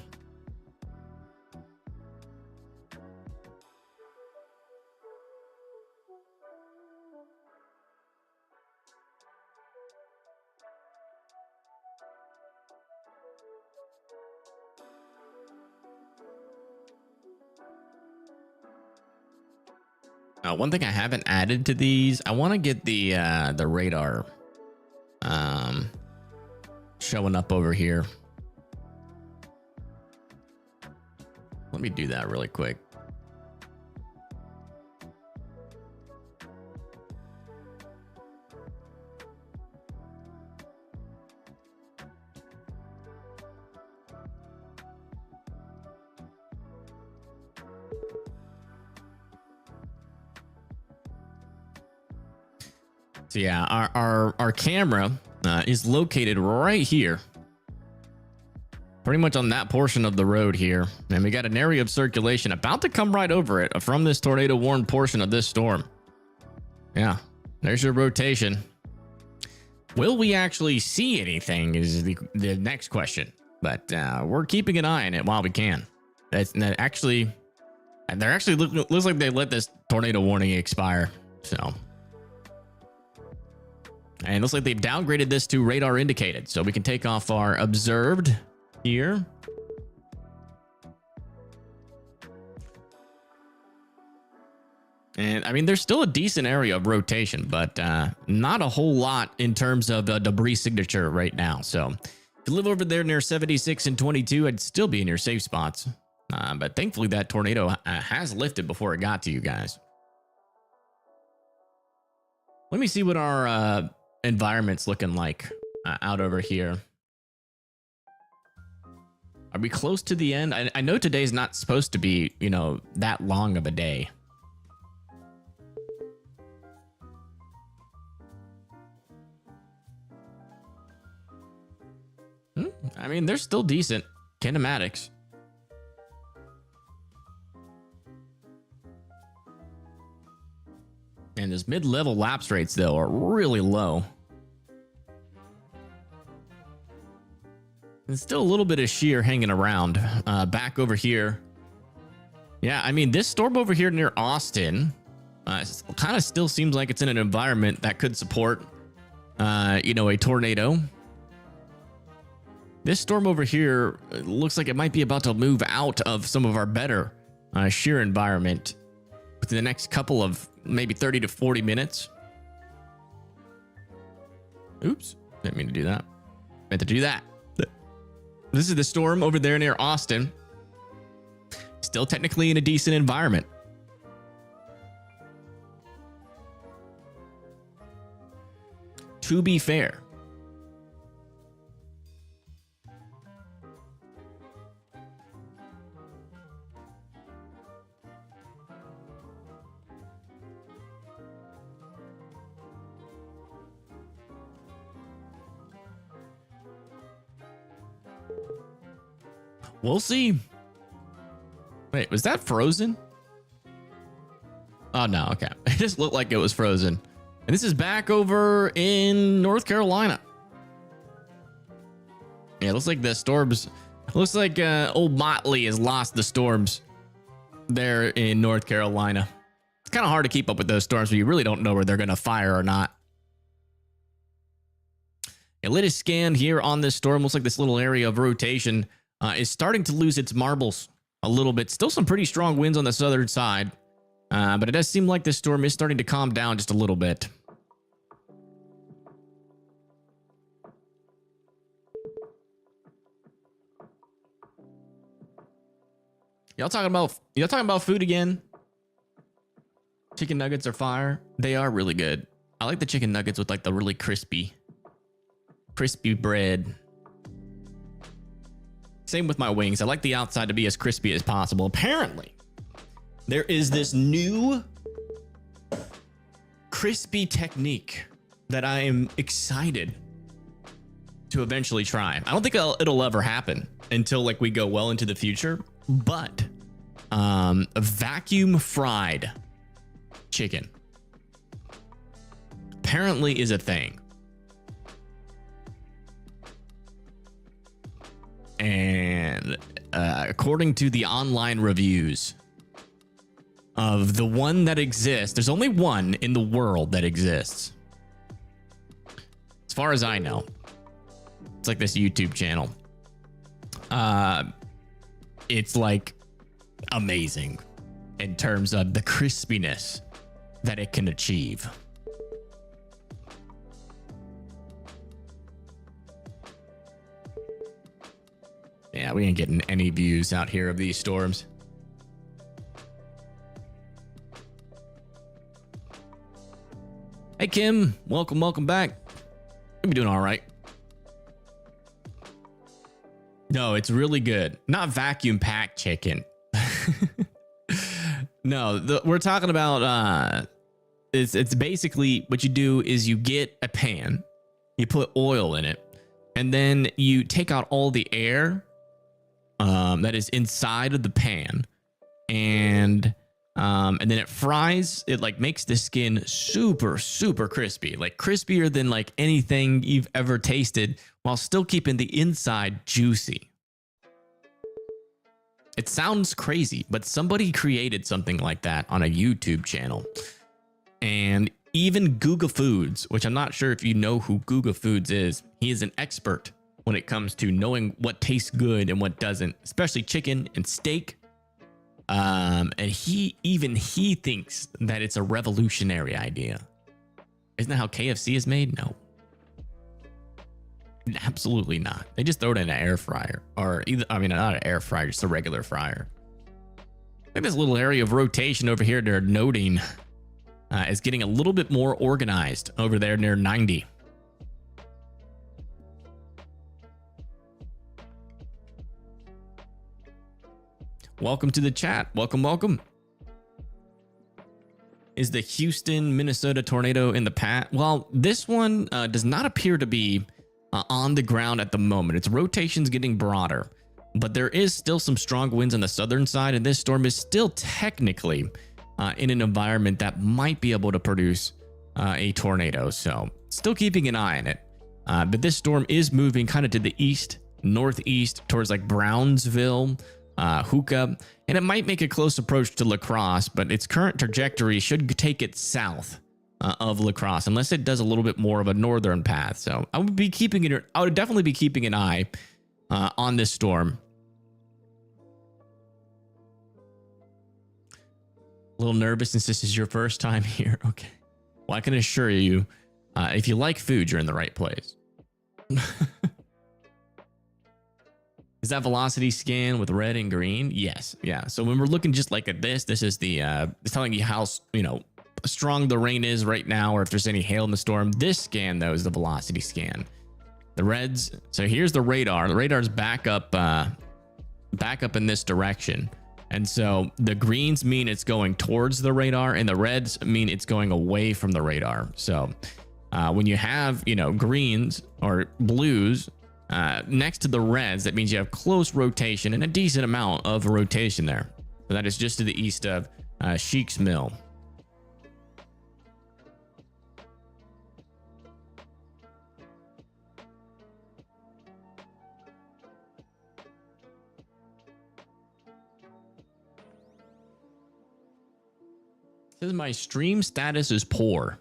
One thing I haven't added to these, I want to get the radar showing up over here. Let me do that really quick. So yeah, our camera is located right here, pretty much on that portion of the road here, and we got an area of circulation about to come right over it from this tornado warned portion of this storm. Yeah, there's your rotation. Will we actually see anything is the next question, but we're keeping an eye on it while we can. Looks like they let this tornado warning expire. So. And it looks like they've downgraded this to radar indicated. So we can take off our observed here. And I mean, there's still a decent area of rotation, but not a whole lot in terms of debris signature right now. So if you live over there near 76 and 22, I'd still be in your safe spots. But thankfully that tornado has lifted before it got to you guys. Let me see what our environment's looking like out over here. Are we close to the end? I know today's not supposed to be, you know, that long of a day. I mean, they're still decent kinematics. And his mid-level lapse rates, though, are really low. There's still a little bit of shear hanging around back over here. Yeah, I mean, this storm over here near Austin kind of still seems like it's in an environment that could support, you know, a tornado. This storm over here looks like it might be about to move out of some of our better shear environment within the next couple of maybe 30 to 40 minutes. Oops, didn't mean to do that. Meant to do that. This is the storm over there near Austin. Still technically in a decent environment. To be fair. We'll see. Wait, was that frozen? Oh, no. Okay. It just looked like it was frozen. And this is back over in North Carolina. Yeah, it looks like the storms. Looks like old Motley has lost the storms there in North Carolina. It's kind of hard to keep up with those storms, but you really don't know where they're going to fire or not. A latest scan here on this storm looks like this little area of rotation is starting to lose its marbles a little bit. Still some pretty strong winds on the southern side, but it does seem like this storm is starting to calm down just a little bit. Y'all talking about food again? Chicken nuggets are fire. They are really good. I like the chicken nuggets with like the really crispy bread. Same with my wings. I like the outside to be as crispy as possible. Apparently, there is this new crispy technique that I am excited to eventually try. I don't think it'll ever happen until like we go well into the future, but a vacuum fried chicken apparently is a thing. And according to the online reviews of the one that exists, there's only one in the world that exists. As far as I know, it's like this YouTube channel. It's like amazing in terms of the crispiness that it can achieve. Yeah, we ain't getting any views out here of these storms. Hey, Kim. Welcome back. You'll be doing all right. No, it's really good. Not vacuum packed chicken. No, we're talking about it's basically what you do is you get a pan, you put oil in it, and then you take out all the air that is inside of the pan, and then it fries. It like makes the skin super crispy, like crispier than like anything you've ever tasted, while still keeping the inside juicy. It sounds crazy, but somebody created something like that on a YouTube channel. And even Guga Foods, which I'm not sure if you know who Guga Foods is, he is an expert when it comes to knowing what tastes good and what doesn't, especially chicken and steak. And he thinks that it's a revolutionary idea. Isn't that how KFC is made? No. Absolutely not. They just throw it in an air fryer, or either, I mean, not an air fryer, just a regular fryer. I think this little area of rotation over here they're noting is getting a little bit more organized over there near 90. Welcome to the chat. Welcome. Is the Houston, Minnesota tornado in the path? Well, this one does not appear to be on the ground at the moment. Its rotation's getting broader, but there is still some strong winds on the southern side, and this storm is still technically in an environment that might be able to produce a tornado. So still keeping an eye on it. But this storm is moving kind of to the east, northeast towards like Brownsville, Hookah, and it might make a close approach to La Crosse, but its current trajectory should take it south of La Crosse, unless it does a little bit more of a northern path. So I would definitely be keeping an eye on this storm. A little nervous since this is your first time here. Okay. Well, I can assure you, if you like food, you're in the right place. Is that velocity scan with red and green? Yes. Yeah. So when we're looking just like at this is the it's telling you how strong the rain is right now, or if there's any hail in the storm. This scan though is the velocity scan. The reds. So here's the radar. The radar's back up in this direction. And so the greens mean it's going towards the radar, and the reds mean it's going away from the radar. So when you have, greens or blues next to the reds, that means you have close rotation and a decent amount of rotation there. So that is just to the east of Sheik's Mill. says my stream status is poor.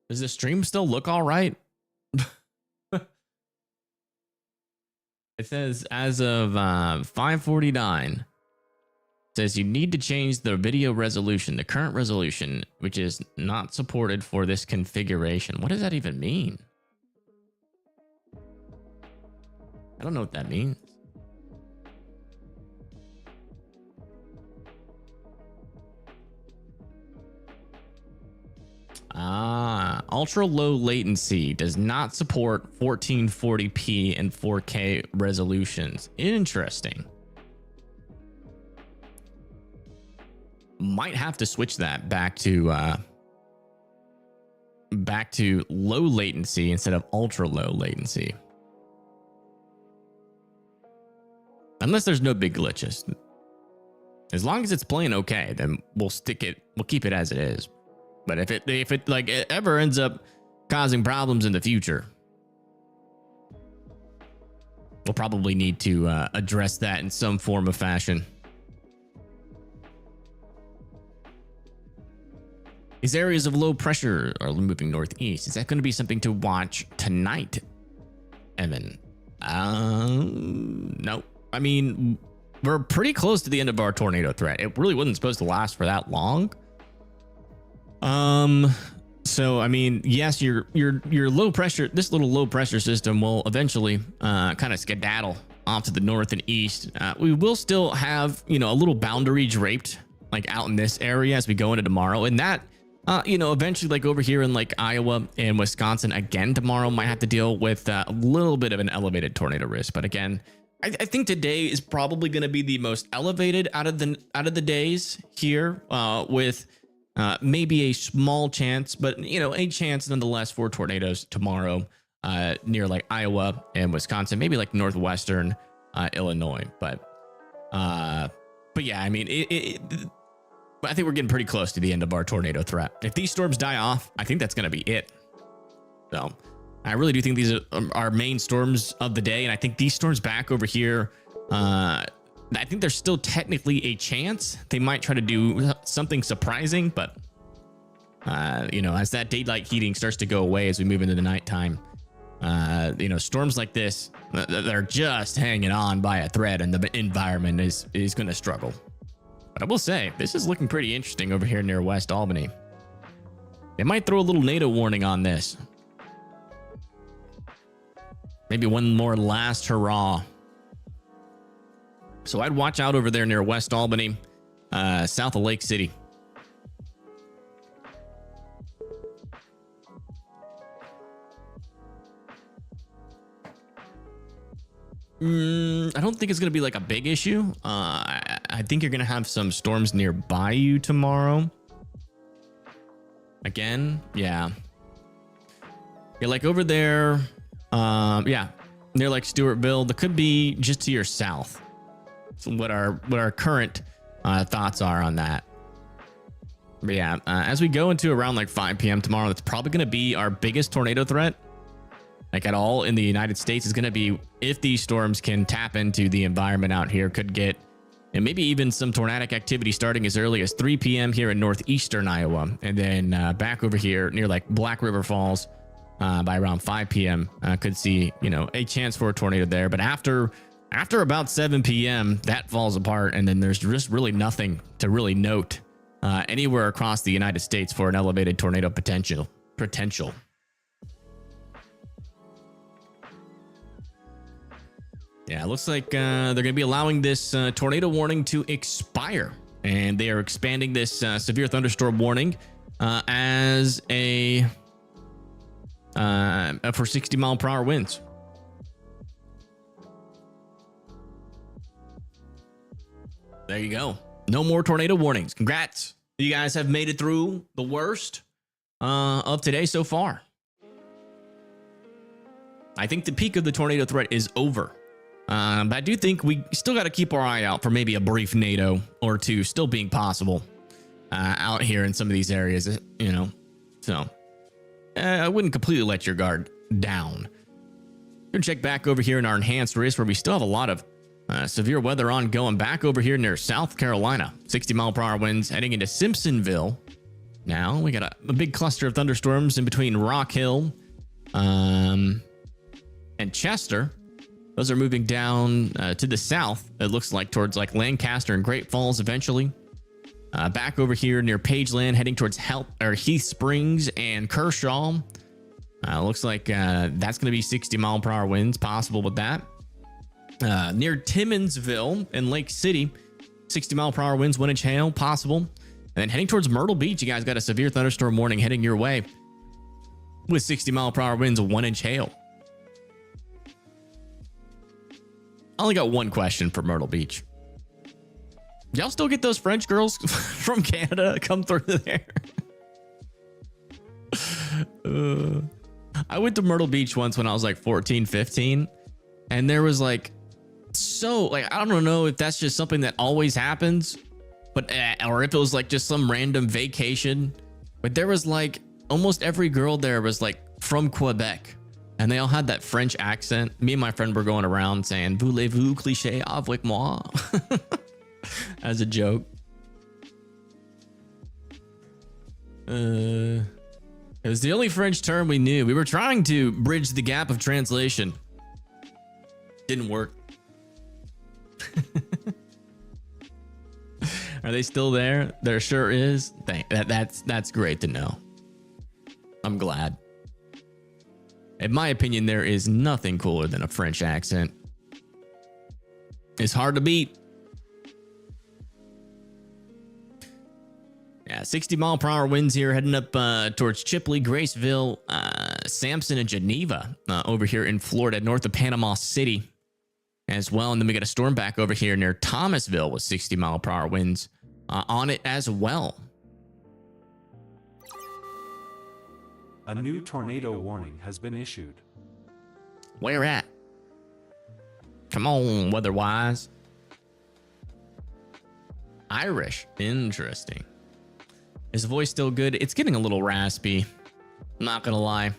Does the stream still look all right? It says as of 5:49, says you need to change the video resolution, the current resolution, which is not supported for this configuration. What does that even mean? I don't know what that means. Ultra low latency does not support 1440p and 4K resolutions. Interesting. Might have to switch that back to low latency instead of ultra low latency. Unless there's no big glitches. As long as it's playing okay, then we'll keep it as it is. But if it like it ever ends up causing problems in the future, we'll probably need to address that in some form of fashion. These areas of low pressure are moving northeast. Is that going to be something to watch tonight, Evan? No. I mean, we're pretty close to the end of our tornado threat. It really wasn't supposed to last for that long. So I mean, yes, your low pressure, this little low pressure system will eventually kind of skedaddle off to the north and east. We will still have, a little boundary draped like out in this area as we go into tomorrow, and that eventually, like over here in like Iowa and Wisconsin again tomorrow, might have to deal with a little bit of an elevated tornado risk. But again, I think today is probably going to be the most elevated out of the days here, with maybe a small chance, but a chance nonetheless for tornadoes tomorrow near like Iowa and Wisconsin, maybe like northwestern Illinois. But yeah, I mean, I think we're getting pretty close to the end of our tornado threat. If these storms die off, I think that's going to be it. So I really do think these are our main storms of the day. And I think these storms back over here, I think there's still technically a chance they might try to do something surprising, but as that daylight heating starts to go away as we move into the nighttime, storms like this, they're just hanging on by a thread, and the environment is going to struggle. But I will say, this is looking pretty interesting over here near West Albany. They might throw a little NATO warning on this. Maybe one more last hurrah. So I'd watch out over there near West Albany, south of Lake City. I don't think it's going to be like a big issue. I think you're going to have some storms nearby you tomorrow. Again, yeah. Yeah, like over there, near like Stewartville, that could be just to your south. So what our current thoughts are on that. But yeah, as we go into around like 5 p.m. tomorrow, that's probably going to be our biggest tornado threat, like at all in the United States, is going to be if these storms can tap into the environment out here, could get, and maybe even some tornadic activity starting as early as 3 p.m. here in northeastern Iowa, and then back over here near like Black River Falls by around 5 p.m. Could see a chance for a tornado there. But after about 7 p.m. that falls apart, and then there's just really nothing to really note anywhere across the United States for an elevated tornado potential. Yeah, it looks like they're going to be allowing this tornado warning to expire, and they are expanding this severe thunderstorm warning as a for 60-mile-per-hour winds. There you go. No more tornado warnings. Congrats. You guys have made it through the worst of today so far. I think the peak of the tornado threat is over. But I do think we still got to keep our eye out for maybe a brief NATO or two still being possible out here in some of these areas, So I wouldn't completely let your guard down. Gonna check back over here in our enhanced race where we still have a lot of severe weather ongoing. Back over here near South Carolina, 60-mile-per-hour winds heading into Simpsonville. Now we got a big cluster of thunderstorms in between Rock Hill and Chester. Those are moving down to the south. It looks like towards like Lancaster and Great Falls eventually. Back over here near Pageland, heading towards Heath Springs and Kershaw. Looks like that's going to be 60-mile-per-hour winds possible with that. Near Timmonsville and Lake City, 60-mile-per-hour winds, 1-inch hail possible. And then heading towards Myrtle Beach, you guys got a severe thunderstorm warning heading your way with 60-mile-per-hour winds, 1-inch hail. I only got one question for Myrtle Beach. Y'all still get those French girls from Canada come through there? I went to Myrtle Beach once when I was like 14, 15. And there was like, I don't know if that's just something that always happens, but, or if it was like just some random vacation, but there was like almost every girl there was like from Quebec. And they all had that French accent. Me and my friend were going around saying, "Voulez-vous cliché avec moi?" as a joke. It was the only French term we knew. We were trying to bridge the gap of translation. Didn't work. Are they still there? There sure is. That's great to know. I'm glad. In my opinion, there is nothing cooler than a French accent. It's hard to beat. Yeah, 60-mile-per-hour winds here heading up towards Chipley, Graceville, Sampson, and Geneva over here in Florida, north of Panama City as well. And then we got a storm back over here near Thomasville with 60-mile-per-hour winds on it as well. A new tornado warning has been issued. Where at? Come on, weather-wise. Irish. Interesting. Is the voice still good? It's getting a little raspy. Not gonna lie.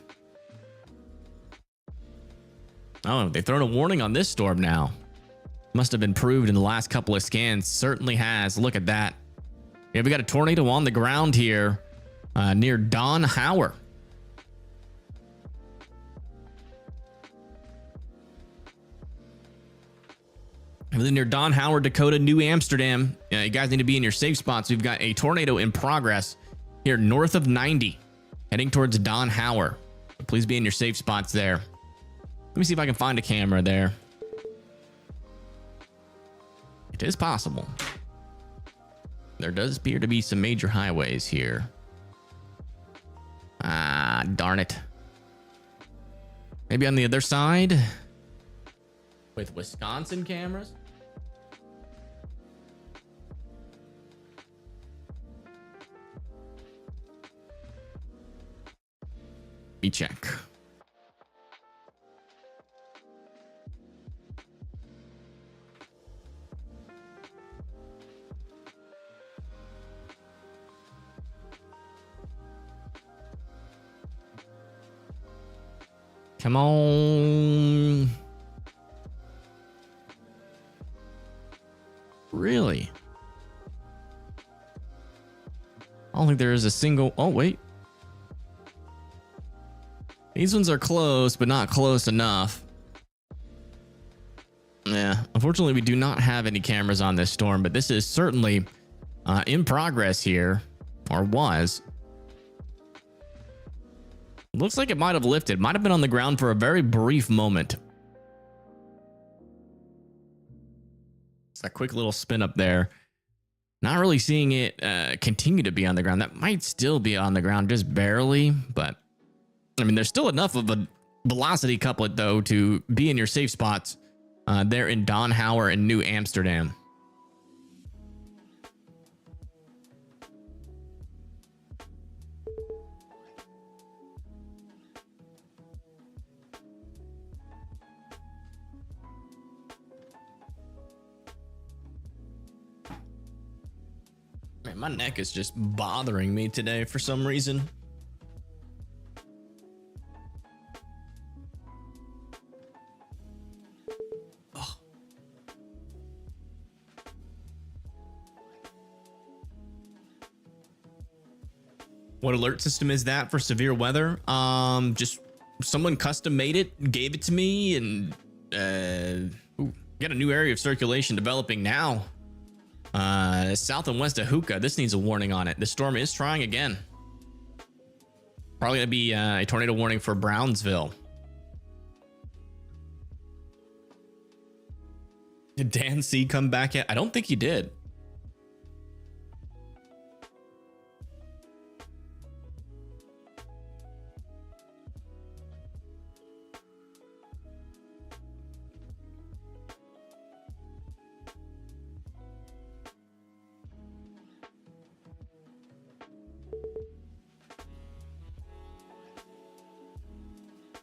Oh, they've thrown a warning on this storm now. Must have been proved in the last couple of scans. Certainly has. Look at that. Yeah, we got a tornado on the ground here near Don Howard. And then near Don Howard, Dakota, New Amsterdam. You guys need to be in your safe spots. We've got a tornado in progress here north of 90, heading towards Don Howard. So please be in your safe spots there. Let me see if I can find a camera there. It is possible. There does appear to be some major highways here. Ah, darn it. Maybe on the other side with Wisconsin cameras. Let me check. Come on. Really? I don't think there is a single. Oh, wait. These ones are close, but not close enough. Yeah, unfortunately, we do not have any cameras on this storm, but this is certainly in progress here, or was. Looks like it might have lifted, might have been on the ground for a very brief moment. It's a quick little spin up there. Not really seeing it continue to be on the ground. That might still be on the ground, just barely, but I mean, there's still enough of a velocity couplet, though, to be in your safe spots there in Don Howard and New Amsterdam. Man, my neck is just bothering me today for some reason. What alert system is that for severe weather? Just someone custom made it, gave it to me, and got a new area of circulation developing now. South and west of Hookah. This needs a warning on it. The storm is trying again. Probably gonna be a tornado warning for Brownsville. Did Dan C come back yet? I don't think he did.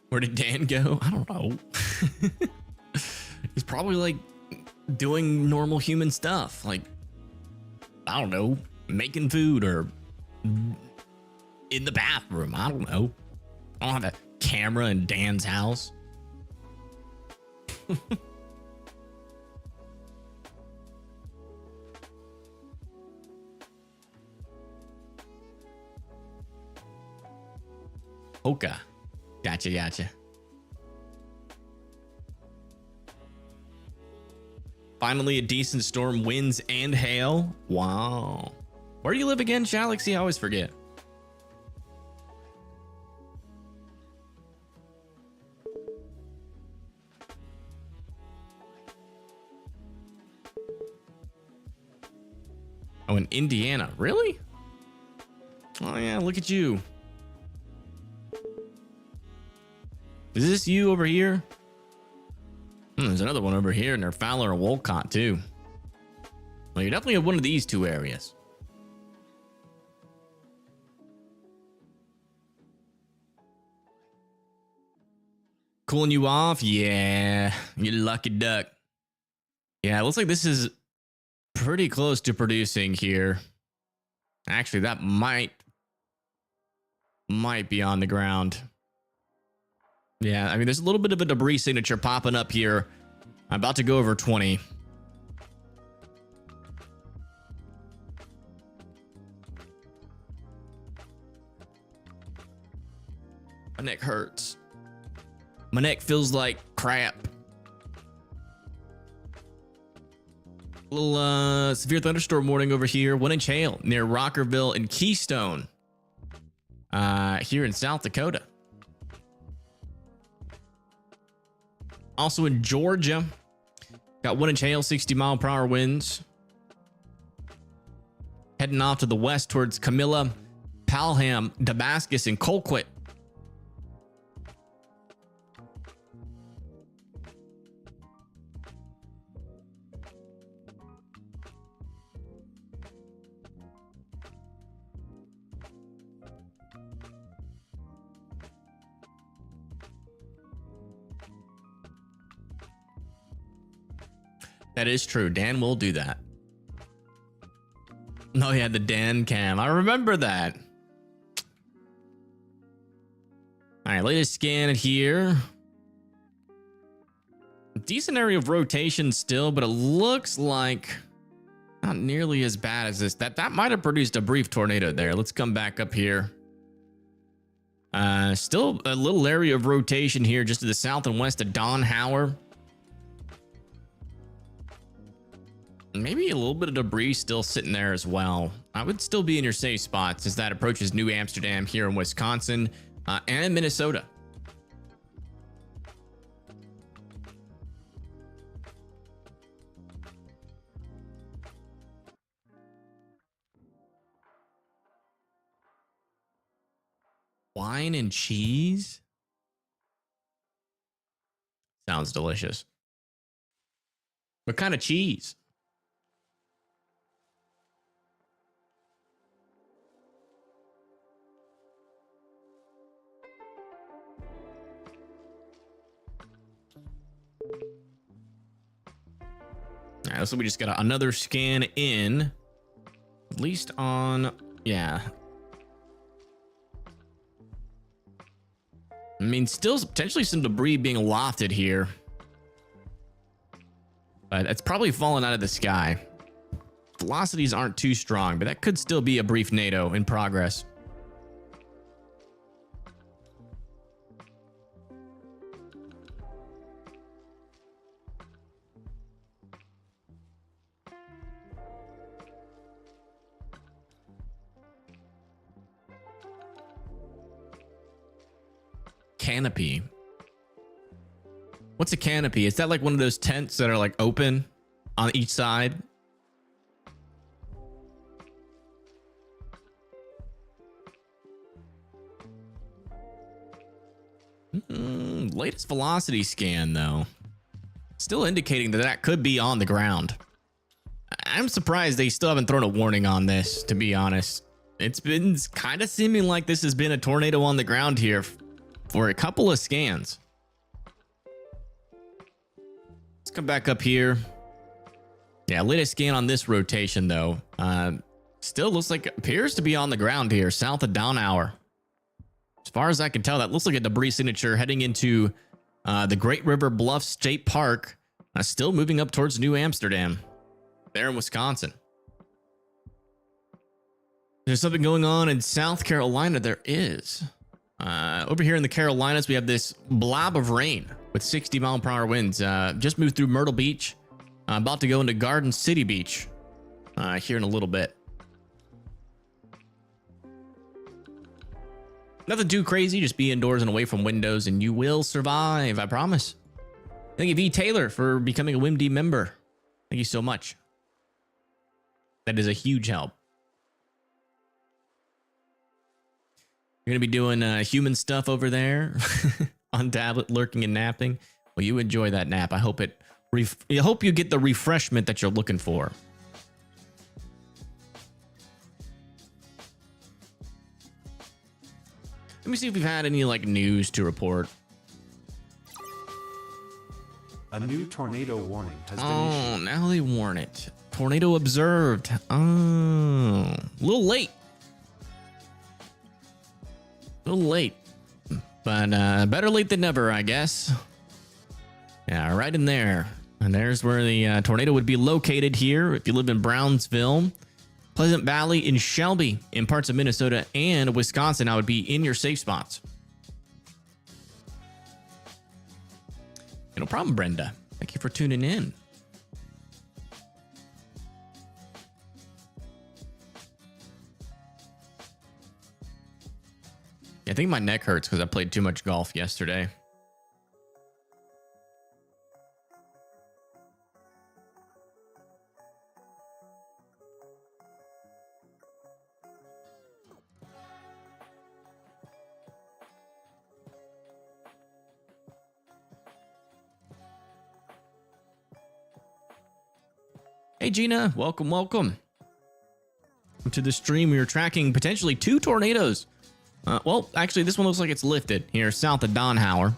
Where did Dan go? I don't know. He's probably like doing normal human stuff. Like, I don't know, making food or in the bathroom. I don't know. I don't have a camera in Dan's house. Okay. Gotcha. Finally, a decent storm, winds and hail. Wow. Where do you live again, Shalaxy? I always forget. Oh, in Indiana. Really? Oh, yeah, look at you. Is this you over here? There's another one over here near Fowler and Wolcott too. Well, you definitely have one of these two areas. Cooling you off? Yeah, you lucky duck. Yeah, it looks like this is pretty close to producing here. Actually, that might be on the ground. Yeah, I mean, there's a little bit of a debris signature popping up here. I'm about to go over 20. My neck hurts. My neck feels like crap. A little severe thunderstorm warning over here. 1 inch hail near Rockerville and Keystone. Here in South Dakota. Also in Georgia, got 1 inch hail, 60-mile-per-hour winds. Heading off to the west towards Camilla, Palham, Damascus, and Colquitt. That is true. Dan will do that. Oh, yeah, the Dan cam. I remember that. All right, latest scan here. Decent area of rotation still, but it looks like not nearly as bad as this. That might have produced a brief tornado there. Let's come back up here. Still a little area of rotation here just to the south and west of Don Hauer. Maybe a little bit of debris still sitting there as well. I would still be in your safe spots as that approaches New Amsterdam here in Wisconsin and Minnesota. Wine and cheese? Sounds delicious. What kind of cheese? All right, so we just got another scan in, at least on, yeah. I mean, still potentially some debris being lofted here, but it's probably fallen out of the sky. Velocities aren't too strong, but that could still be a brief NATO in progress. canopy. What's a canopy? Is that like one of those tents that are like open on each side? Latest velocity scan though, still indicating that that could be on the ground. I'm surprised they still haven't thrown a warning on this, to be honest. It's been kind of seeming like this has been a tornado on the ground here for a couple of scans. Let's come back up here. Yeah, latest scan on this rotation though. Still looks like, appears to be on the ground here, south of Dawn Hour. As far as I can tell, that looks like a debris signature heading into the Great River Bluff State Park. Still moving up towards New Amsterdam, there in Wisconsin. There's something going on in South Carolina. There is. Over here in the Carolinas, we have this blob of rain with 60-mile-per-hour winds. Just moved through Myrtle Beach. About to go into Garden City Beach here in a little bit. Nothing too crazy, just be indoors and away from windows and you will survive, I promise. Thank you, V. Taylor, for becoming a WIMD member. Thank you so much. That is a huge help. You're going to be doing human stuff over there on tablet, lurking and napping. Well, you enjoy that nap. I hope I hope you get the refreshment that you're looking for. Let me see if we've had any like news to report. A new tornado warning has been issued. Now they warn it. Tornado observed. Oh, a little late. A little late, but better late than never, I guess. Yeah, right in there. And there's where the tornado would be located here if you live in Brownsville, Pleasant Valley, in Shelby, in parts of Minnesota and Wisconsin. I would be in your safe spots. No problem, Brenda. Thank you for tuning in. I think my neck hurts because I played too much golf yesterday. Hey Gina, welcome, welcome to the stream. We are tracking potentially 2 tornadoes. Well, actually, this one looks like it's lifted here south of Dawn Hour,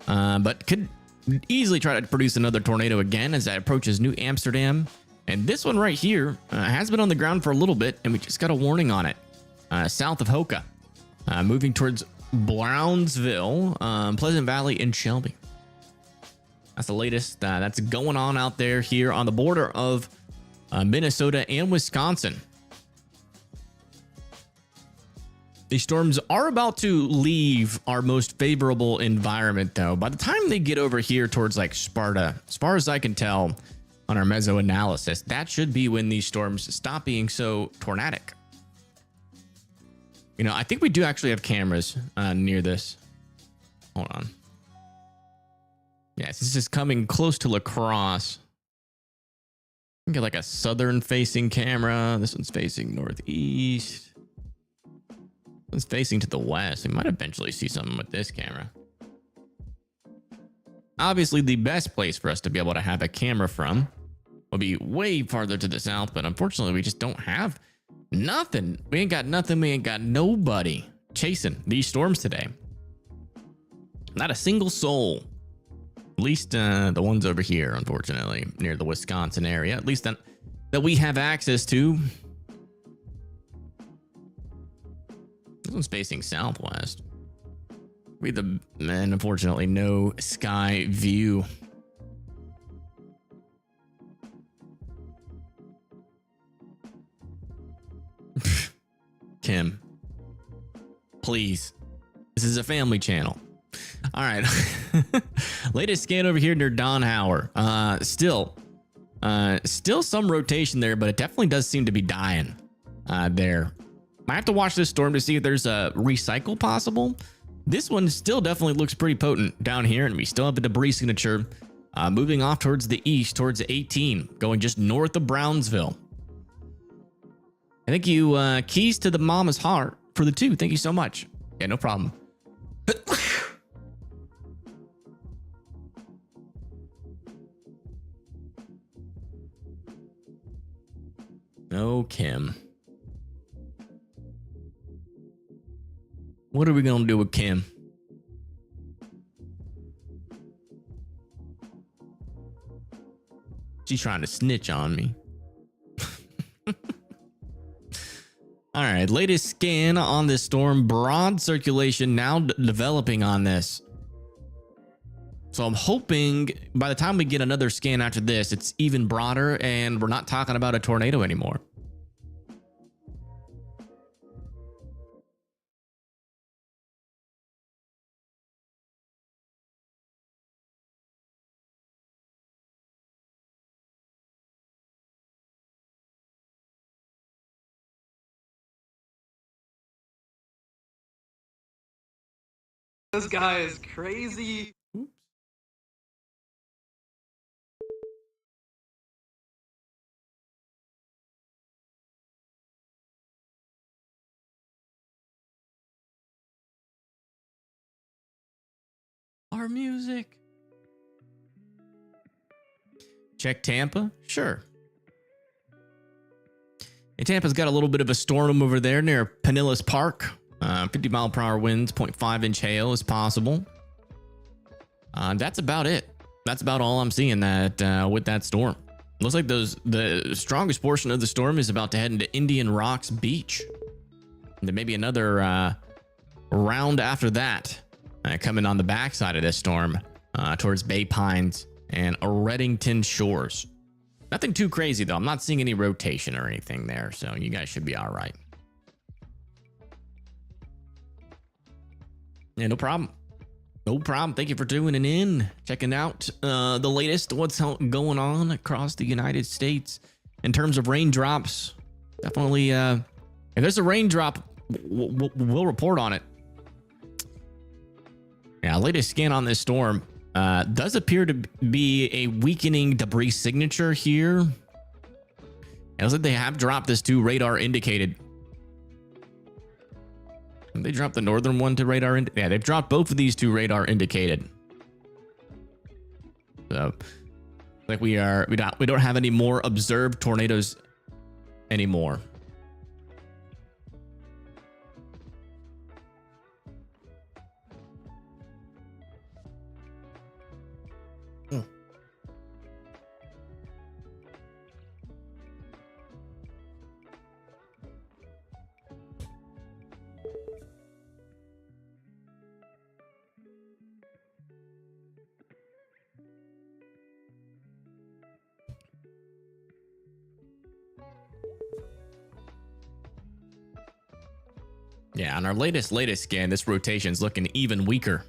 but could easily try to produce another tornado again as that approaches New Amsterdam. And this one right here has been on the ground for a little bit, and we just got a warning on it south of Hoka, moving towards Brownsville, Pleasant Valley, and Shelby. That's the latest that's going on out there here on the border of Minnesota and Wisconsin. These storms are about to leave our most favorable environment, though. By the time they get over here towards like Sparta, as far as I can tell on our meso analysis, that should be when these storms stop being so tornadic. You know, I think we do actually have cameras near this. Hold on. Yes, this is coming close to La Crosse. You can get like a southern facing camera. This one's facing northeast. It's facing to the west. We might eventually see something with this camera. Obviously, the best place for us to be able to have a camera from will be way farther to the south, but unfortunately, we just don't have nothing. We ain't got nothing. We ain't got nobody chasing these storms today. Not a single soul. At least the ones over here, unfortunately, near the Wisconsin area. At least that we have access to. This one's facing southwest. And unfortunately, no sky view. Kim, please. This is a family channel. All right. Latest scan over here near Dawn Hour. Still some rotation there, but it definitely does seem to be dying there. I have to watch this storm to see if there's a recycle possible. This one still definitely looks pretty potent down here, and we still have a debris signature moving off towards the east, towards 18, going just north of Brownsville. I thank you, Keys to the Mama's Heart, for the 2. Thank you so much. Yeah, no problem. No, Kim. What are we gonna do with Kim? She's trying to snitch on me. All right, latest scan on this storm. Broad circulation now developing on this. So I'm hoping by the time we get another scan after this, it's even broader and we're not talking about a tornado anymore. This guy is crazy. Oops. Our music. Check Tampa? Sure. Hey, Tampa's got a little bit of a storm over there near Pinellas Park. 50-mile-per-hour winds, 0.5-inch hail is possible. That's about it. That's about all I'm seeing that with that storm. Looks like the strongest portion of the storm is about to head into Indian Rocks Beach. And then maybe another round after that coming on the backside of this storm towards Bay Pines and Reddington Shores. Nothing too crazy, though. I'm not seeing any rotation or anything there, so you guys should be all right. Yeah, no problem. No problem. Thank you for tuning in, checking out the latest, what's going on across the United States in terms of raindrops. Definitely, if there's a raindrop, we'll report on it. Yeah, latest scan on this storm does appear to be a weakening debris signature here. It looks like they have dropped this to radar indicated. They dropped the northern one to radar. Yeah, they've dropped both of these to radar indicated. So, like we don't have any more observed tornadoes anymore. Yeah, on our latest scan, this rotation's looking even weaker.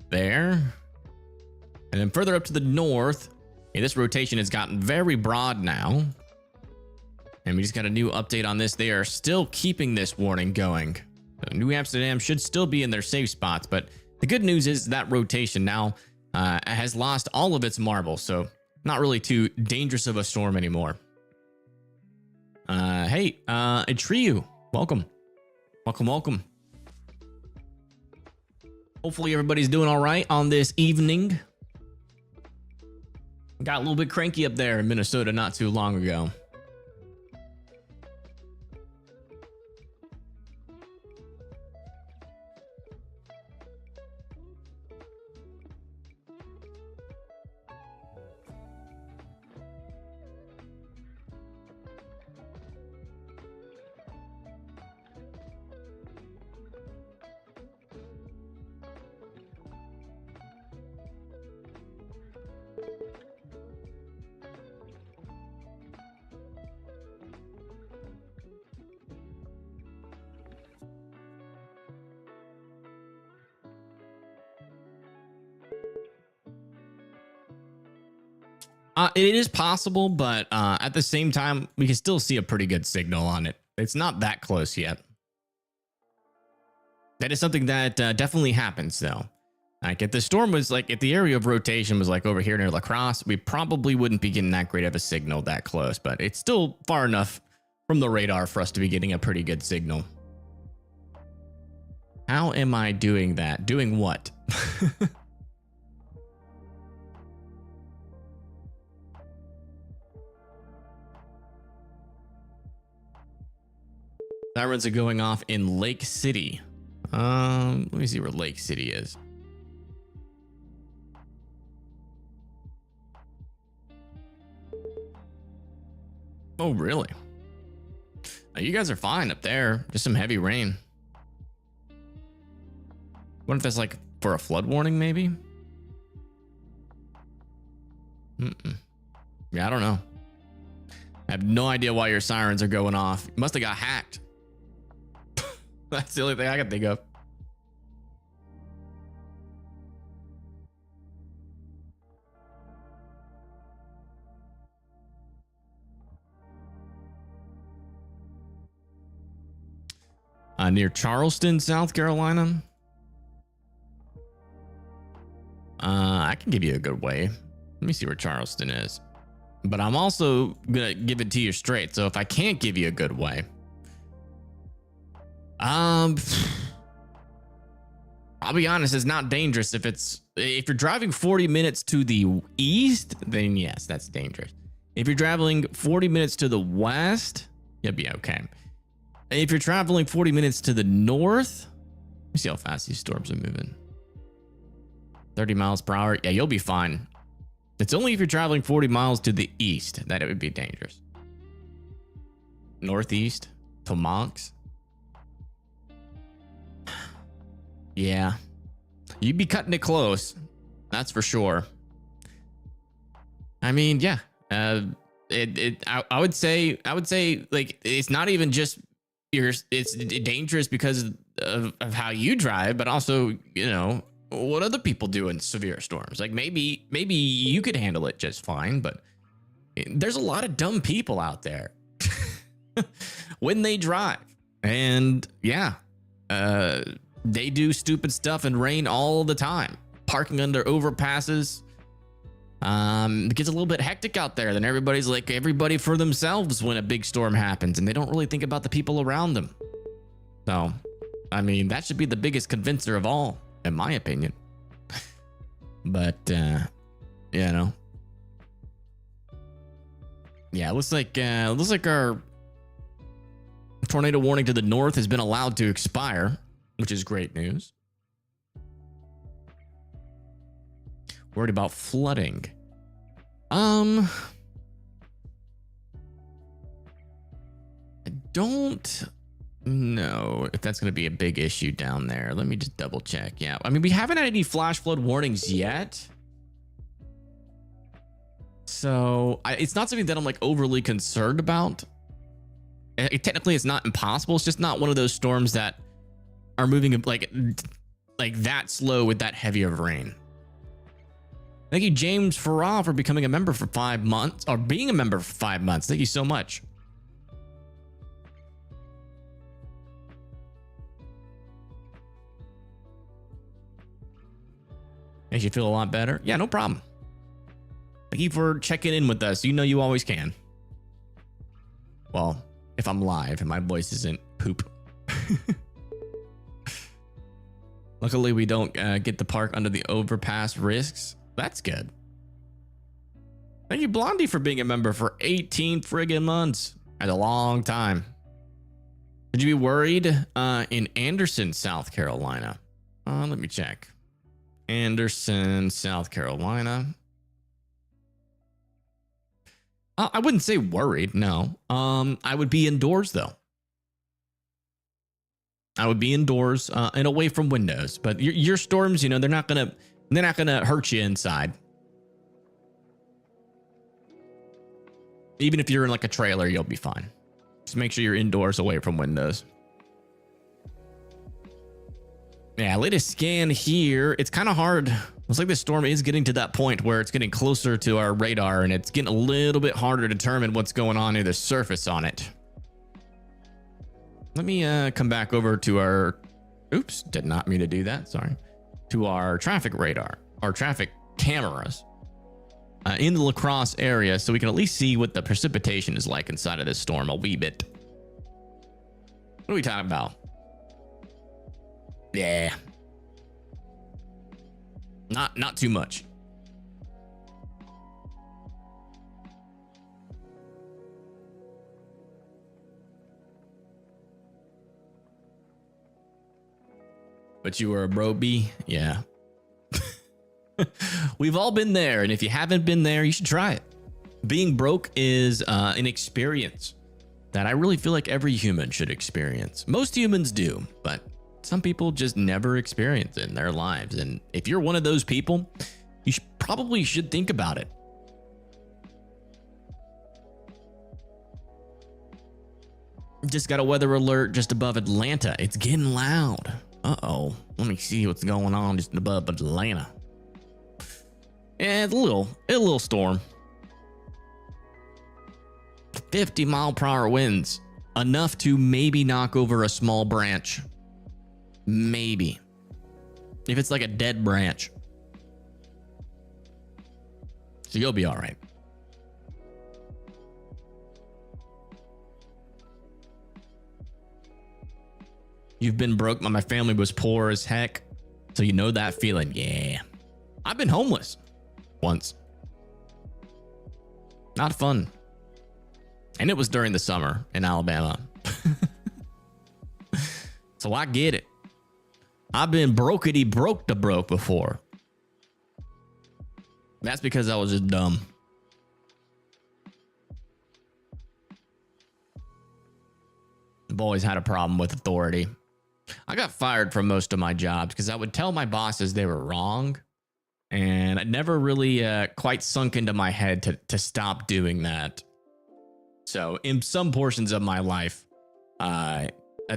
There. And then further up to the north, yeah, this rotation has gotten very broad now. And we just got a new update on this. They are still keeping this warning going. So New Amsterdam should still be in their safe spots, but the good news is that rotation now has lost all of its marble, so not really too dangerous of a storm anymore. Hey, Atriu, welcome. Welcome. Hopefully everybody's doing all right on this evening. Got a little bit cranky up there in Minnesota not too long ago. It is possible, but at the same time, we can still see a pretty good signal on it. It's not that close yet. That is something that definitely happens, though. Like if the storm was like, if the area of rotation was like over here near La Crosse, we probably wouldn't be getting that great of a signal that close, but it's still far enough from the radar for us to be getting a pretty good signal. How am I doing that? Doing what? Sirens are going off in Lake City. Let me see where Lake City is. Oh, really? You guys are fine up there. Just some heavy rain. What if that's like for a flood warning, maybe? Yeah, I don't know. I have no idea why your sirens are going off. You must have got hacked. That's the only thing I can think of. Near Charleston, South Carolina. I can give you a good way. Let me see where Charleston is. But I'm also gonna give it to you straight. So if I can't give you a good way, I'll be honest, it's not dangerous. If you're driving 40 minutes to the east, then yes, that's dangerous. If you're traveling 40 minutes to the west, you'll be okay. If you're traveling 40 minutes to the north, let me see how fast these storms are moving. 30 miles per hour. Yeah, you'll be fine. It's only if you're traveling 40 miles to the east that it would be dangerous. Northeast to Monks. Yeah, you'd be cutting it close. That's for sure. I mean, yeah. I would say like it's not even just it's dangerous because of how you drive, but also, you know, what other people do in severe storms. Like maybe you could handle it just fine, but there's a lot of dumb people out there when they drive. And yeah, they do stupid stuff in rain all the time. Parking under overpasses. It gets a little bit hectic out there. Then everybody's like everybody for themselves when a big storm happens, and they don't really think about the people around them. So, I mean, that should be the biggest convincer of all, in my opinion. But, you know, yeah, it looks like our tornado warning to the north has been allowed to expire, which is great news. Worried about flooding. I don't know if that's going to be a big issue down there. Let me just double check. Yeah, I mean, we haven't had any flash flood warnings yet. So it's not something that I'm like overly concerned about. Technically, it's not impossible. It's just not one of those storms that are moving like that slow with that heavy of rain. Thank you, James Farah, for becoming a member for 5 months, or being a member for 5 months. Thank you so much. Makes you feel a lot better. Yeah, no problem. Thank you for checking in with us. You know you always can. Well, if I'm live and my voice isn't poop. Luckily, we don't get to park under the overpass risks. That's good. Thank you, Blondie, for being a member for 18 friggin' months. That's a long time. Would you be worried in Anderson, South Carolina? Let me check. Anderson, South Carolina. I wouldn't say worried, no. I would be indoors, though. I would be indoors and away from windows. But your storms, you know, they're not gonna hurt you inside. Even if you're in like a trailer, you'll be fine. Just make sure you're indoors away from windows. Yeah, latest scan here. It's kind of hard. Looks like the storm is getting to that point where it's getting closer to our radar, and it's getting a little bit harder to determine what's going on near the surface on it. Let me come back over to our Oops, did not mean to do that. Sorry. To our traffic radar, our traffic cameras in the La Crosse area, so we can at least see what the precipitation is like inside of this storm a wee bit. What are we talking about? Yeah. Not too much. But you were a bro B? Yeah. We've all been there, and if you haven't been there, you should try it. Being broke is an experience that I really feel like every human should experience. Most humans do, but some people just never experience it in their lives. And if you're one of those people, you probably should think about it. Just got a weather alert just above Atlanta. It's getting loud. Uh-oh. Let me see what's going on just above Atlanta. Yeah, it's a little storm. 50-mile-per-hour winds. Enough to maybe knock over a small branch. Maybe. If it's like a dead branch. So you'll be all right. You've been broke, but my family was poor as heck. So you know that feeling. Yeah. I've been homeless once. Not fun. And it was during the summer in Alabama. So I get it. I've been broke before. That's because I was just dumb. I've always had a problem with authority. I got fired from most of my jobs because I would tell my bosses they were wrong. And it never really quite sunk into my head to stop doing that. So in some portions of my life, at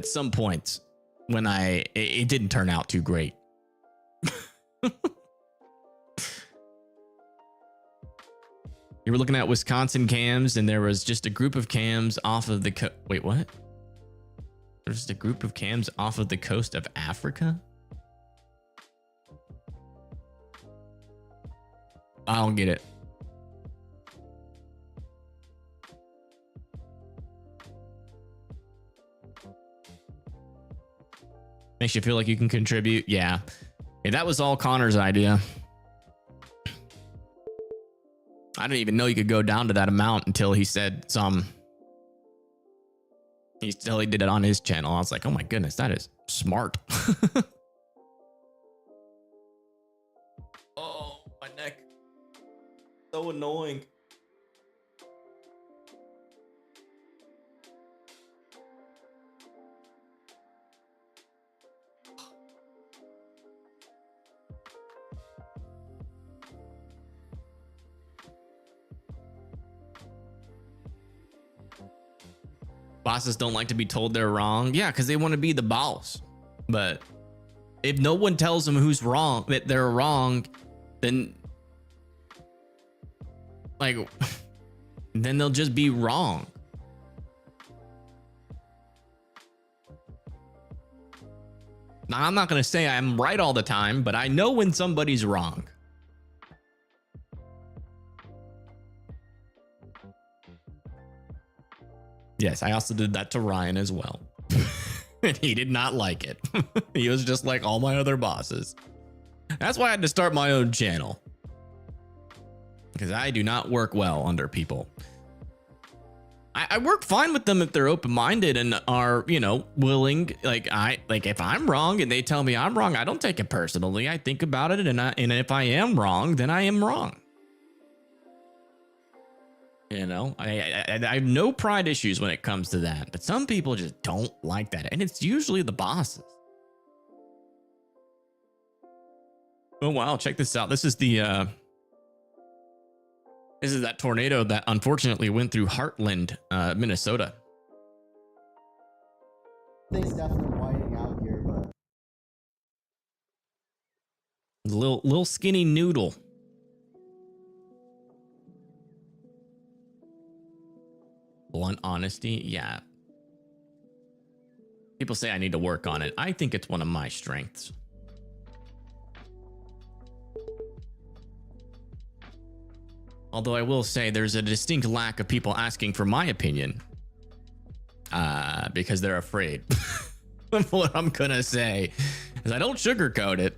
some points when it didn't turn out too great. You were looking at Wisconsin cams and there was just a group of cams off of the wait, what? There's just a group of cams off of the coast of Africa? I don't get it. Makes you feel like you can contribute. Yeah. Hey, that was all Connor's idea. I didn't even know you could go down to that amount until he said he did it on his channel. I was like, oh my goodness, that is smart. Oh, my neck. So annoying. Bosses don't like to be told they're wrong. Yeah, because they want to be the boss. But if no one tells them who's wrong, that they're wrong, then then they'll just be wrong. Now, I'm not going to say I'm right all the time, but I know when somebody's wrong. Yes, I also did that to Ryan as well. And he did not like it. He was just like all my other bosses. That's why I had to start my own channel. Because I do not work well under people. I work fine with them if they're open-minded and are, willing. Like if I'm wrong and they tell me I'm wrong, I don't take it personally. I think about it, and if I am wrong, then I am wrong. I have no pride issues when it comes to that, but some people just don't like that, and it's usually the bosses. Oh wow, check this out. This is that tornado that unfortunately went through Heartland, Minnesota. Things definitely widening out here, but Little skinny noodle. Blunt honesty, yeah. People say I need to work on it. I think it's one of my strengths. Although I will say there's a distinct lack of people asking for my opinion because they're afraid of what I'm going to say, because I don't sugarcoat it.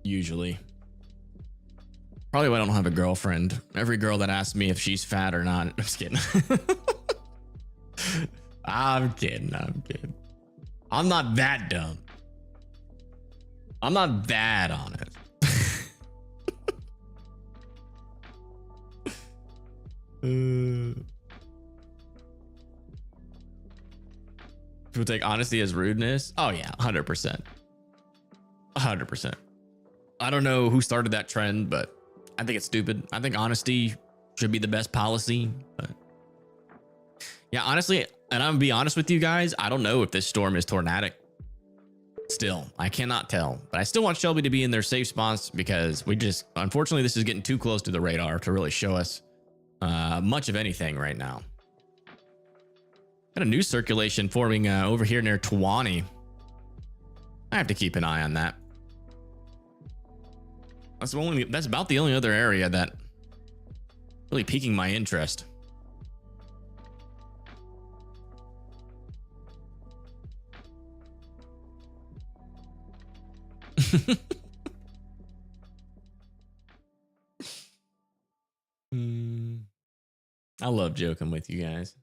Usually. Probably why I don't have a girlfriend. Every girl that asks me if she's fat or not, I'm just kidding. I'm kidding. I'm not that dumb. I'm not that on it. People take honesty as rudeness. Oh yeah, 100%. 100%. I don't know who started that trend, but I think it's stupid. I think honesty should be the best policy. But yeah, honestly, and I'm gonna be honest with you guys, I don't know if this storm is tornadic. Still, I cannot tell, but I still want Shelby to be in their safe spots because unfortunately, this is getting too close to the radar to really show us much of anything right now. Got a new circulation forming over here near Tawani. I have to keep an eye on that. That's about the only other area that really piquing my interest. I love joking with you guys.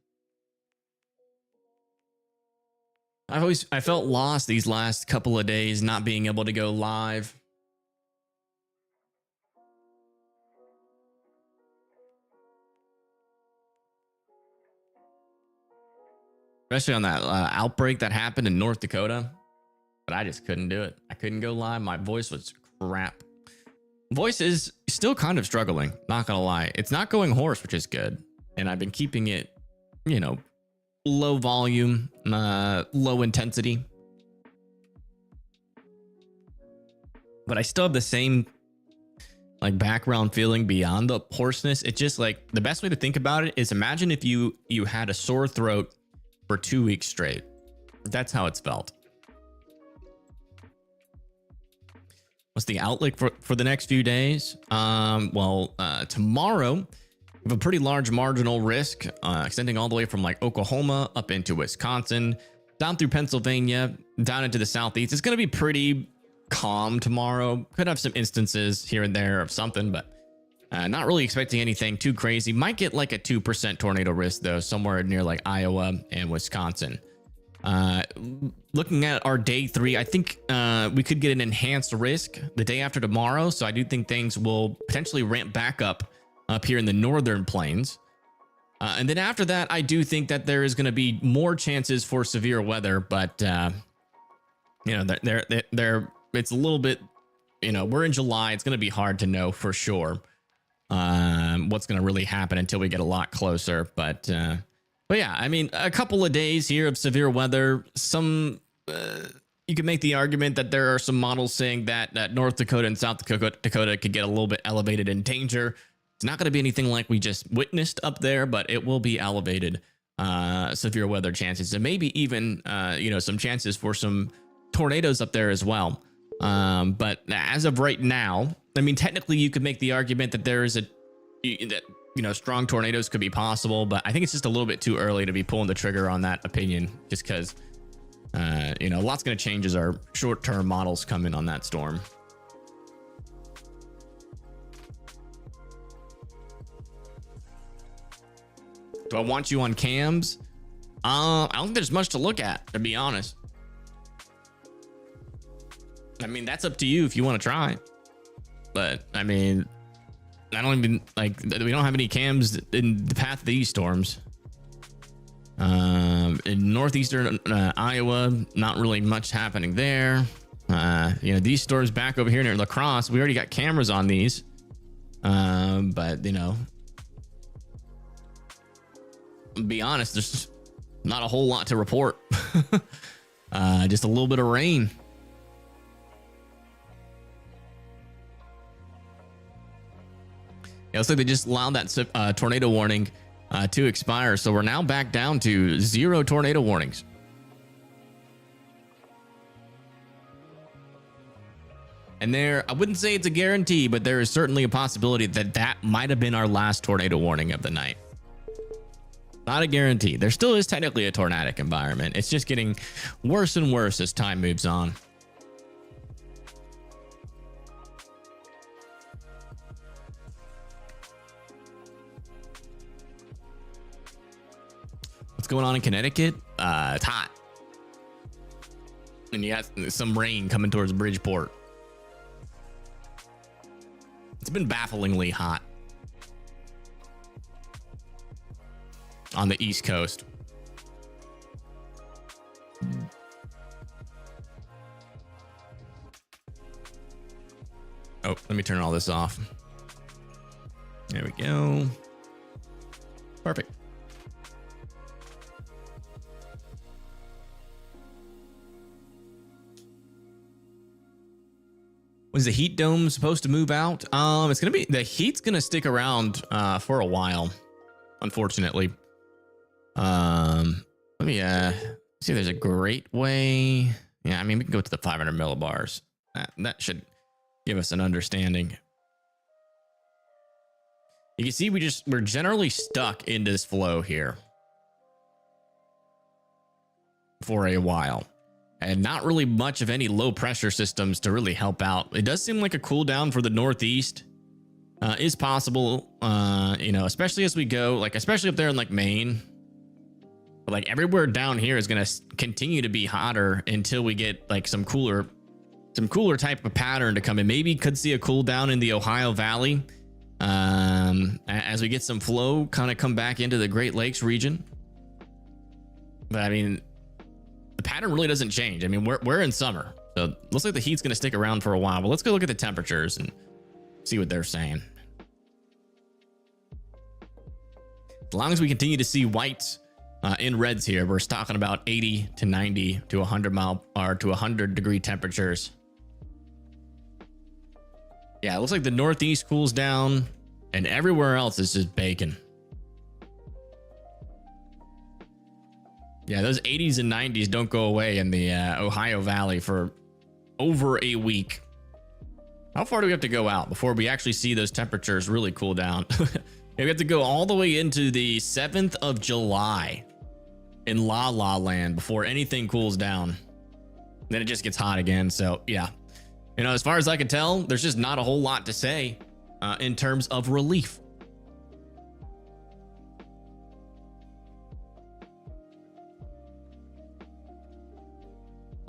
I felt lost these last couple of days not being able to go live. Especially on that outbreak that happened in North Dakota. But I just couldn't do it. I couldn't go live. My voice was crap. Voice is still kind of struggling, not gonna lie. It's not going hoarse, which is good. And I've been keeping it, low volume, low intensity. But I still have the same background feeling beyond the hoarseness. It's just the best way to think about it is imagine if you had a sore throat for 2 weeks straight. That's how it's felt. What's the outlook for the next few days? Tomorrow we have a pretty large marginal risk extending all the way from Oklahoma up into Wisconsin, down through Pennsylvania, down into the southeast. It's going to be pretty calm tomorrow. Could have some instances here and there of something, but not really expecting anything too crazy. Might get a 2% tornado risk though, somewhere near Iowa and Wisconsin. Looking at our day 3, I think we could get an enhanced risk the day after tomorrow. So I do think things will potentially ramp back up here in the northern plains. And then after that, I do think that there is going to be more chances for severe weather, but it's a little bit, we're in July. It's going to be hard to know for sure what's going to really happen until we get a lot closer. But yeah, I mean, a couple of days here of severe weather. You can make the argument that there are some models saying that North Dakota and South Dakota could get a little bit elevated in danger. It's not going to be anything like we just witnessed up there, but it will be elevated severe weather chances, and maybe even some chances for some tornadoes up there as well. But as of right now, I mean, technically you could make the argument that there is strong tornadoes could be possible, but I think it's just a little bit too early to be pulling the trigger on that opinion, just because a lot's going to change as our short-term models come in on that storm. Do I want you on cams? I don't think there's much to look at, to be honest. I mean, that's up to you if you want to try. But I mean, I don't even we don't have any cams in the path of these storms. In northeastern Iowa, not really much happening there. These storms back over here near La Crosse, we already got cameras on these. But be honest, there's not a whole lot to report. Just a little bit of rain. Yeah, looks like they just allowed that tornado warning to expire. So we're now back down to 0 tornado warnings. And there, I wouldn't say it's a guarantee, but there is certainly a possibility that that might have been our last tornado warning of the night. Not a guarantee. There still is technically a tornadic environment. It's just getting worse and worse as time moves on. What's going on in Connecticut? It's hot. And you got some rain coming towards Bridgeport. It's been bafflingly hot on the East Coast. Oh, let me turn all this off. There we go. Perfect. Was the heat dome supposed to move out? It's gonna be, the heat's gonna stick around for a while, unfortunately. Let me see if there's a great way. Yeah, I mean, we can go to the 500 millibars. That should give us an understanding. You can see we're generally stuck in this flow here for a while. And not really much of any low pressure systems to really help out. It does seem like a cool down for the Northeast is possible, you know, especially as we go, like, especially up there in like Maine. But like everywhere down here is going to continue to be hotter until we get like some cooler type of pattern to come in. Maybe could see a cool down in the Ohio Valley as we get some flow kind of come back into the Great Lakes region. But I mean, the pattern really doesn't change. I mean, we're in summer, so it looks like the heat's going to stick around for a while. But let's go look at the temperatures and see what they're saying. As long as we continue to see whites in reds here, we're talking about 80 to 90 to 100 mile or to 100 degree temperatures. Yeah, it looks like the Northeast cools down and everywhere else is just baking. Yeah, those 80s and 90s don't go away in the Ohio Valley for over a week. How far do we have to go out before we actually see those temperatures really cool down? We have to go all the way into the 7th of July in La La Land before anything cools down. Then it just gets hot again. So yeah, you know, as far as I can tell, there's just not a whole lot to say in terms of relief.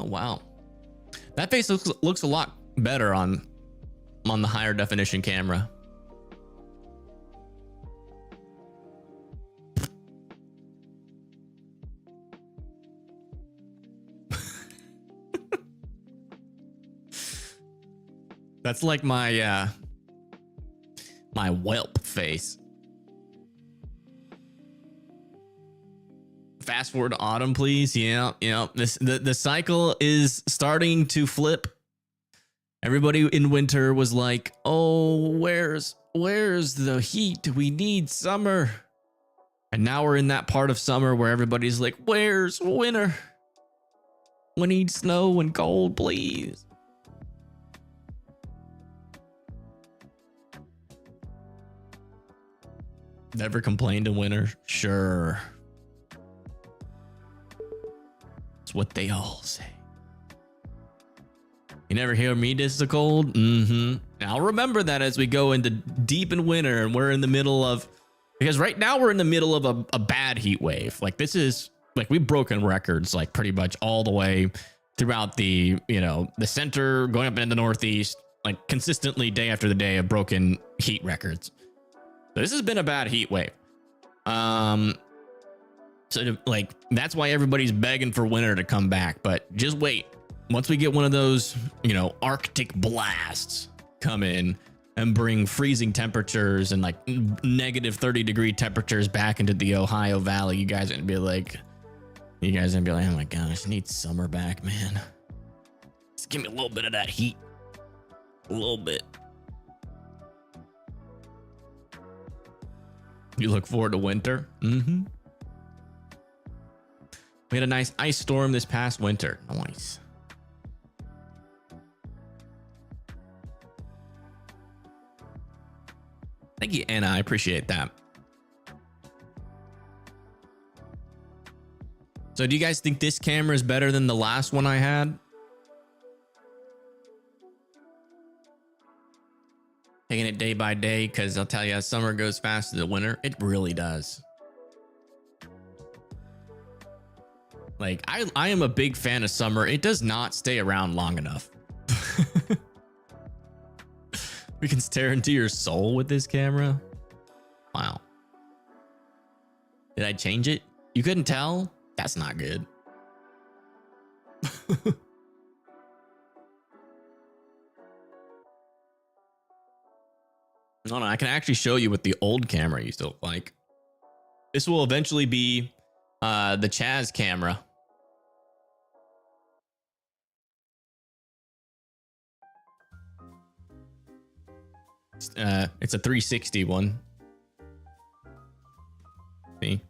Oh, wow. That face looks a lot better on the higher definition camera. That's like my my whelp face. Fast forward to autumn, please. Yeah, the cycle is starting to flip. Everybody in winter was like, "Oh, where's the heat? We need summer." And now we're in that part of summer where everybody's like, "Where's winter? We need snow and cold, please." Never complained in winter? Sure. It's what they all say. You never hear me diss the cold? I'll remember that as we go into deep in winter and we're in the middle of, because right now we're in the middle of a bad heat wave. Like this is like we've broken records like pretty much all the way throughout the, you know, the center going up into the Northeast, like consistently day after the day of broken heat records. This has been a bad heat wave. So like, that's why everybody's begging for winter to come back, but just wait. Once we get one of those, you know, Arctic blasts come in and bring freezing temperatures and like negative 30 degree temperatures back into the Ohio Valley, you guys are gonna be like, oh my gosh, I need summer back, man. Just give me a little bit of that heat. A little bit. You look forward to winter? Mm-hmm. We had a nice ice storm this past winter. Nice. Thank you, Anna. I appreciate that. So do you guys think this camera is better than the last one I had? Taking it day by day, because I'll tell you, as summer goes faster than winter, it really does. Like, I am a big fan of summer. It does not stay around long enough. We can stare into your soul with this camera. Wow. Did I change it? You couldn't tell? That's not good. No, I can actually show you what the old camera used to look like. This will eventually be the Chaz camera. It's a 360 one. See?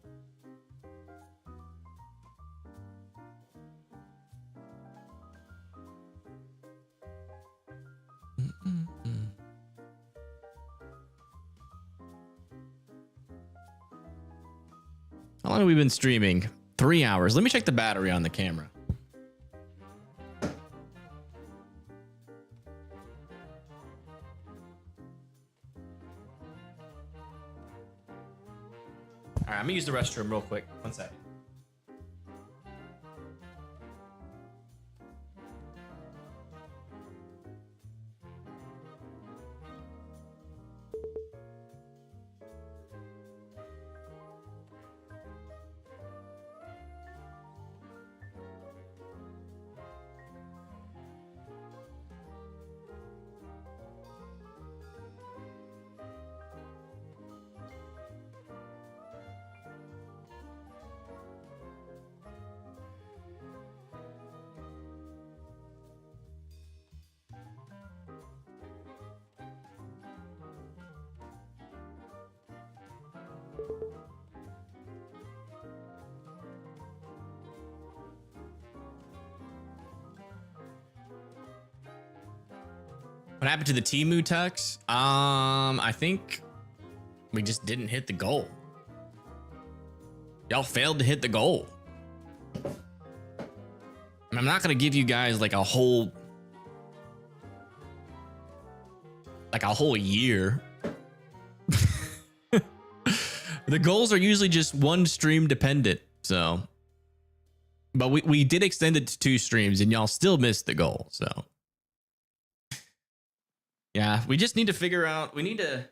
How long have we been streaming? 3 hours. Let me check the battery on the camera. All right, I'm gonna use the restroom real quick. 1 second. What happened to the Temu tux? I think we just didn't hit the goal. Y'all failed to hit the goal. And I'm not gonna give you guys like a whole year. The goals are usually just one stream dependent. So, but we did extend it to 2 streams, and y'all still missed the goal. So. Yeah, we just need to figure out, we need a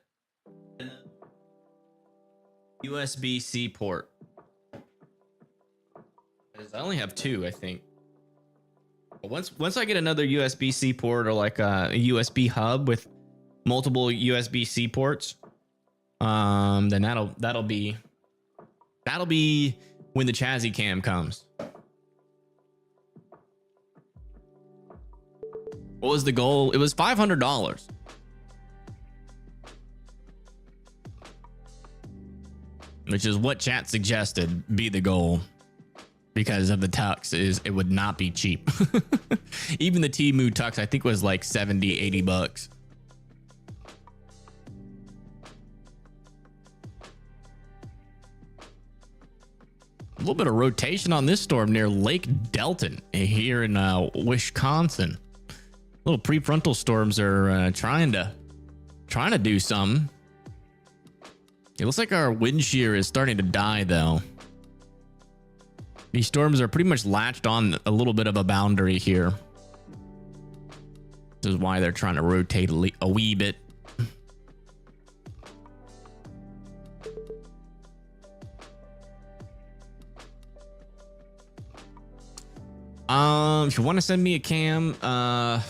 USB-C port. I only have 2, I think. But once I get another USB-C port or like a USB hub with multiple USB-C ports, then that'll be when the Chazzy cam comes. What was the goal? It was $500. Which is what chat suggested be the goal. Because of the tux, it would not be cheap. Even the Temu tux I think was like 70, 80 bucks. A little bit of rotation on this storm near Lake Delton here in Wisconsin. Little prefrontal storms are trying to do something. It looks like our wind shear is starting to die though. These storms are pretty much latched on a little bit of a boundary here. This is why they're trying to rotate a wee bit. If you want to send me a cam, I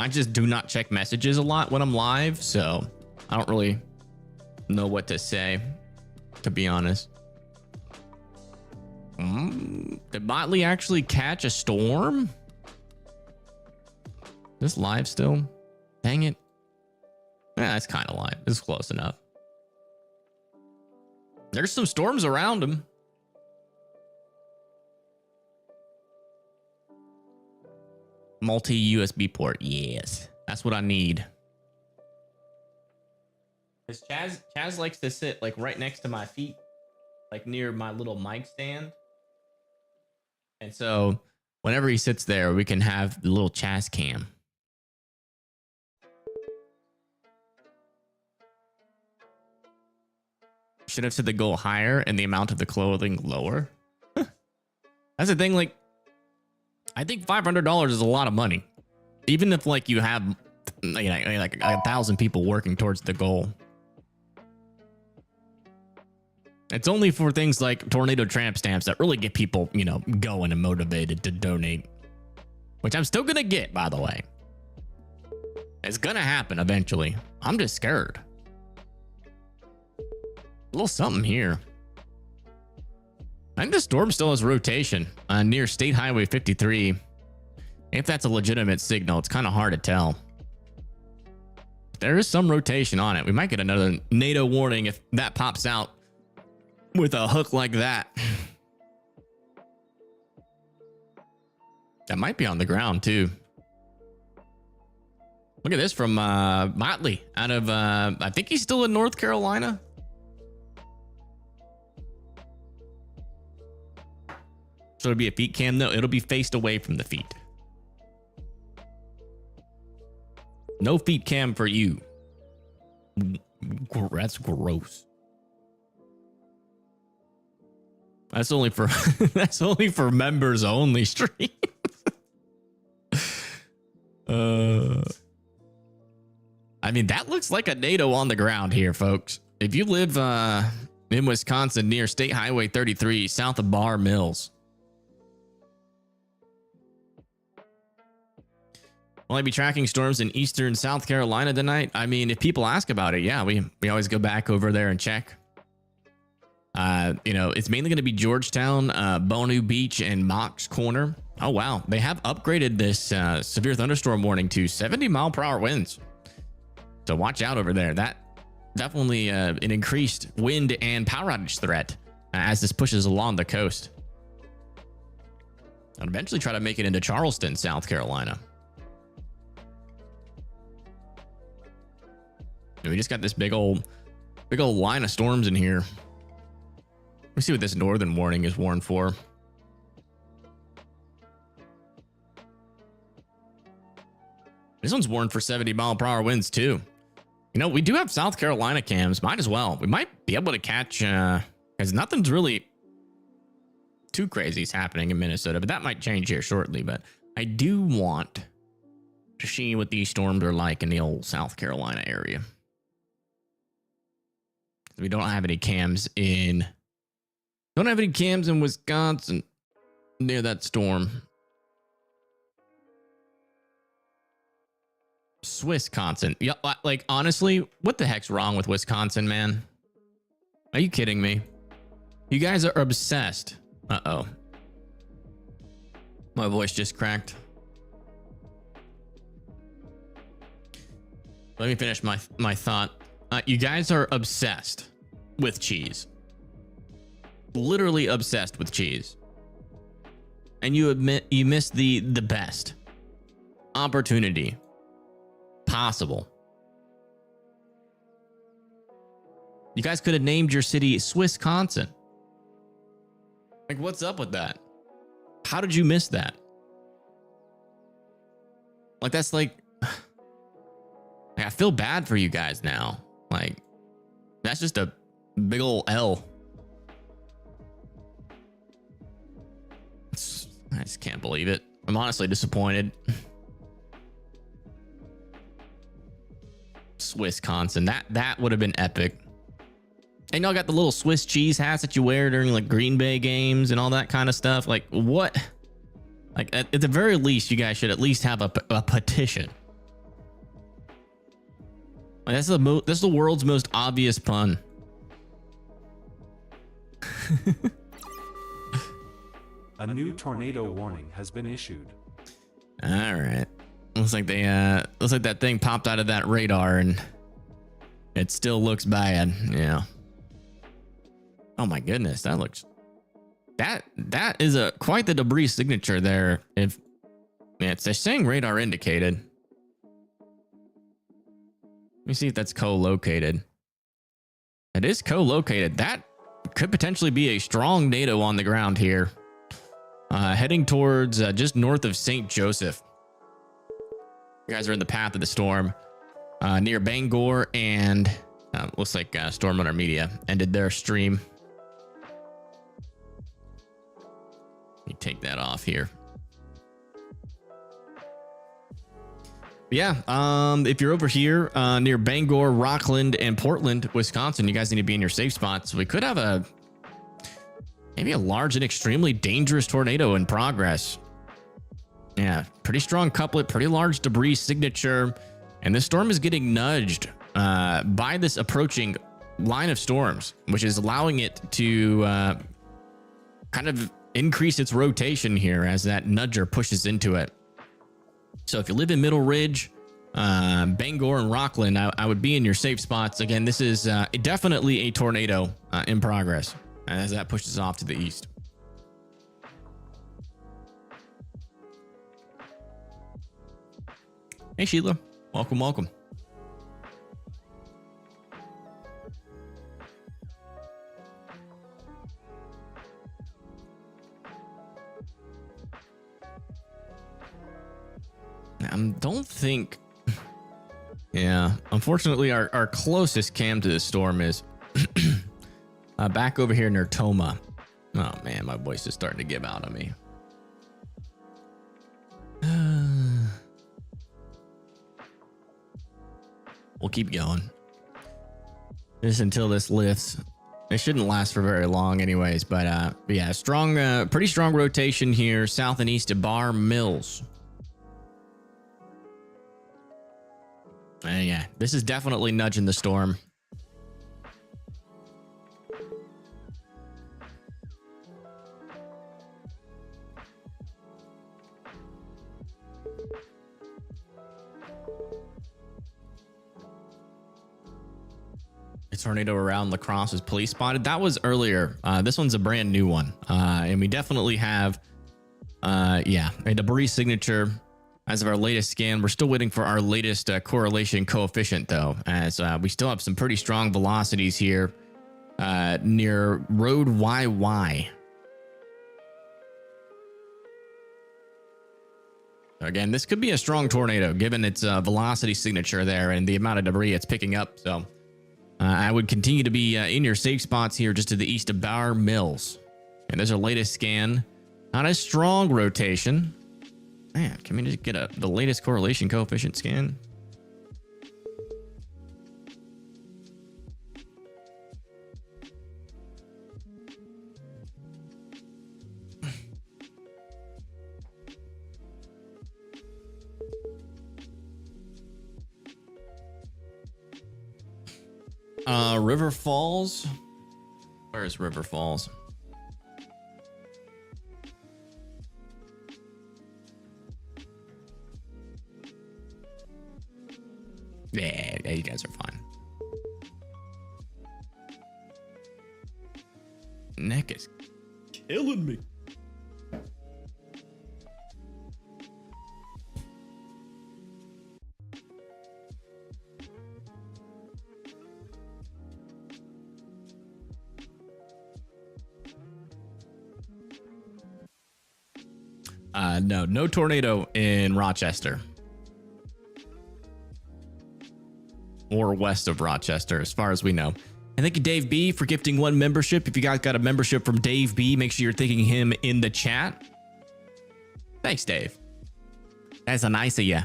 just do not check messages a lot when I'm live, so I don't really know what to say, to be honest. Did Motley actually catch a storm? This live still? Dang it. Yeah, it's kind of live. It's close enough. There's some storms around him. Multi USB port. Yes, that's what I need. Because Chaz likes to sit like right next to my feet, like near my little mic stand. And so whenever he sits there, we can have the little Chaz cam. Should have said the goal higher and the amount of the clothing lower. That's the thing. Like, I think $500 is a lot of money, even if like you have like 1,000 people working towards the goal. It's only for things like tornado tramp stamps that really get people, you know, going and motivated to donate, which I'm still gonna get, by the way. It's gonna happen eventually. I'm just scared. A little something here. I think the storm still has rotation near State Highway 53. If that's a legitimate signal, it's kind of hard to tell. There is some rotation on it. We might get another NATO warning if that pops out with a hook like that. That might be on the ground too. Look at this from Motley out of I think he's still in North Carolina. So it'll be a feet cam. No, it'll be faced away from the feet. No feet cam for you. That's gross. That's only for that's only for members only stream. I mean, that looks like a NATO on the ground here, folks. If you live in Wisconsin near State Highway 33 south of Bar Mills. Will I be tracking storms in eastern South Carolina tonight? I mean, if people ask about it, yeah, we always go back over there and check. You know, it's mainly going to be Georgetown, Bonu Beach, and Mox Corner. Oh, wow. They have upgraded this severe thunderstorm warning to 70-mile-per-hour winds. So watch out over there. That definitely an increased wind and power outage threat as this pushes along the coast. I'll eventually try to make it into Charleston, South Carolina. We just got this big old line of storms in here. Let's see what this northern warning is warned for. This one's warned for 70-mile-per-hour winds too. You know, we do have South Carolina cams. Might as well. We might be able to catch, because nothing's really too crazy is happening in Minnesota, but that might change here shortly. But I do want to see what these storms are like in the old South Carolina area. We don't have any cams in Wisconsin near that storm. Swissconsin. Yeah, like honestly, what the heck's wrong with Wisconsin, man? Are you kidding me? You guys are obsessed. Uh-oh. My voice just cracked. Let me finish my thought. You guys are obsessed with cheese. Literally obsessed with cheese. And you admit you missed the best opportunity possible. You guys could have named your city Swissconsin. Like, what's up with that? How did you miss that? Like, that's like, I feel bad for you guys now. Like, that's just a big old L. I just can't believe it. I'm honestly disappointed. Swissconsin. That would have been epic. And y'all got the little Swiss cheese hats that you wear during like Green Bay games and all that kind of stuff. Like, what? Like, at the very least, you guys should at least have a petition. Like, that's the world's most obvious pun. A new tornado warning has been issued. All right. Looks like that thing popped out of that radar and it still looks bad. Yeah. Oh my goodness, that looks that is a quite the debris signature there. If yeah, it's saying radar indicated. Let me see if that's co-located. It is co-located. That could potentially be a strong NATO on the ground here. Heading towards just north of St. Joseph. You guys are in the path of the storm. Near Bangor, and looks like Storm Runner Media ended their stream. Let me take that off here. Yeah, if you're over here near Bangor, Rockland, and Portland, Wisconsin, you guys need to be in your safe spots. We could have maybe a large and extremely dangerous tornado in progress. Yeah, pretty strong couplet, pretty large debris signature, and this storm is getting nudged by this approaching line of storms, which is allowing it to kind of increase its rotation here as that nudger pushes into it. So if you live in Middle Ridge, Bangor, and Rockland, I would be in your safe spots. Again, this is definitely a tornado in progress as that pushes off to the east. Hey, Sheila. Welcome, welcome. Don't think. Yeah, unfortunately, our closest cam to this storm is back over here near Toma. Oh man, my voice is starting to give out on me. We'll keep going just until this lifts. It shouldn't last for very long, anyways. But yeah, strong, pretty strong rotation here, south and east of Bar Mills. Yeah, this is definitely nudging the storm. A tornado around La Crosse is police spotted. That was earlier. This one's a brand new one. And we definitely have, yeah, a debris signature. As of our latest scan, we're still waiting for our latest correlation coefficient, though, as we still have some pretty strong velocities here near Road YY. Again, this could be a strong tornado given its velocity signature there and the amount of debris it's picking up. So I would continue to be in your safe spots here just to the east of Bar Mills. And there's our latest scan. Not a strong rotation. Man, can we just get the latest correlation coefficient scan? River Falls. Where is River Falls? Yeah, you guys are fine. Neck is killing me. No tornado in Rochester. Or west of Rochester, as far as we know. And thank you, Dave B, for gifting 1 membership. If you guys got a membership from Dave B, make sure you're thanking him in the chat. Thanks, Dave. That's a nice of you.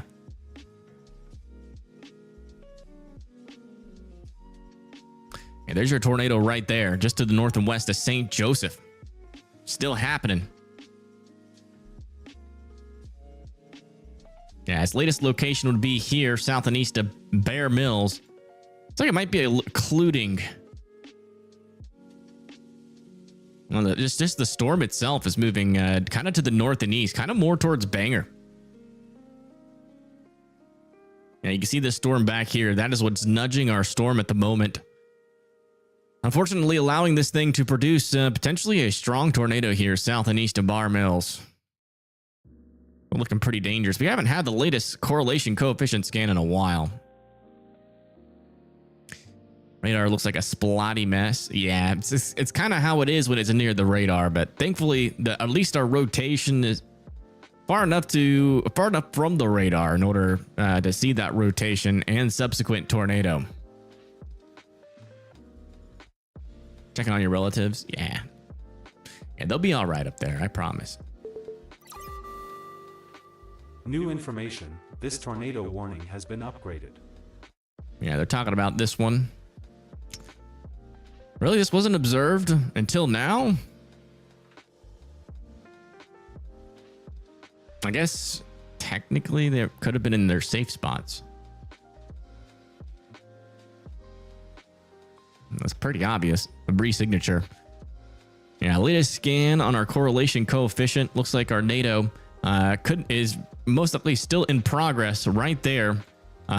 And there's your tornado right there, just to the north and west of St. Joseph. Still happening. Yeah, its latest location would be here, south and east of Bear Mills. It's like it might be occluding. Well, just the storm itself is moving kind of to the north and east, kind of more towards Bangor. Yeah, you can see this storm back here. That is what's nudging our storm at the moment. Unfortunately, allowing this thing to produce potentially a strong tornado here south and east of Bar Mills. We're looking pretty dangerous. We haven't had the latest correlation coefficient scan in a while. Radar looks like a splotty mess. Yeah, it's kind of how it is when it's near the radar, but thankfully, at least our rotation is far enough from the radar in order to see that rotation and subsequent tornado. Checking on your relatives. Yeah, they'll be all right up there, I promise. New information. This tornado warning has been upgraded. Yeah, they're talking about this one. Really, this wasn't observed until now? I guess technically they could have been in their safe spots. That's pretty obvious. A re-signature. Yeah, latest scan on our correlation coefficient. Looks like our NATO is most likely still in progress right there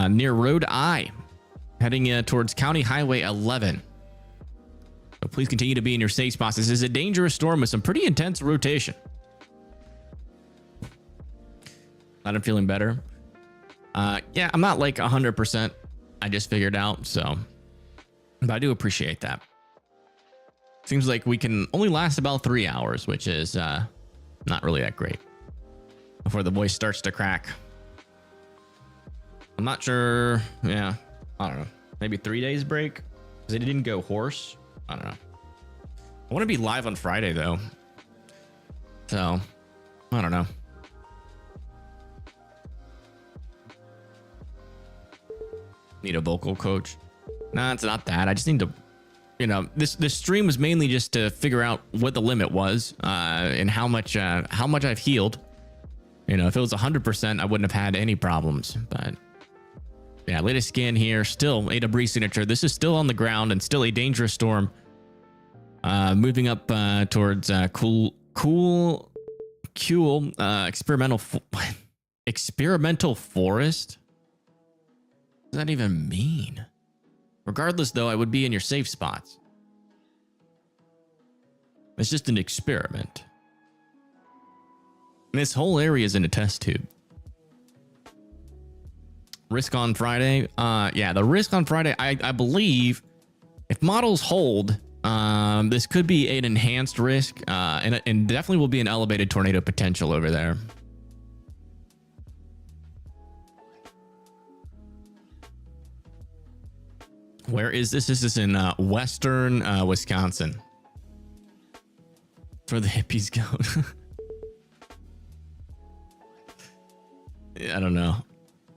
near Road I, heading towards County Highway 11. So please continue to be in your safe spots. This is a dangerous storm with some pretty intense rotation. Glad I'm feeling better. Yeah, I'm not like 100%. I just figured out, so. But I do appreciate that. Seems like we can only last about 3 hours, which is not really that great. Before the voice starts to crack. I'm not sure. Yeah, I don't know. Maybe 3 days break? Because it didn't go hoarse. I don't know. I want to be live on Friday, though. So, I don't know. Need a vocal coach? Nah, it's not that. I just need to, you know, this stream was mainly just to figure out what the limit was and how much I've healed. You know, if it was 100%, I wouldn't have had any problems. But yeah, latest scan here, still a debris signature. This is still on the ground and still a dangerous storm. Moving up towards cool experimental forest. What does that even mean? Regardless, though, I would be in your safe spots. It's just an experiment. This whole area is in a test tube. Risk on Friday. Yeah, the risk on Friday, I believe if models hold, this could be an enhanced risk and definitely will be an elevated tornado potential over there. Where is this? This is in western Wisconsin. That's where the hippies go. I don't know.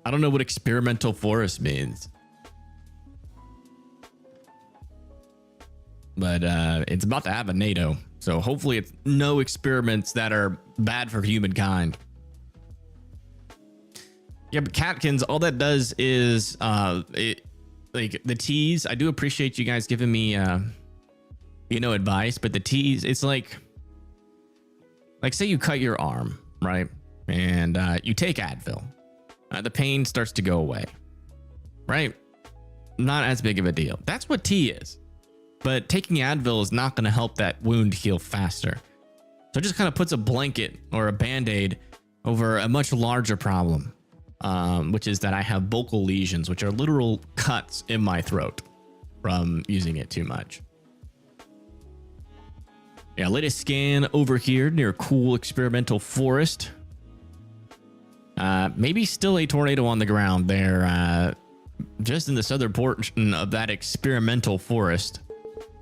I don't know what experimental forest means. But it's about to have a NATO. So hopefully it's no experiments that are bad for humankind. Yeah, but Catkins, all that does is like the teas. I do appreciate you guys giving me advice, but the teas, it's like say you cut your arm, right? And you take Advil. The pain starts to go away, right? Not as big of a deal. That's what tea is. But taking Advil is not going to help that wound heal faster. So it just kind of puts a blanket or a band-aid over a much larger problem, which is that I have vocal lesions, which are literal cuts in my throat from using it too much. Yeah, latest scan over here near cool experimental forest. Maybe still a tornado on the ground there, just in the southern portion of that experimental forest.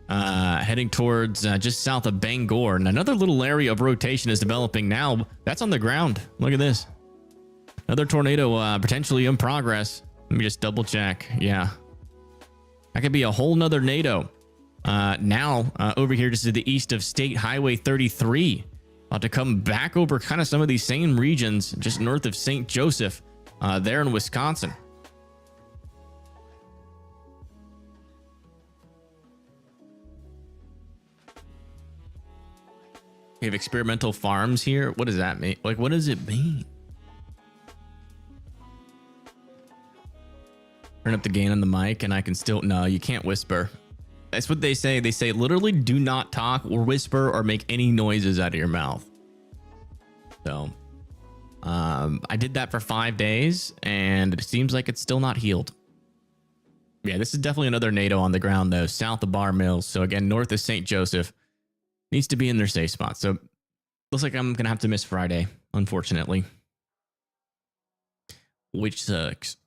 Heading towards just south of Bangor, and another little area of rotation is developing now. That's on the ground. Look at this. Another tornado potentially in progress. Let me just double check. Yeah, that could be a whole nother NATO. Now over here just to the east of State Highway 33. About to come back over kind of some of these same regions just north of St. Joseph there in Wisconsin. We have experimental farms here. What does that mean? Like, what does it mean? Turn up the gain on the mic and I can still... No, you can't whisper. That's what they say. They say literally do not talk or whisper or make any noises out of your mouth. So I did that for 5 days and it seems like it's still not healed. Yeah, this is definitely another NATO on the ground though, south of Bar Mills. So again, north of St. Joseph. Needs to be in their safe spot. So looks like I'm going to have to miss Friday, unfortunately. Which sucks.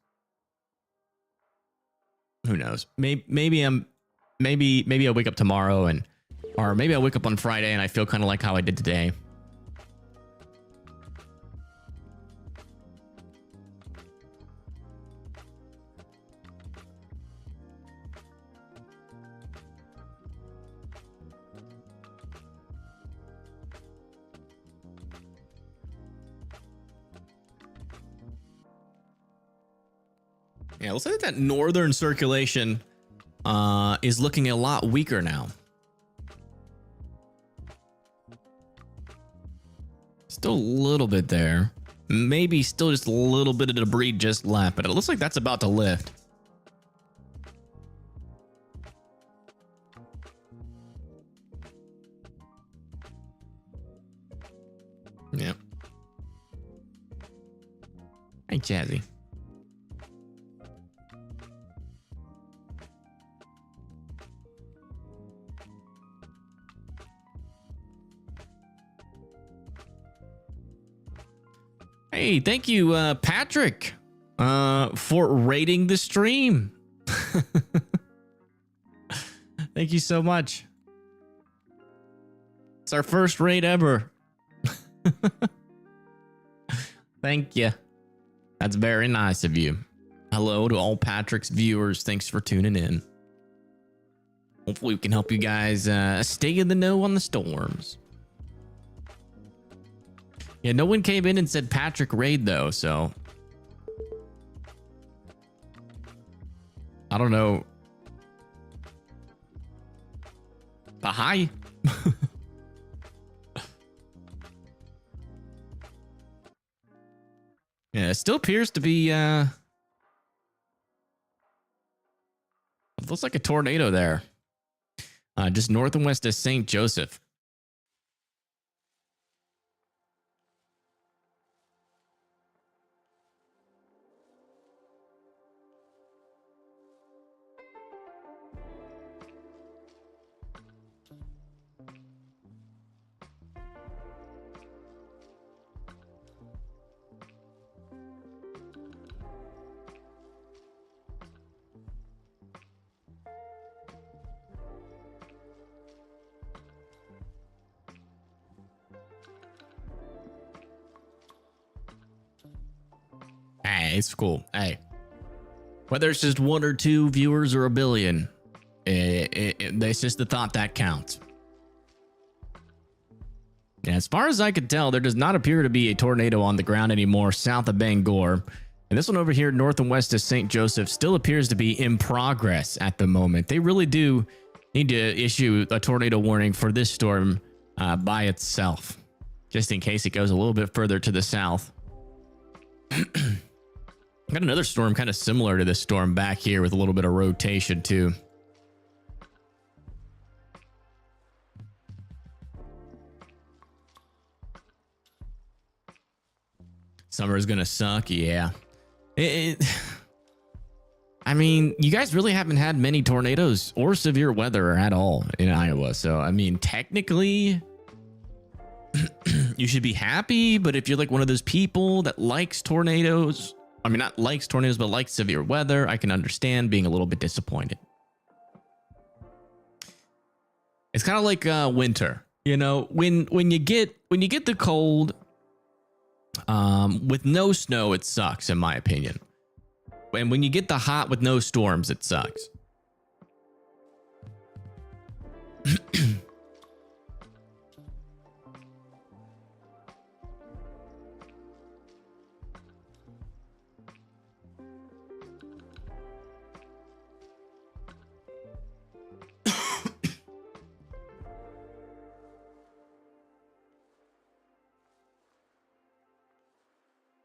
Who knows? Maybe I'll wake up tomorrow or maybe I'll wake up on Friday and I feel kind of like how I did today. Yeah, looks like that northern circulation is looking a lot weaker now. Still a little bit there. Maybe still just a little bit of debris just left, but it looks like that's about to lift. Yeah. Hey, Jazzy. Hey, thank you, Patrick, for rating the stream. Thank you so much. It's our first raid ever. Thank you. That's very nice of you. Hello to all Patrick's viewers. Thanks for tuning in. Hopefully we can help you guys stay in the know on the storms. Yeah, no one came in and said Patrick raid though, so I don't know. But hi. Yeah, it still appears to be it looks like a tornado there. Just north and west of St. Joseph. Hey, it's cool. Hey, whether it's just 1 or 2 viewers or a billion, it's just the thought that counts. Yeah, as far as I could tell, there does not appear to be a tornado on the ground anymore south of Bangor. And this one over here, north and west of St. Joseph, still appears to be in progress at the moment. They really do need to issue a tornado warning for this storm by itself, just in case it goes a little bit further to the south. Got another storm kind of similar to this storm back here with a little bit of rotation too. Summer is gonna suck. Yeah. I mean, you guys really haven't had many tornadoes or severe weather at all in Iowa. So, I mean, technically, you should be happy. But if you're like one of those people that likes tornadoes, I mean, not likes tornadoes, but likes severe weather, I can understand being a little bit disappointed. It's kind of like winter, you know, when you get the cold, with no snow, it sucks, in my opinion. And when you get the hot with no storms, it sucks.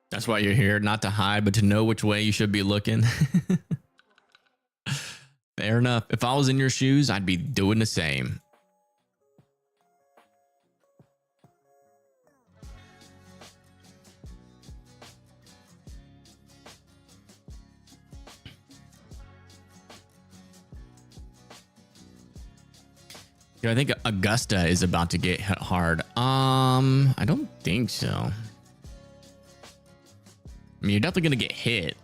That's why you're here, not to hide, but to know which way you should be looking. Fair enough. If I was in your shoes, I'd be doing the same. I think Augusta is about to get hit hard. I don't think so. I mean, you're definitely going to get hit.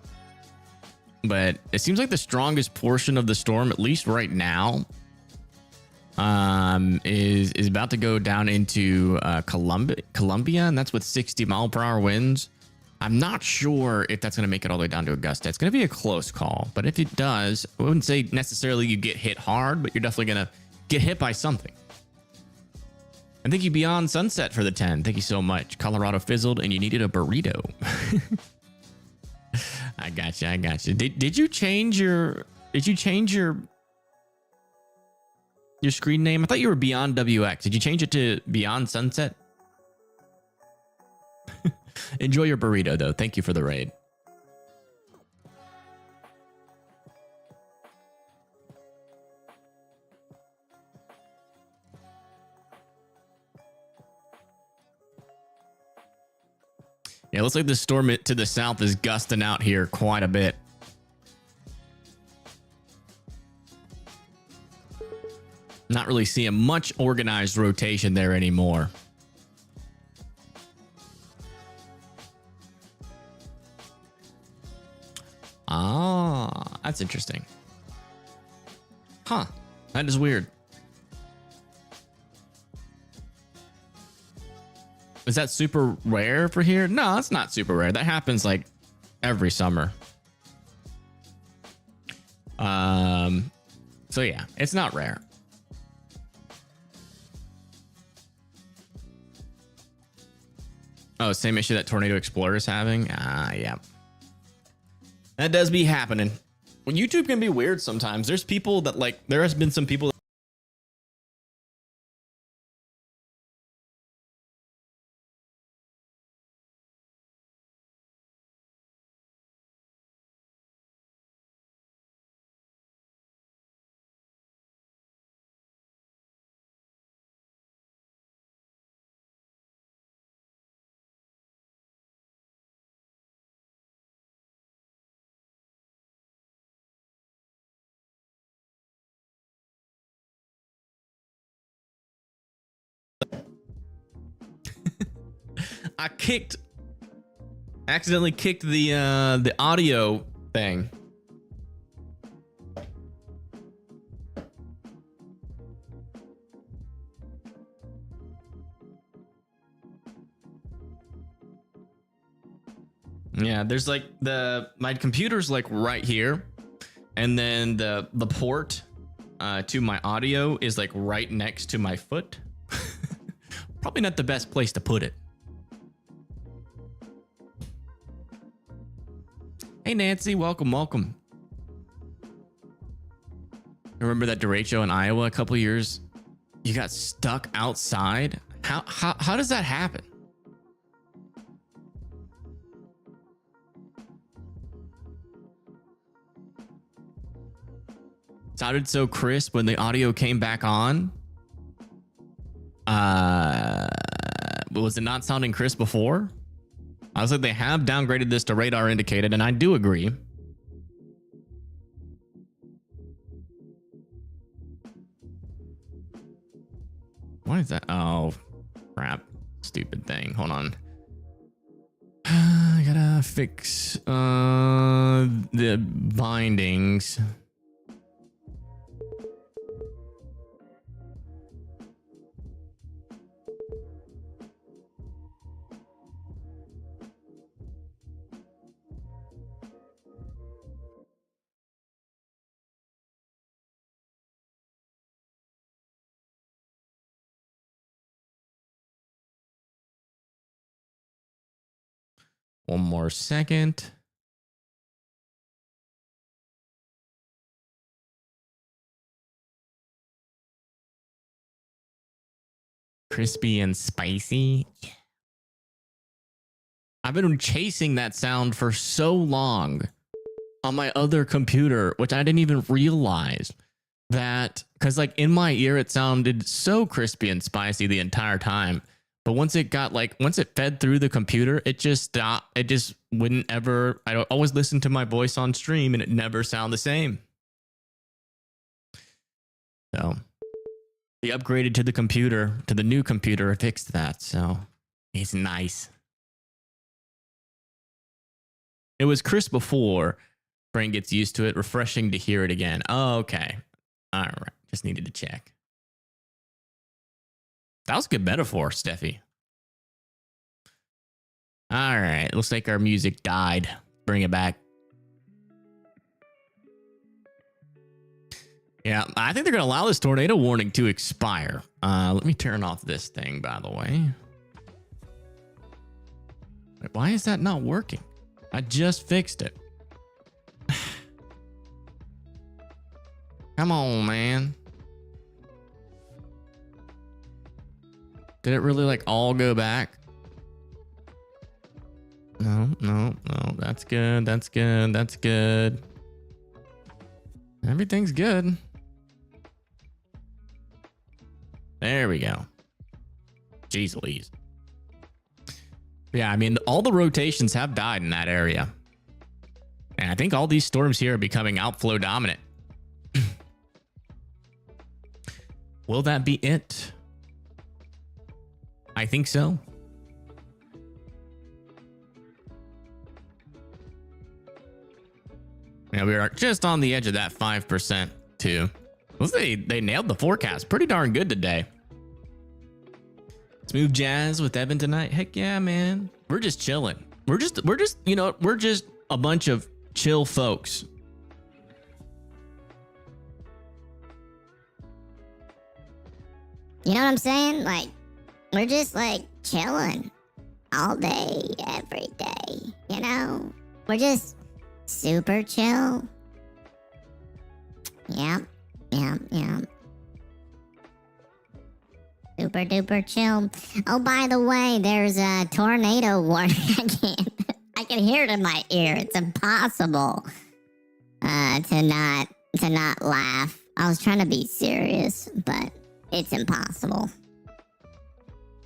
But it seems like the strongest portion of the storm, at least right now, is about to go down into Columbia, and that's with 60-mile-per-hour winds. I'm not sure if that's going to make it all the way down to Augusta. It's going to be a close call, but if it does, I wouldn't say necessarily you get hit hard, but you're definitely going to get hit by something. And thank you Beyond Sunset for the 10. Thank you so much. Colorado fizzled and you needed a burrito. I got you. I got you. Did you change your screen name? I thought you were Beyond WX. Did you change it to Beyond Sunset? Enjoy your burrito though. Thank you for the raid. Yeah, it looks like the storm to the south is gusting out here quite a bit. Not really seeing much organized rotation there anymore. Ah, that's interesting. Huh, that is weird. Is that super rare for here? No, it's not super rare. That happens like every summer. So yeah, it's not rare. Oh, same issue that Tornado Explorer is having. Ah, yeah. That does be happening. Well, YouTube can be weird sometimes. There's people that like, there has been some people that I accidentally kicked the audio thing. Yeah, there's like my computer's like right here, and then the port to my audio is like right next to my foot. Probably not the best place to put it. Hey Nancy, welcome, welcome. Remember that derecho in Iowa a couple years? You got stuck outside? How does that happen? Sounded so crisp when the audio came back on. Was it not sounding crisp before? I was like, they have downgraded this to radar indicated, and I do agree. Why is that? Oh, crap. Stupid thing. Hold on. I gotta fix the bindings. One more second. Crispy and spicy. Yeah. I've been chasing that sound for so long. on my other computer, which I didn't even realize that, because like in my ear it sounded so crispy and spicy the entire time, but once it fed through the computer, it just stopped. It just wouldn't ever. I don't always listen to my voice on stream and it never sound the same. So we upgraded to the new computer, it fixed that, so it's nice. It was crisp before. Brain gets used to it. Refreshing to hear it again. Oh, okay. All right. Just needed to check. That was a good metaphor, Steffi. All right. Looks like our music died. Bring it back. Yeah, I think they're going to allow this tornado warning to expire. Let me turn off this thing, by the way. Wait, why is that not working? I just fixed it. Come on, man. Did it really like all go back? No. That's good. That's good. That's good. Everything's good. There we go. Jeez Louise. Yeah, I mean, all the rotations have died in that area. And I think all these storms here are becoming outflow dominant. Will that be it? I think so. Yeah, we are just on the edge of that 5% too. They nailed the forecast pretty darn good today. Smooth jazz with Evan tonight. Heck yeah, man. We're just chilling. We're just a bunch of chill folks. You know what I'm saying? Like, we're just like chilling all day, every day. You know? We're just super chill. Yeah. Super duper chill. Oh, by the way, there's a tornado warning. I can hear it in my ear. It's impossible to not laugh. I was trying to be serious, but it's impossible.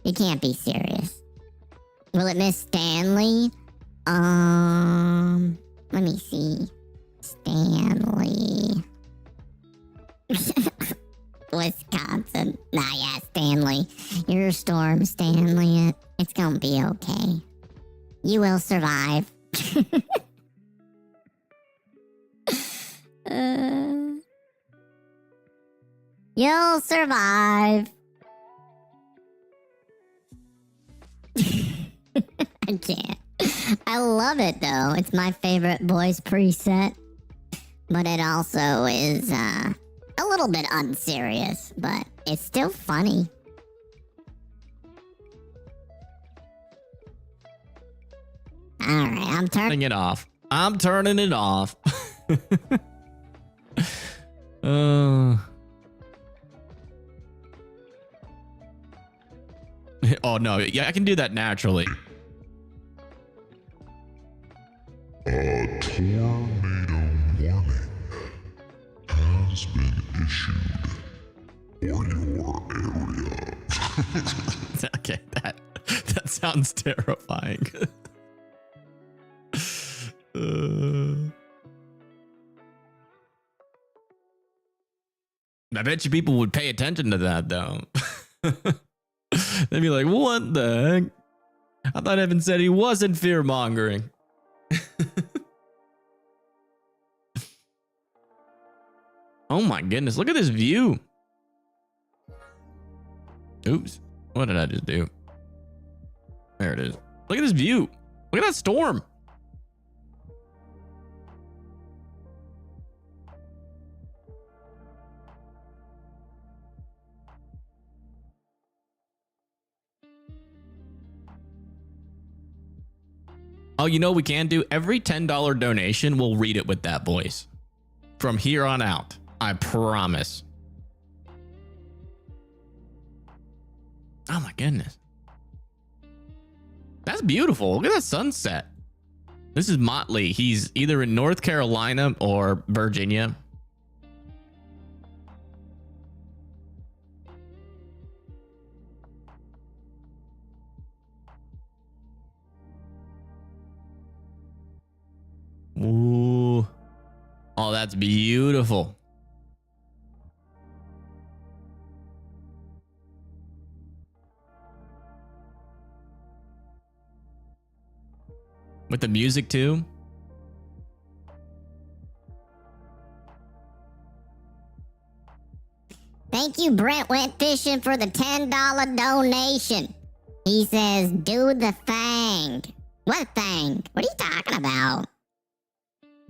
You can't be serious. Will it miss Stanley? Let me see. Stanley. Wisconsin. Nah, yeah, Stanley. Your storm, Stanley. It's gonna be okay. You will survive. You'll survive. I can't. I love it though. It's my favorite voice preset. But it also is a little bit unserious, but it's still funny. Alright, I'm turning it off. I'm turning it off. Oh no, yeah, I can do that naturally. A tornado warning has been issued for your area. Okay, that sounds terrifying. I bet you people would pay attention to that though. They'd be like, what the heck? I thought Evan said he wasn't fear mongering. Oh my goodness, look at this view. Oops, what did I just do? There it is. Look at this view. Look at that storm. Oh, you know what we can do? Every $10 donation, we'll read it with that voice. From here on out. I promise. Oh my goodness. That's beautiful. Look at that sunset. This is Motley. He's either in North Carolina or Virginia. Ooh. Oh, that's beautiful. With the music too. Thank you, Brent Went Fishing, for the $10 donation. He says, do the thing. What thing? What are you talking about?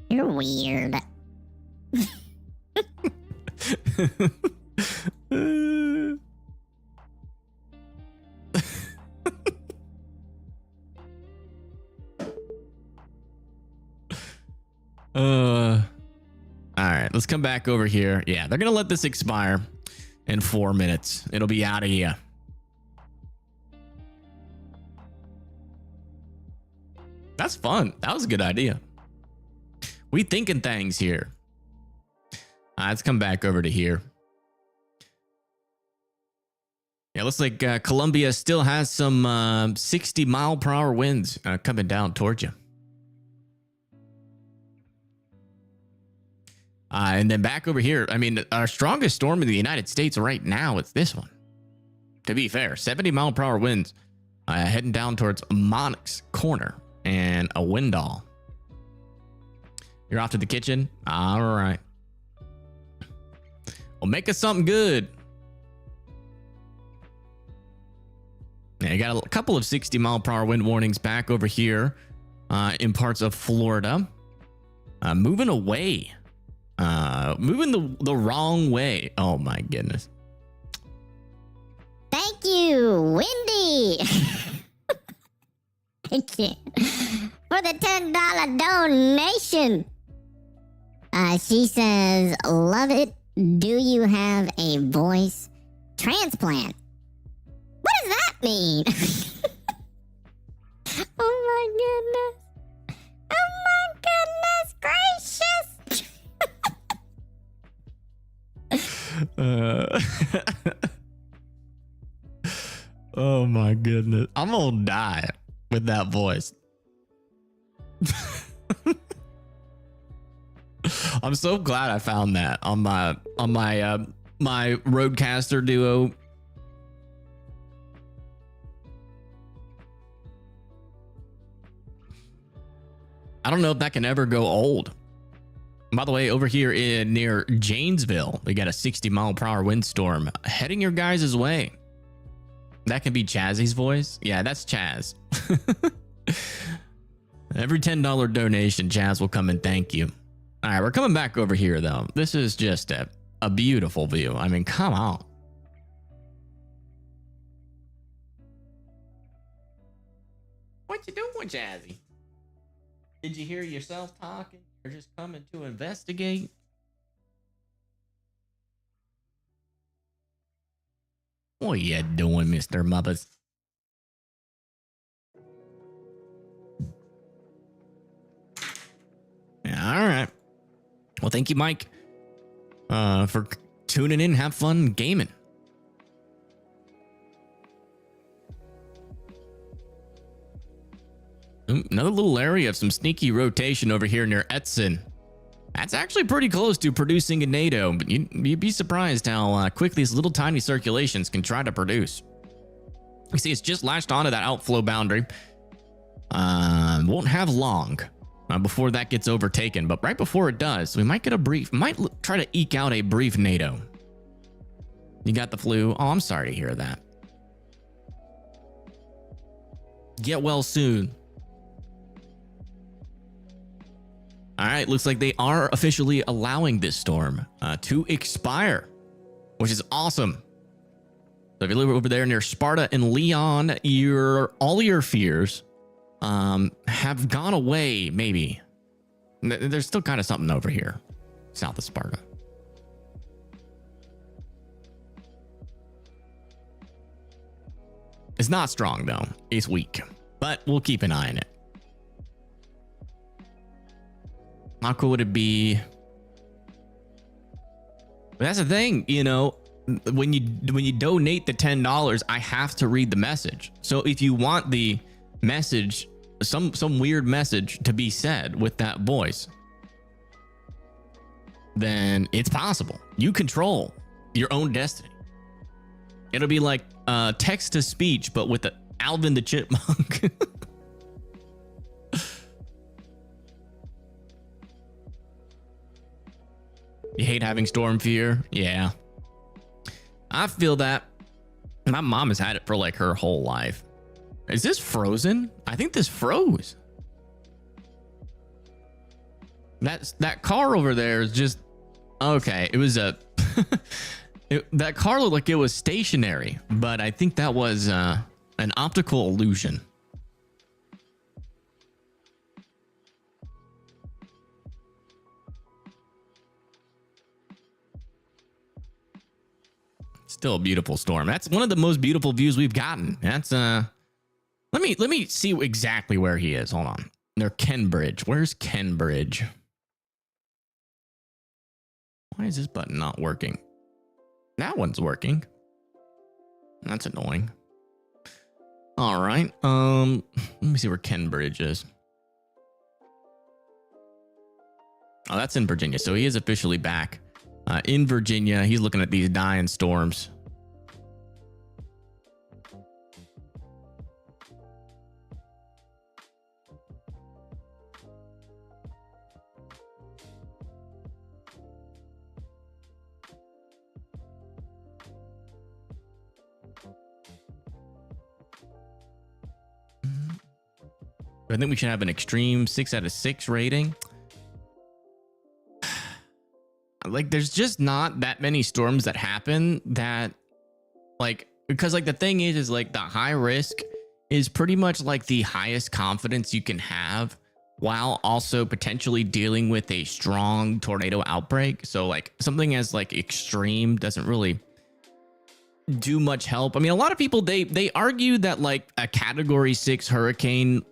You're weird. All right, let's come back over here. Yeah, they're gonna let this expire in 4 minutes. It'll be out of here. That's fun. That was a good idea. We thinking things here. Let's come back over to here. Yeah, looks like Columbia still has some 60-mile-per-hour winds coming down towards you. And then back over here, I mean, our strongest storm in the United States right now, it's this one. To be fair, 70-mile-per-hour winds heading down towards Monarch's Corner and a Windall. You're off to the kitchen? All right. Well, make us something good. Yeah, you got a couple of 60-mile-per-hour wind warnings back over here in parts of Florida. Moving away. Moving the wrong way. Oh, my goodness. Thank you, Wendy. Thank you for the $10 donation. She says, love it. Do you have a voice transplant? What does that mean? Oh my goodness. Oh my goodness gracious. Oh my goodness. I'm gonna die with that voice. I'm so glad I found that on my Roadcaster Duo. I don't know if that can ever go old. By the way, over here near Janesville, we got a 60-mile-per-hour windstorm heading your guys' way. That can be Chazzy's voice. Yeah, that's Chaz. Every $10 donation, Chaz will come and thank you. All right, we're coming back over here, though. This is just a beautiful view. I mean, come on. What you doing, Chazzy? Did you hear yourself talking? You're just coming to investigate? What you doing, Mr. Muppets? Yeah, all right. Well, thank you, Mike, for tuning in. Have fun gaming. Another little area of some sneaky rotation over here near Edson. That's actually pretty close to producing a NATO, but you'd be surprised how quickly these little tiny circulations can try to produce. You see, it's just latched onto that outflow boundary. Won't have long before that gets overtaken, but right before it does, we might get a brief, try to eke out a brief NATO. You got the flu? Oh, I'm sorry to hear that. Get well soon. All right, looks like they are officially allowing this storm to expire, which is awesome. So if you live over there near Sparta and Leon, all your fears have gone away, maybe. There's still kind of something over here, south of Sparta. It's not strong, though. It's weak, but we'll keep an eye on it. Aqua would it be? But that's the thing, you know, when you donate the $10, I have to read the message. So if you want the message, some weird message to be said with that voice, then it's possible. You control your own destiny. It'll be like text to speech, but with Alvin the Chipmunk. You hate having storm fear? Yeah. I feel that. My mom has had it for like her whole life. Is this frozen? I think this froze. That car over there is just okay. It was a that car looked like it was stationary, but I think that was an optical illusion. Still a beautiful storm. That's one of the most beautiful views we've gotten. That's let me see exactly where he is. Hold on. Near Kenbridge. Where's Kenbridge? Why is this button not working? That one's working. That's annoying. All right. Let me see where Kenbridge is. Oh, that's in Virginia. So he is officially back. In Virginia, he's looking at these dying storms. I think we should have an extreme 6 out of 6 rating. Like, there's just not that many storms that happen that, like, because like the thing is like the high risk is pretty much like the highest confidence you can have while also potentially dealing with a strong tornado outbreak. So like something as like extreme doesn't really do much help. I mean, a lot of people, they argue that like a category 6 hurricane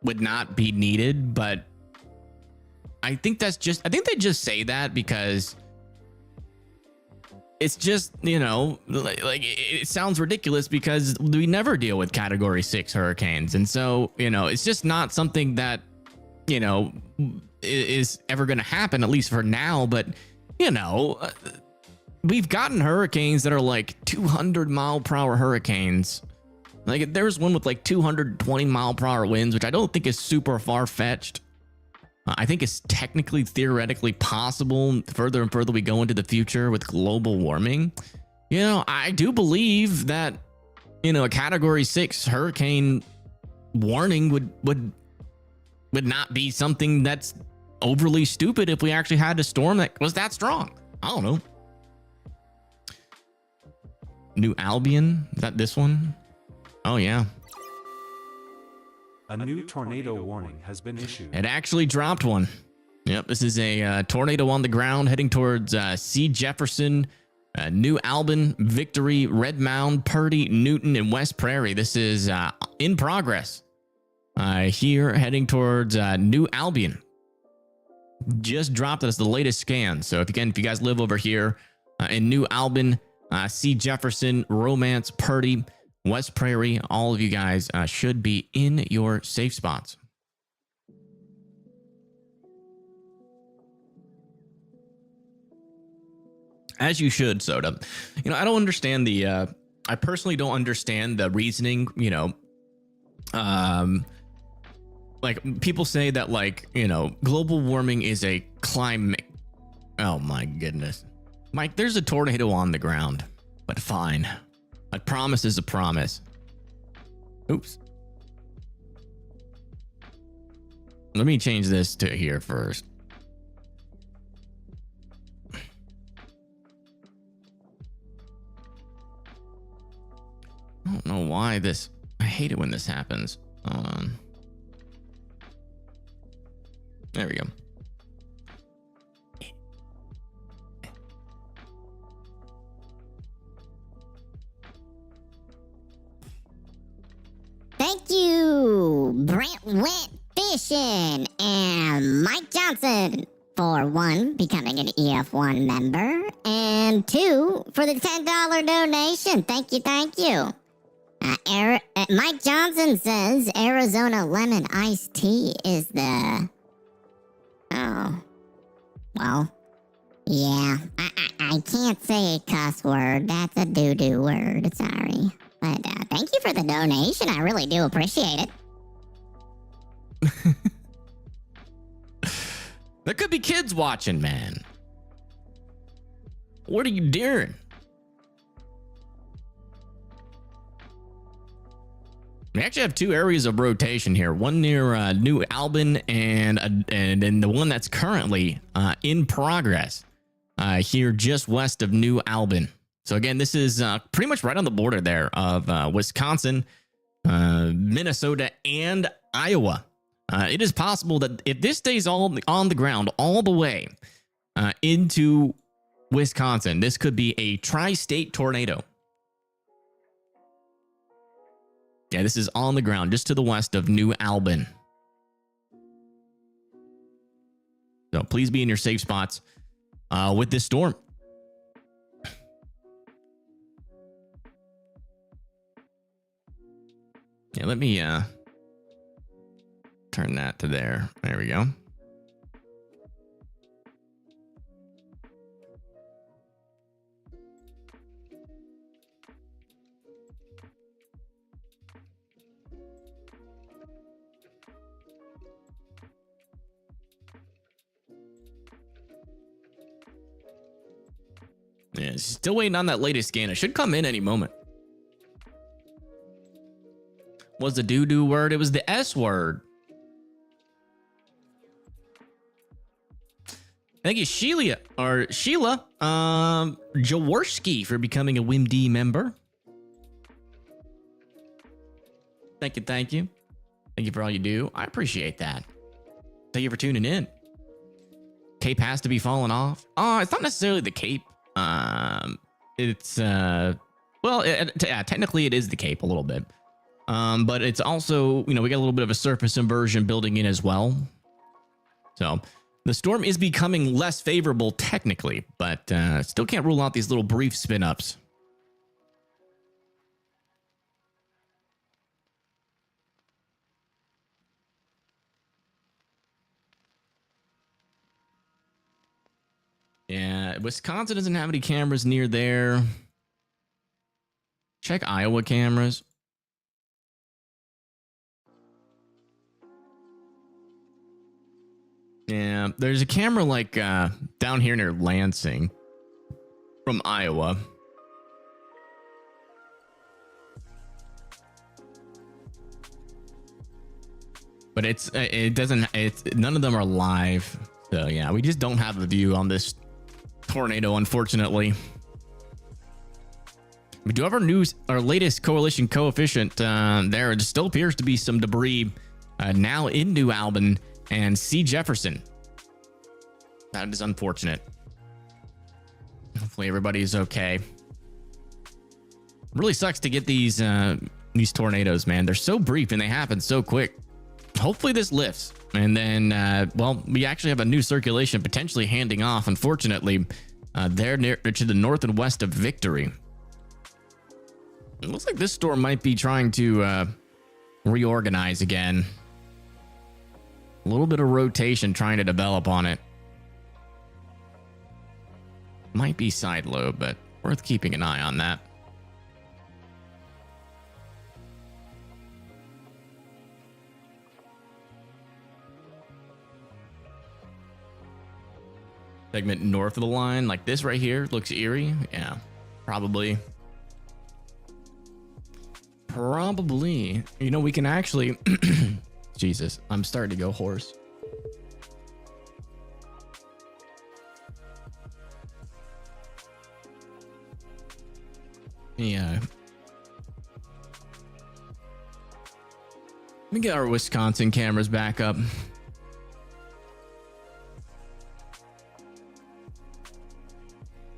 would not be needed, but I think they just say that because it's just, you know, like it sounds ridiculous because we never deal with category 6 hurricanes. And so, you know, it's just not something that, you know, is ever going to happen, at least for now. But, you know, we've gotten hurricanes that are like 200-mile-per-hour hurricanes. Like there's one with like 220-mile-per-hour winds, which I don't think is super far-fetched. I think it's technically, theoretically possible further and further we go into the future with global warming. You know, I do believe that, you know, a category 6 hurricane warning would not be something that's overly stupid if we actually had a storm that was that strong. I don't know. New Albion? Is that this one? Oh, yeah. A new tornado warning has been issued. It actually dropped one. Yep, this is a tornado on the ground heading towards C. Jefferson, New Albin, Victory, Red Mound, Purdy, Newton, and West Prairie. This is in progress. Here heading towards New Albion. Just dropped us the latest scan. So if you guys live over here in New Albin, C. Jefferson, Romance, Purdy, West Prairie, all of you guys should be in your safe spots. As you should, Soda. You know, I don't understand I personally don't understand the reasoning, you know, like people say that like, you know, global warming is a climate. Oh my goodness. Mike, there's a tornado on the ground, but fine. A promise is a promise. Oops. Let me change this to here first. I don't know why this... I hate it when this happens. There we go. Thank you, Brent Went donation. And Mike Johnson, for 1, becoming an EF1 member. And 2, for the $10 donation. Thank you, thank you. Mike Johnson says Arizona lemon iced tea is the... Oh. Well, yeah. I can't say a cuss word. That's a doo-doo word. Sorry. But thank you for the donation. I really do appreciate it. There could be kids watching, man. What are you doing? We actually have 2 areas of rotation here. One near New Albin and then the one that's currently in progress here just west of New Albin. So again, this is pretty much right on the border there of Wisconsin, Minnesota, and Iowa. It is possible that if this stays all on the ground all the way into Wisconsin, this could be a tri-state tornado. Yeah, this is on the ground just to the west of New Albin. So please be in your safe spots with this storm. Yeah, let me turn that to there. There we go. Yeah, still waiting on that latest scan. It should come in any moment. Was the doo-doo word? It was the S word. Thank you, Sheila Jaworski, for becoming a WIMD member. Thank you, thank you. Thank you for all you do. I appreciate that. Thank you for tuning in. Cape has to be falling off. It's not necessarily the cape. It's technically it is the cape a little bit. But it's also, we got a little bit of a surface inversion building in as well. So the storm is becoming less favorable technically, but still can't rule out these little brief spin ups. Yeah, Wisconsin doesn't have any cameras near there. Check Iowa cameras. Yeah, there's a camera like down here near Lansing from Iowa. But none of them are live. So yeah, we just don't have a view on this tornado, unfortunately. We do have our latest coalition coefficient there. It still appears to be some debris now in New Albin and C. Jefferson. That is unfortunate. Hopefully everybody is okay. Really sucks to get these tornadoes, man. They're so brief and they happen so quick. Hopefully this lifts. And then, we actually have a new circulation potentially handing off, unfortunately, there near to the north and west of Victory. It looks like this storm might be trying to reorganize again. A little bit of rotation trying to develop on it. Might be side lobe, but worth keeping an eye on that. Segment north of the line, like this right here, looks eerie. Yeah, probably. We can actually... Jesus, I'm starting to go hoarse. Yeah. Let me get our Wisconsin cameras back up.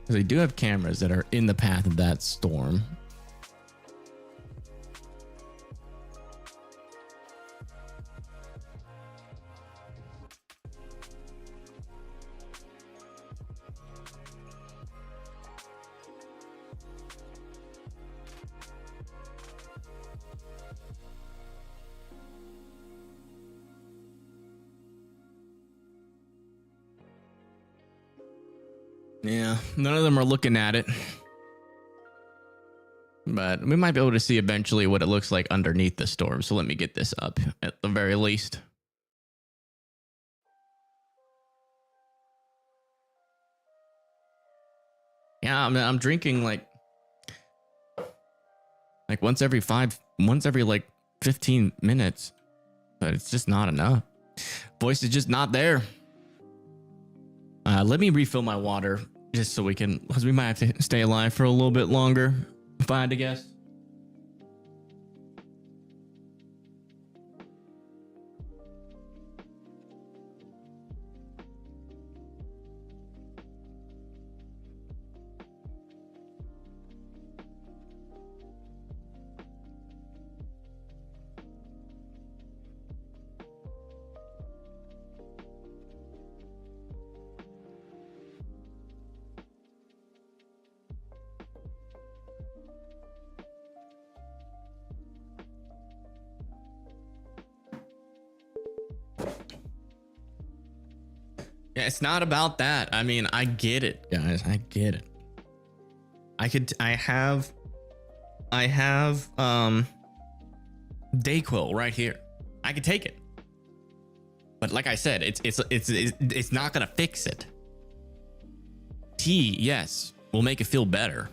They do have cameras that are in the path of that storm. Yeah, none of them are looking at it. But we might be able to see eventually what it looks like underneath the storm. So let me get this up at the very least. Yeah, I'm drinking like once every like 15 minutes. But it's just not enough. Voice is just not there. Let me refill my water just so because we might have to stay alive for a little bit longer, if I had to guess. Yeah, it's not about that. I mean, I get it, guys. I get it. I have Dayquil right here. I could take it. But like I said, it's not gonna fix it. Tea, yes, will make it feel better.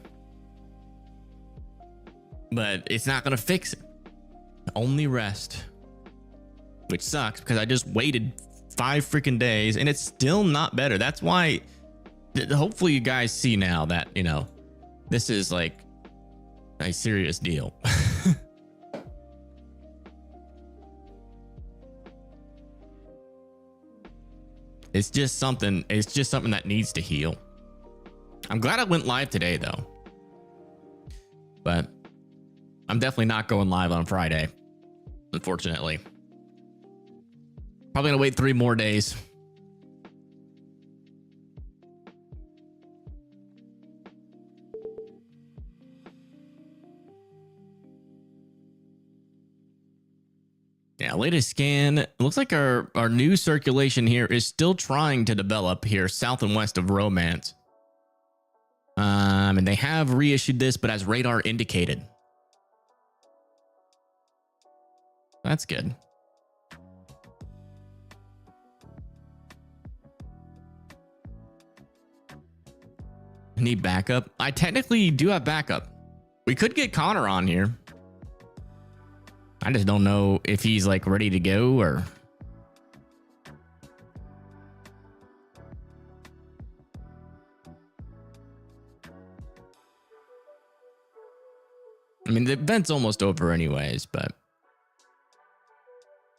But it's not gonna fix it. Only rest. Which sucks because I just waited 5 freaking days and it's still not better. That's why hopefully you guys see now that, you know, this is like a serious deal. It's just something that needs to heal. I'm glad I went live today though. But I'm definitely not going live on Friday, unfortunately. Probably gonna wait 3 more days. Yeah, latest scan. It looks like our new circulation here is still trying to develop here south and west of Romance. And they have reissued this, but as radar indicated. That's good. Need backup? I technically do have backup. We could get Connor on here. I just don't know if he's like ready to go or... I mean, the event's almost over anyways, but...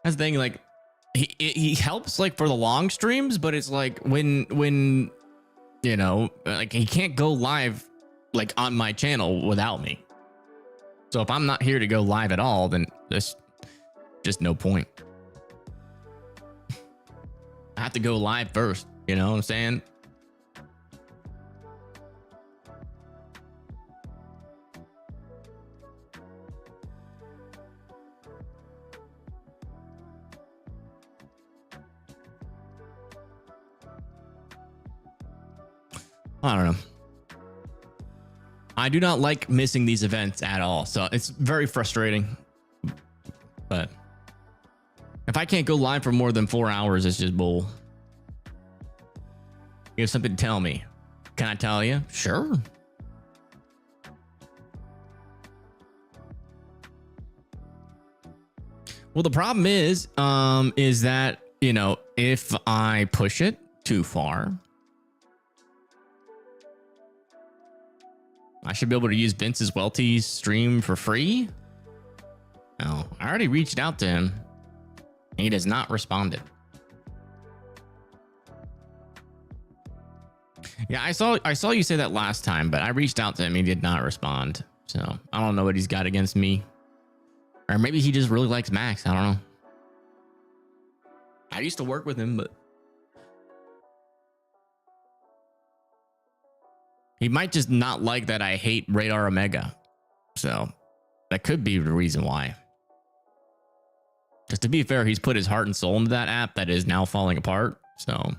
That's the thing, like... He helps like for the long streams, but it's like when you know, like he can't go live like on my channel without me. So if I'm not here to go live at all, then there's just no point. I have to go live first, you know what I'm saying? I don't know. I do not like missing these events at all, so it's very frustrating. But if I can't go live for more than 4 hours, it's just bull. You have something to tell me. Can I tell you? Sure. Well, the problem is that, you know, if I push it too far, I should be able to use Vince's Welty's stream for free. No, I already reached out to him. He has not responded. Yeah, I saw you say that last time, but I reached out to him. He did not respond. So I don't know what he's got against me. Or maybe he just really likes Max. I don't know. I used to work with him, but he might just not like that I hate Radar Omega. So that could be the reason why. Just to be fair, he's put his heart and soul into that app that is now falling apart. So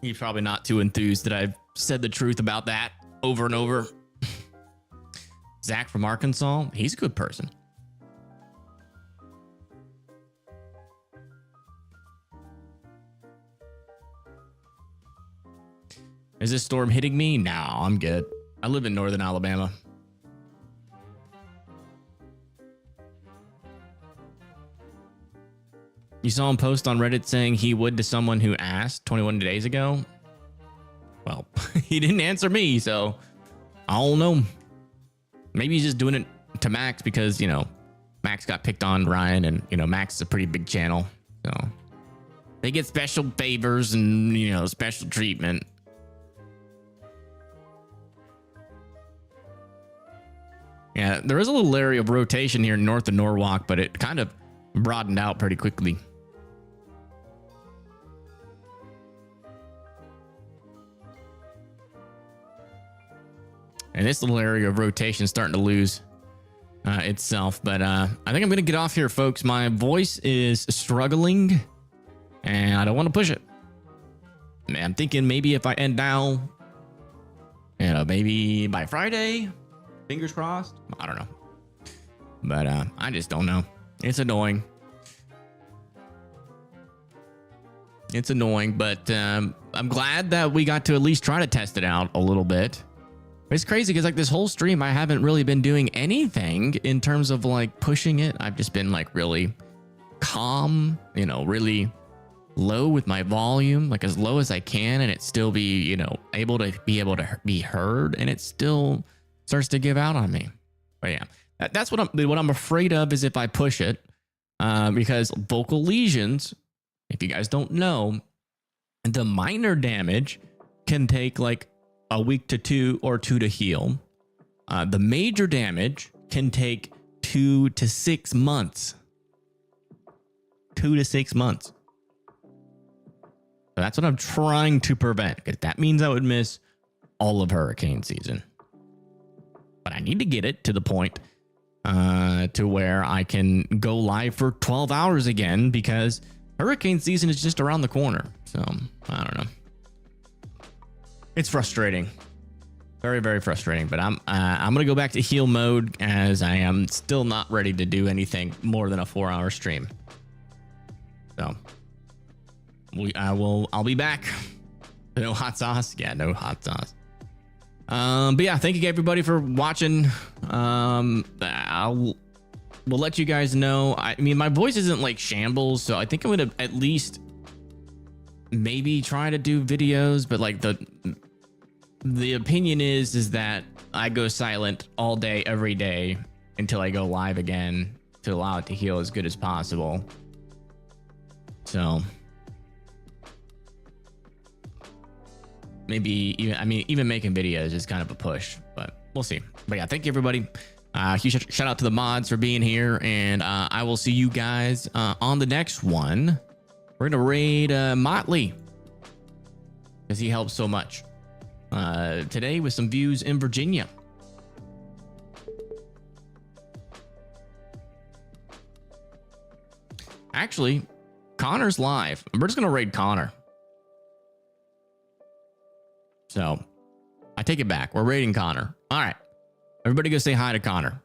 He's probably not too enthused that I've said the truth about that over and over. Zach from Arkansas, he's a good person. Is this storm hitting me? No, I'm good. I live in northern Alabama. You saw him post on Reddit saying he would to someone who asked 21 days ago. Well, he didn't answer me, so I don't know. Maybe he's just doing it to Max because, you know, Max got picked on Ryan, and, you know, Max is a pretty big channel. So they get special favors and, you know, special treatment. Yeah, there is a little area of rotation here north of Norwalk, but it kind of broadened out pretty quickly. And this little area of rotation is starting to lose itself. But I think I'm going to get off here, folks. My voice is struggling, and I don't want to push it. I'm thinking maybe if I end now, you know, maybe by Friday, fingers crossed. I don't know. But I just don't know. It's annoying. It's annoying, but I'm glad that we got to at least try to test it out a little bit. It's crazy because like this whole stream, I haven't really been doing anything in terms of like pushing it. I've just been like really calm, you know, really low with my volume, like as low as I can, and it still be, you know, able to be heard, and it still starts to give out on me. But yeah, that's what I'm afraid of is if I push it, because vocal lesions, if you guys don't know, the minor damage can take like a week to 2 or 2 to heal. The major damage can take 2 to 6 months. 2 to 6 months. So that's what I'm trying to prevent, because that means I would miss all of hurricane season. But I need to get it to the point to where I can go live for 12 hours again, because hurricane season is just around the corner. So I don't know. It's frustrating. Very, very frustrating. But I'm gonna go back to heal mode, as I am still not ready to do anything more than a 4-hour stream. So I'll be back. No hot sauce. Yeah, no hot sauce. But yeah, thank you everybody for watching. We'll let you guys know. I mean, my voice isn't like shambles, so I think I'm gonna at least maybe try to do videos, but like the opinion is that I go silent all day, every day until I go live again to allow it to heal as good as possible. So maybe even making videos is kind of a push, but we'll see. But yeah, thank you everybody. Huge shout out to the mods for being here, and I will see you guys on the next one. We're gonna raid Motley because he helps so much today with some views in Virginia. Actually, Connor's live. We're just gonna raid Connor. So I take it back. We're raiding Connor. All right, everybody go say hi to Connor.